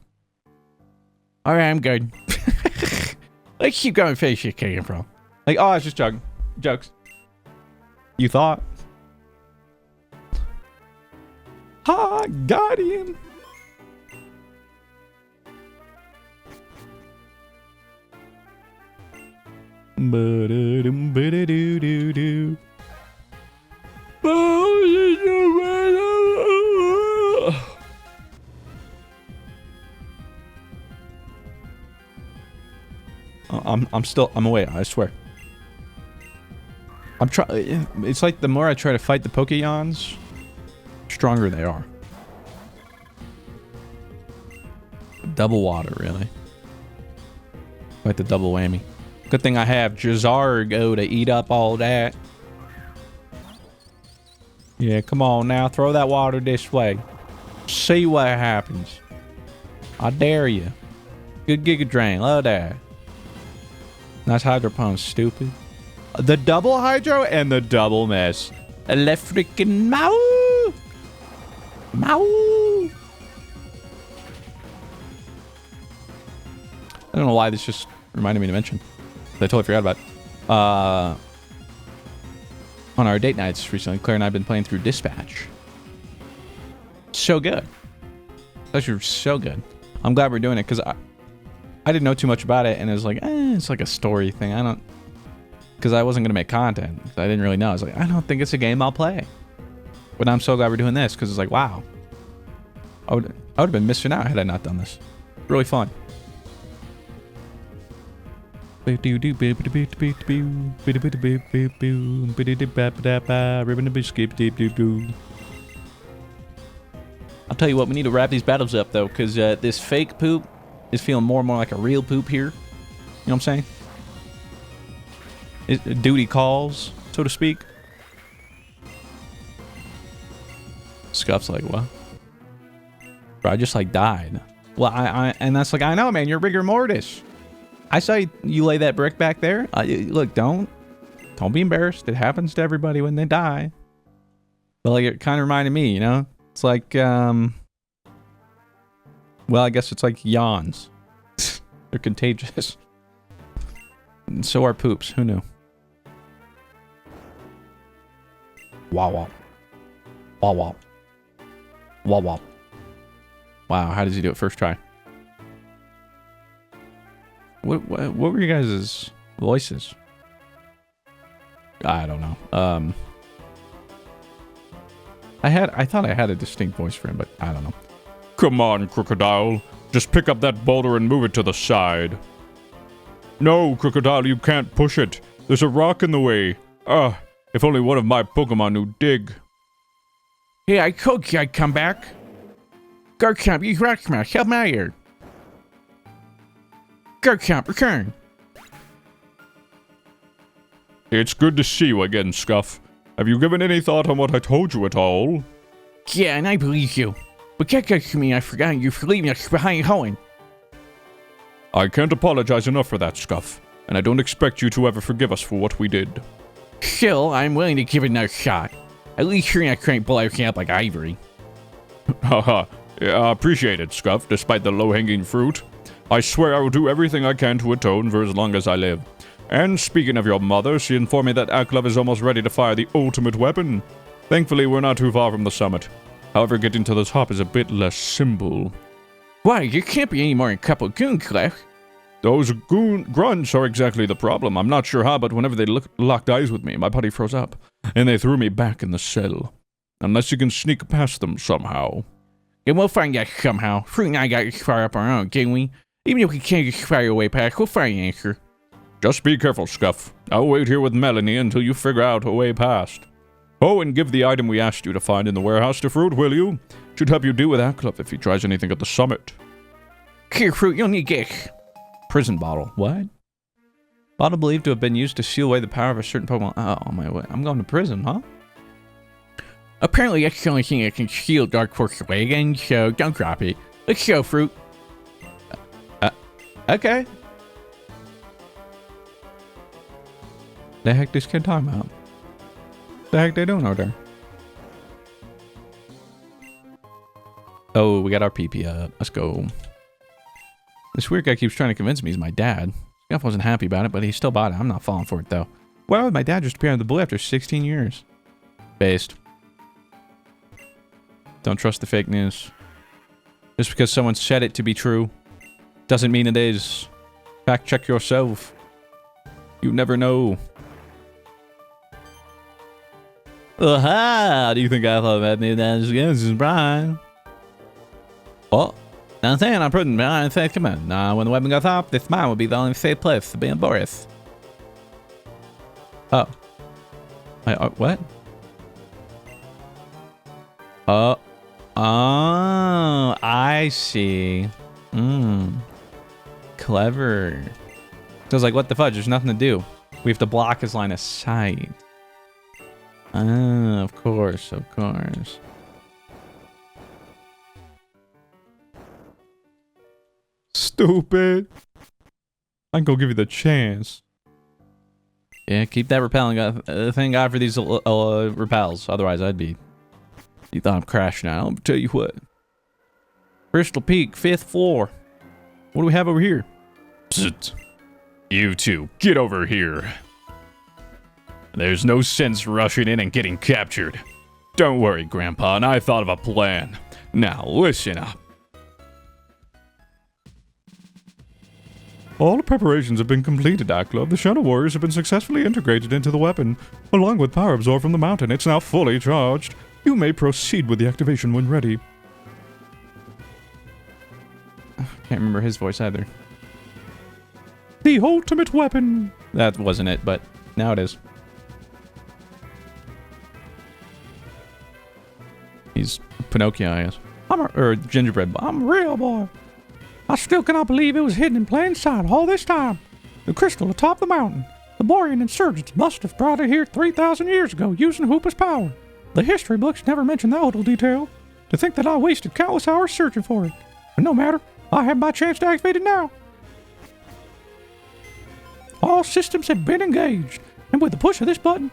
Alright, I'm good. Let's keep going, face you came from. Like, oh, I was just joking. Jokes. You thought? Ha! Got him! Ba-da-dum-ba-da-doo-doo-doo. I'm away, I swear. I'm trying. It's like the more I try to fight the Pokemons, stronger they are. Double water, really. Like the double whammy. Good thing I have Jazargo to eat up all that. Yeah, come on now. Throw that water this way. See what happens. I dare you. Good Giga Drain. Love that. Nice Hydro Pump, stupid. The double Hydro and the double Miss. Electric and Mow. Mow. I don't know why this just reminded me to mention. I totally forgot about it. On our date nights recently, Claire and I have been playing through Dispatch. So good. Those are so good. I'm glad we're doing it because I didn't know too much about it, and it was like, it's like a story thing. I don't, because I wasn't gonna make content. I didn't really know. I was like, I don't think it's a game I'll play. But I'm so glad we're doing this because it's like, wow. I would have been missing out had I not done this. Really fun. I'll tell you what, we need to wrap these battles up though, because this fake poop is feeling more and more like a real poop here. You know what I'm saying? Duty calls, so to speak. Scuff's like, what? Bro, I just like died. Well, and that's like, I know, man, you're rigor mortis. I saw you lay that brick back there. Look, don't be embarrassed. It happens to everybody when they die. But like, it kind of reminded me, you know? It's like, well, I guess it's like yawns. They're contagious. And so are poops. Who knew? Wow, wow. Wow, wow. Wow, wow. Wow, how does he do it first try? What were you guys' voices? I don't know. I thought I had a distinct voice for him, but I don't know. Come on, Crocodile. Just pick up that boulder and move it to the side. No, Crocodile, you can't push it. There's a rock in the way. If only one of my Pokemon knew dig. Hey, I told you I'd come back. Garchomp, use Rock Smash. Help me out here. Garchomp, return. It's good to see you again, Scuff. Have you given any thought on what I told you at all? Yeah, and I believe you. But that doesn't mean I've forgotten you for leaving us behind home. I can't apologize enough for that, Scuff. And I don't expect you to ever forgive us for what we did. Still, I'm willing to give it another shot. At least you're not trying to blow everything up like Ivory. Haha, yeah, I appreciate it, Scuff, despite the low-hanging fruit. I swear I will do everything I can to atone for as long as I live. And speaking of your mother, she informed me that Aklov is almost ready to fire the ultimate weapon. Thankfully, we're not too far from the summit. However, getting to the top is a bit less simple. Why, there can't be any more than a couple of goons left. Those grunts are exactly the problem. I'm not sure how, but whenever they locked eyes with me, my body froze up, and they threw me back in the cell. Unless you can sneak past them somehow. And we'll find out somehow. Fruit and I got this far up our own, didn't we? Even if we can't just fire your way past, we'll find an answer. Just be careful, Scuff. I'll wait here with Melanie until you figure out a way past. Oh, and give the item we asked you to find in the warehouse to Fruit, will you? Should help you deal with Aklov if he tries anything at the summit. Here, Fruit, you'll need this. Prison bottle. What? Bottle believed to have been used to seal away the power of a certain Pokemon. Oh, my way. I'm going to prison, huh? Apparently, that's the only thing that can seal Dark Force away again, so don't drop it. Let's go, Fruit. Okay. The heck this kid talking about? The heck they doing over there? Oh, we got our PP up. Let's go. This weird guy keeps trying to convince me he's my dad. Scuff wasn't happy about it, but he still bought it. I'm not falling for it, though. Why would my dad just appear out of the blue after 16 years? Based. Don't trust the fake news. Just because someone said it to be true doesn't mean it is. Fact check yourself. You never know. How do you think I thought about me? This is Brian. Oh, nothing. I'm putting behind faith. Come on. Now, when the weapon goes off, this mine will be the only safe place to be in Boris. Oh. What? Oh, I see. Clever. So I was like, what the fudge? There's nothing to do. We have to block his line of sight. Of course, of course. Stupid. I can go give you the chance. Yeah, keep that repelling. Thank God for these repels. Otherwise, I'd be... You thought I'm crashing out. I'll tell you what. Crystal Peak, 5th floor. What do we have over here? Psst. You two, get over here. There's no sense rushing in and getting captured. Don't worry, Grandpa, and I thought of a plan. Now, listen up. All the preparations have been completed, Club. The Shadow Warriors have been successfully integrated into the weapon, along with power absorb from the mountain. It's now fully charged. You may proceed with the activation when ready. Can't remember his voice either. The ultimate weapon. That wasn't it, but now it is. He's Pinocchio, I guess. Or Gingerbread. I'm a real boy. I still cannot believe it was hidden in plain sight all this time. The crystal atop the mountain. The Borean insurgents must have brought it here 3,000 years ago using Hoopa's power. The history books never mention that little detail. To think that I wasted countless hours searching for it. But no matter, I have my chance to activate it now. All systems have been engaged, and with the push of this button...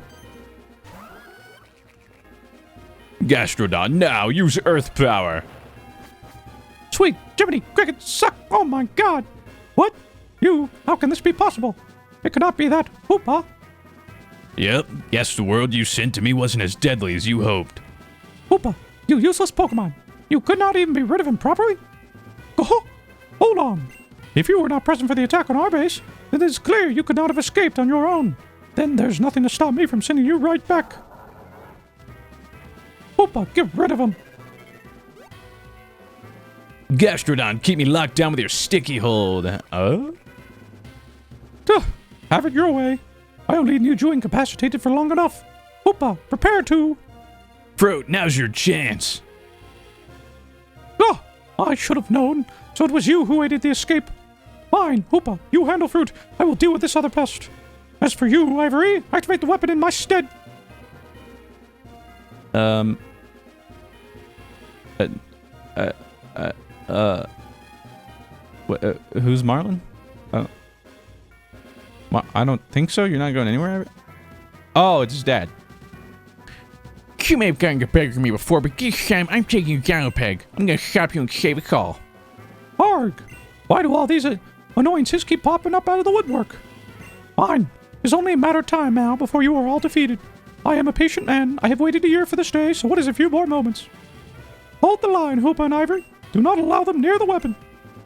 Gastrodon, now use Earth power. Sweet Jiminy Cricket suck! Oh my god! What? You? How can this be possible? It cannot be that Hoopa. Yep, guess the world you sent to me wasn't as deadly as you hoped. Hoopa, you useless Pokemon. You could not even be rid of him properly? Oh, hold on. If you were not present for the attack on our base, then it's clear you could not have escaped on your own. Then there's nothing to stop me from sending you right back. Hoopa, get rid of him. Gastrodon, keep me locked down with your sticky hold. Have it your way. I only need you incapacitated for long enough. Hoopa, prepare to... Fruit, now's your chance. Oh, I should have known. So it was you who aided the escape. Fine, Hoopa, you handle Fruit. I will deal with this other pest. As for you, Ivory, activate the weapon in my stead. Who's Marlin? I don't think so. You're not going anywhere? Oh, it's his dad. You may have gotten your bag from me before, but this time I'm taking you down a peg. I'm gonna stop you and save a call. Arg! Why do all these annoyances keep popping up out of the woodwork? Fine. It's only a matter of time now before you are all defeated. I am a patient man. I have waited a year for this day, so what is a few more moments? Hold the line, Hoopa and Ivory. Do not allow them near the weapon.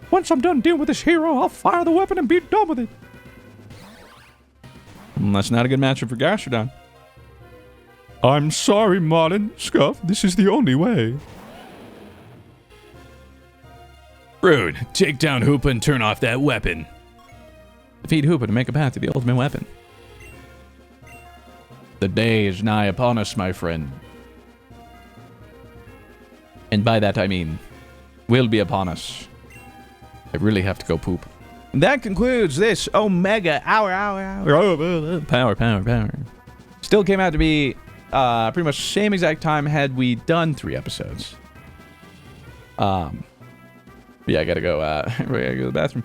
Once I'm done dealing with this hero, I'll fire the weapon and be done with it. That's not a good matchup for Gastrodon. I'm sorry, Marlin. Scuff, this is the only way. Rude, take down Hoopa and turn off that weapon. Defeat Hoopa to make a path to the ultimate weapon. The day is nigh upon us, my friend. And by that I mean, will be upon us. I really have to go poop. That concludes this Omega Hour. Power. Still came out to be pretty much the same exact time had we done 3 episodes. Yeah, I gotta go. I gotta go to the bathroom.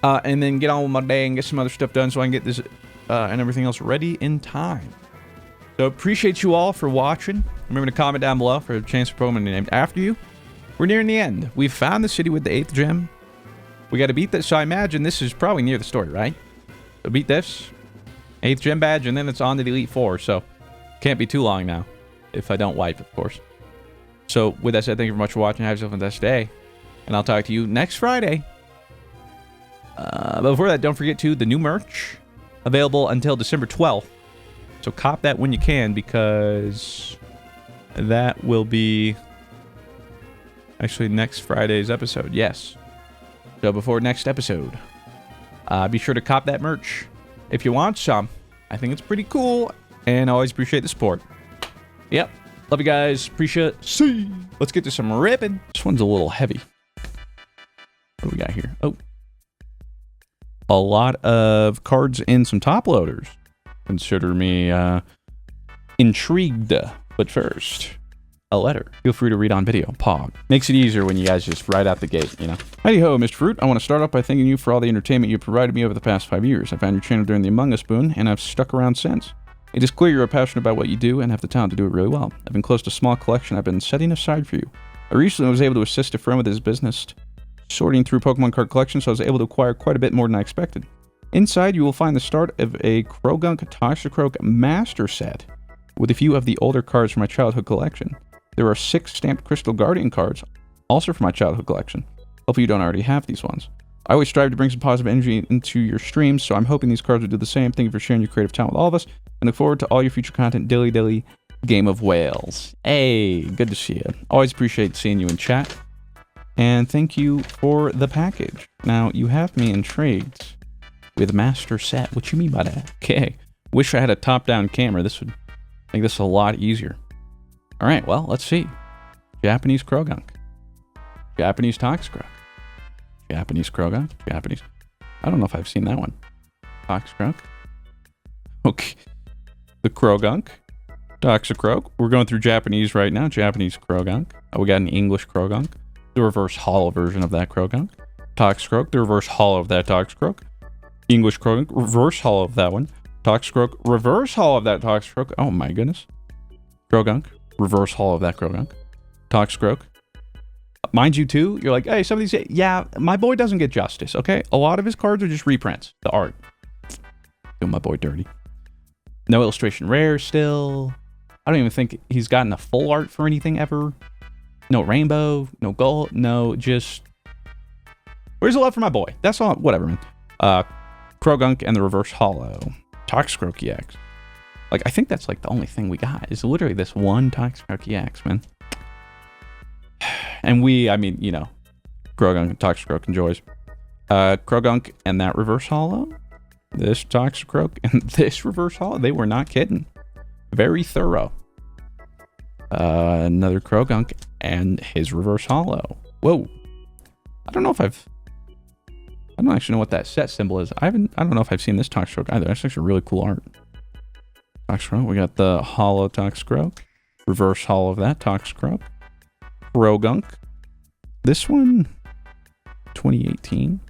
And then get on with my day and get some other stuff done so I can get this and everything else ready in time. So appreciate you all for watching. Remember to comment down below for a chance for Pokemon to be named after you. We're nearing the end. We've found the city with the 8th gem. We got to beat this. So I imagine this is probably near the story, right? So beat this. 8th gem badge, and then it's on to the Elite Four. So can't be too long now. If I don't wipe, of course. So with that said, thank you very much for watching. Have yourself a fantastic day. And I'll talk to you next Friday. But before that, don't forget the new merch. available until December 12th. So cop that when you can, because that will be actually next Friday's episode. Yes. So before next episode, be sure to cop that merch if you want some. I think it's pretty cool, and I always appreciate the support. Yep. Love you guys. Appreciate it. See. Let's get to some ripping. This one's a little heavy. What do we got here? Oh. A lot of cards and some top loaders. Consider me intrigued. But first, a letter. Feel free to read on video. Pog. Makes it easier when you guys just right out the gate, you know. Howdy ho, Mr. Fruit. I want to start off by thanking you for all the entertainment you provided me over the past 5 years. I found your channel during the Among Us boon, and I've stuck around since. It is clear you're passionate about what you do and have the talent to do it really well. I've been close to a small collection I've been setting aside for you. I recently was able to assist a friend with his business, sorting through Pokemon card collection, so I was able to acquire quite a bit more than I expected. Inside, you will find the start of a Croagunk Toxicroak Master Set with a few of the older cards from my childhood collection. There are 6 stamped Crystal Guardian cards, also from my childhood collection. Hopefully you don't already have these ones. I always strive to bring some positive energy into your streams, so I'm hoping these cards will do the same. Thank you for sharing your creative talent with all of us, and look forward to all your future content. Dilly Dilly, Game of Whales. Hey, good to see you. Always appreciate seeing you in chat. And thank you for the package. Now, you have me intrigued with Master Set. What you mean by that? Okay. Wish I had a top-down camera. This would make this a lot easier. All right, well, let's see. Japanese Croagunk. Japanese Toxicroak. Japanese Croagunk. Japanese. I don't know if I've seen that one. Toxicroak. Okay. The Croagunk. Toxicroak. We're going through Japanese right now. Japanese Croagunk. Oh, we got an English Croagunk. The reverse holo version of that Croagunk. Toxicroak. The reverse holo of that Toxicroak. English Croagunk. Reverse holo of that one. Toxicroak. Reverse holo of that Toxicroak. Oh my goodness. Croagunk. Reverse holo of that Croagunk. Toxicroak. Mind you, too, you're like, hey, some of these, yeah, my boy doesn't get justice, okay? A lot of his cards are just reprints. The art. Doing my boy dirty. No illustration rare still. I don't even think he's gotten a full art for anything ever. No rainbow, no gold, no just... Where's the love for my boy? That's all, whatever, man. Croagunk and the reverse holo. Toxicroak EX. Like, I think that's like the only thing we got is literally this one Toxicroak EX, man. And I mean, you know, Croagunk and Toxicroak enjoys. Croagunk and that reverse holo. This Toxicroak and this reverse holo. They were not kidding. Very thorough. Another Croagunk and his reverse holo. Whoa. I don't actually know what that set symbol is. I don't know if I've seen this Toxicroak either. That's actually really cool art. Toxicroak. We got the holo Toxicroak. Reverse holo of that Toxicroak. Croagunk. This one, 2018.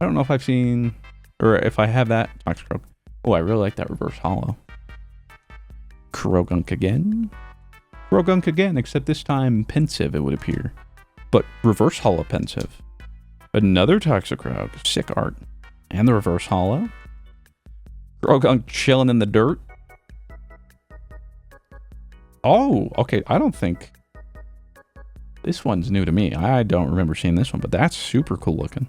I don't know if I've seen, or if I have that Toxicroak. Oh, I really like that reverse holo. Croagunk again. Croagunk again, except this time pensive, it would appear. But reverse holo pensive. Another Toxicroak. Sick art. And the reverse holo. Croagunk chilling in the dirt. Oh, okay. I don't think... This one's new to me. I don't remember seeing this one, but that's super cool looking.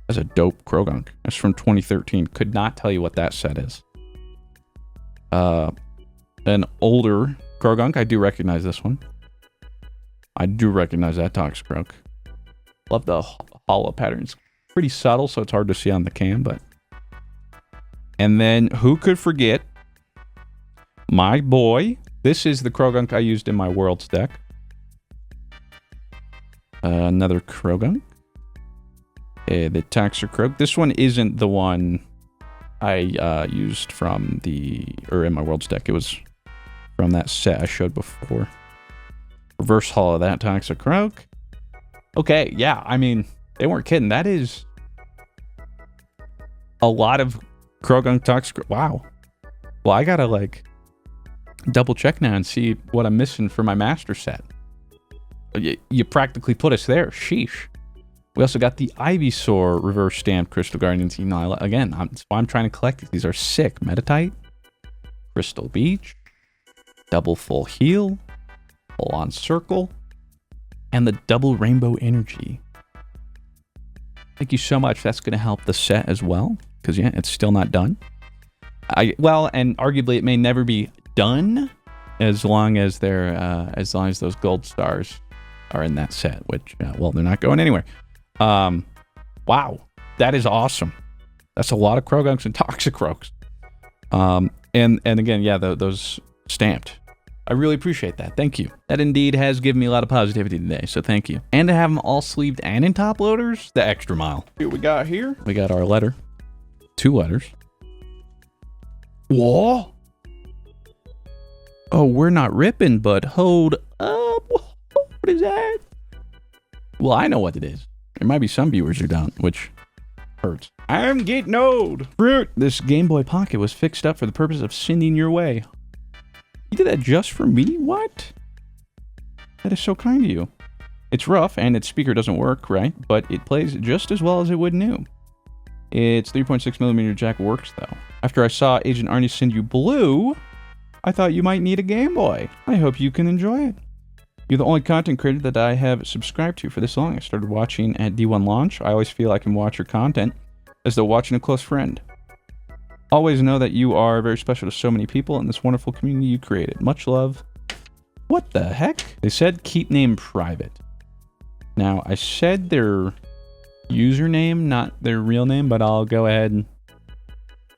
That's a dope Croagunk. That's from 2013. Could not tell you what that set is. An older Croagunk. I do recognize this one. I do recognize that Toxicroak. Love the holo patterns. Pretty subtle, so it's hard to see on the cam, but... And then, who could forget my boy? This is the Croagunk I used in my Worlds deck. Another Croagunk. The Toxicroak. This one isn't the one I used from in my Worlds deck. It was from that set I showed before. Reverse holo of that Toxicroak. Okay, yeah, I mean, they weren't kidding. That is a lot of Croagunk Toxicroak. Wow. Well, I gotta, like, double check now and see what I'm missing for my master set. You practically put us there. Sheesh. We also got the Ivysaur reverse stamped Crystal Guardians. You know, again, that's why I'm trying to collect these. These are sick. Metatite. Crystal Beach. Double full heal. Full on circle. And the double rainbow energy. Thank you so much. That's going to help the set as well. Because, yeah, it's still not done. Well, and arguably it may never be done as long as those gold stars are in that set, which well, they're not going anywhere. Wow, that is awesome. That's a lot of Croagunks and Toxicroaks. And again, yeah, those stamped. I really appreciate that. Thank you. That indeed has given me a lot of positivity today, so thank you. And to have them all sleeved and in top loaders, the extra mile. Here we got our letter. 2 letters. Whoa. Oh, we're not ripping, but hold up. What is that? Well, I know what it is. There might be some viewers who don't, which hurts. I'm getting old. Fruit. This Game Boy Pocket was fixed up for the purpose of sending your way. You did that just for me? What? That is so kind of you. It's rough and its speaker doesn't work, right? But it plays just as well as it would new. Its 3.6mm jack works though. After I saw Agent Arnie send you blue, I thought you might need a Game Boy. I hope you can enjoy it. You're the only content creator that I have subscribed to for this long. I started watching at D1 launch. I always feel I can watch your content as though watching a close friend. Always know that you are very special to so many people in this wonderful community you created. Much love. What the heck? They said keep name private. Now, I said their username, not their real name, but I'll go ahead and...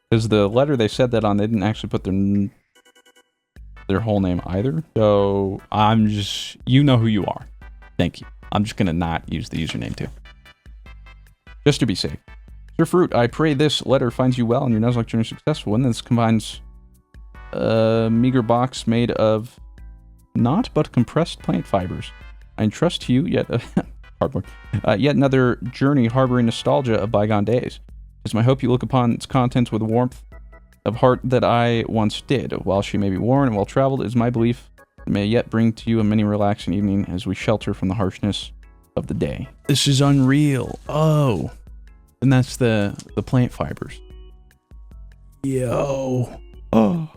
because the letter they said that on, they didn't actually put their whole name either. So, I'm just... you know who you are. Thank you. I'm just gonna not use the username too. Just to be safe. Sir Fruit, I pray this letter finds you well and your Nuzlocke journey successful. And this combines a meager box made of not but compressed plant fibers. I entrust to you yet cardboard. Yet another journey harboring nostalgia of bygone days. It's my hope you look upon its contents with warmth of heart that I once did. While she may be worn and well traveled, it is my belief it may yet bring to you a many relaxing evening as we shelter from the harshness of the day. This is unreal. Oh. And that's the plant fibers. Yo. Oh.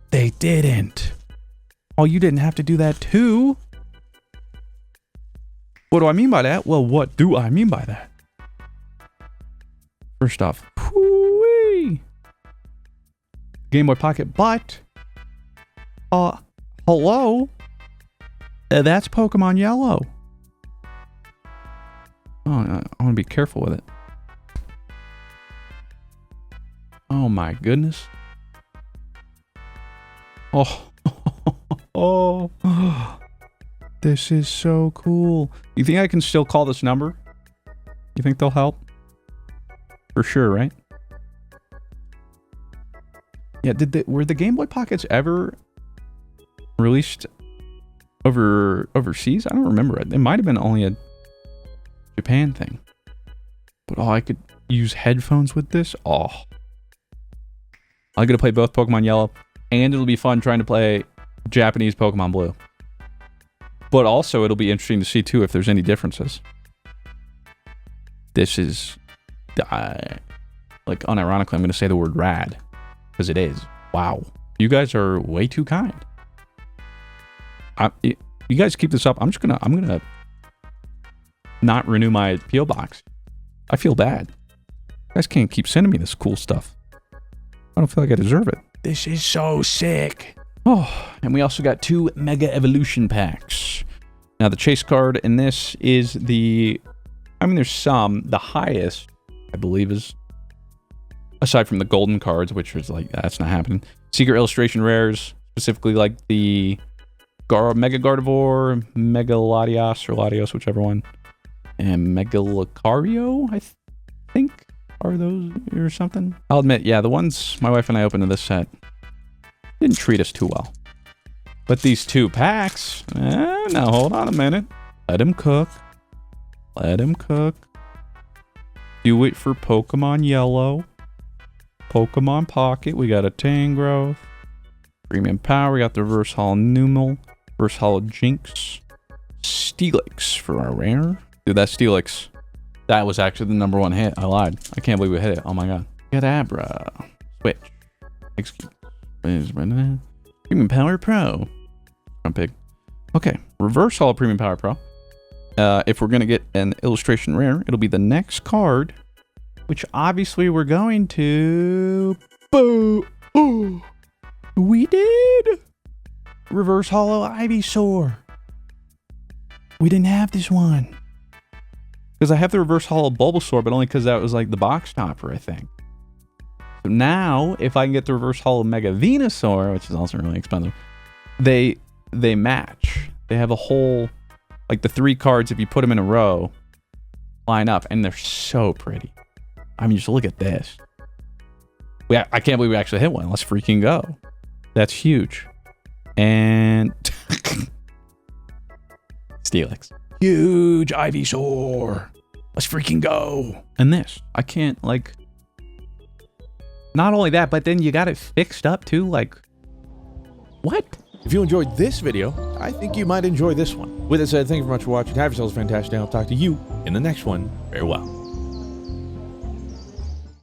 They didn't. Oh, you didn't have to do that too. What do I mean by that? Well, what do I mean by that? First off, whoo-wee. Game Boy Pocket, but hello? That's Pokemon Yellow. Oh, I want to be careful with it. Oh my goodness. Oh. Oh. This is so cool. You think I can still call this number? You think they'll help? For sure, right? Yeah, were the Game Boy Pockets ever released overseas? I don't remember it. It might have been only a Japan thing. But I could use headphones with this. Oh. I'm gonna play both Pokemon Yellow, and it'll be fun trying to play Japanese Pokemon Blue. But also, it'll be interesting to see, too, if there's any differences. This is... like, unironically, I'm going to say the word rad. Because it is. Wow. You guys are way too kind. You guys keep this up. I'm going to not renew my P.O. box. I feel bad. You guys can't keep sending me this cool stuff. I don't feel like I deserve it. This is so sick. Oh, and we also got 2 Mega Evolution packs. Now, the chase card in this is the... I mean, there's some. The highest, I believe, is... aside from the golden cards, which was like, that's not happening. Secret illustration rares, specifically like the Mega Gardevoir, Mega Latios, or Latios, whichever one. And Mega Lucario, I think, are those or something. I'll admit, yeah, the ones my wife and I opened in this set didn't treat us too well. But these 2 packs, now hold on a minute. Let him cook. Let him cook. Do it for Pokemon Yellow. Pokemon Pocket, we got a Tangrowth. Premium Power, we got the Reverse Holo Numel. Reverse Holo Jinx. Steelix for our rare. Dude, that Steelix, that was actually the #1 hit. I lied. I can't believe we hit it. Oh my god. Kadabra. Switch. Excuse. Premium Power Pro. I'm big. Okay, Reverse Holo Premium Power Pro. If we're going to get an illustration rare, it'll be the next card, which obviously we're going to Boo! Oh, we did! Reverse Hollow Ivysaur. We didn't have this one. Because I have the Reverse Hollow Bulbasaur, but only because that was like the box topper, I think. So now, if I can get the Reverse Hollow Mega Venusaur, which is also really expensive, they match. They have a whole, like the 3 cards, if you put them in a row, line up, and they're so pretty. I mean, just look at this. I can't believe we actually hit one. Let's freaking go. That's huge. And Steelix. Huge Ivysaur. Let's freaking go. And this. I can't, like... Not only that, but then you got it fixed up too, like... What? If you enjoyed this video, I think you might enjoy this one. With that said, thank you very much for watching. Have yourselves a fantastic day. I'll talk to you in the next one. Farewell.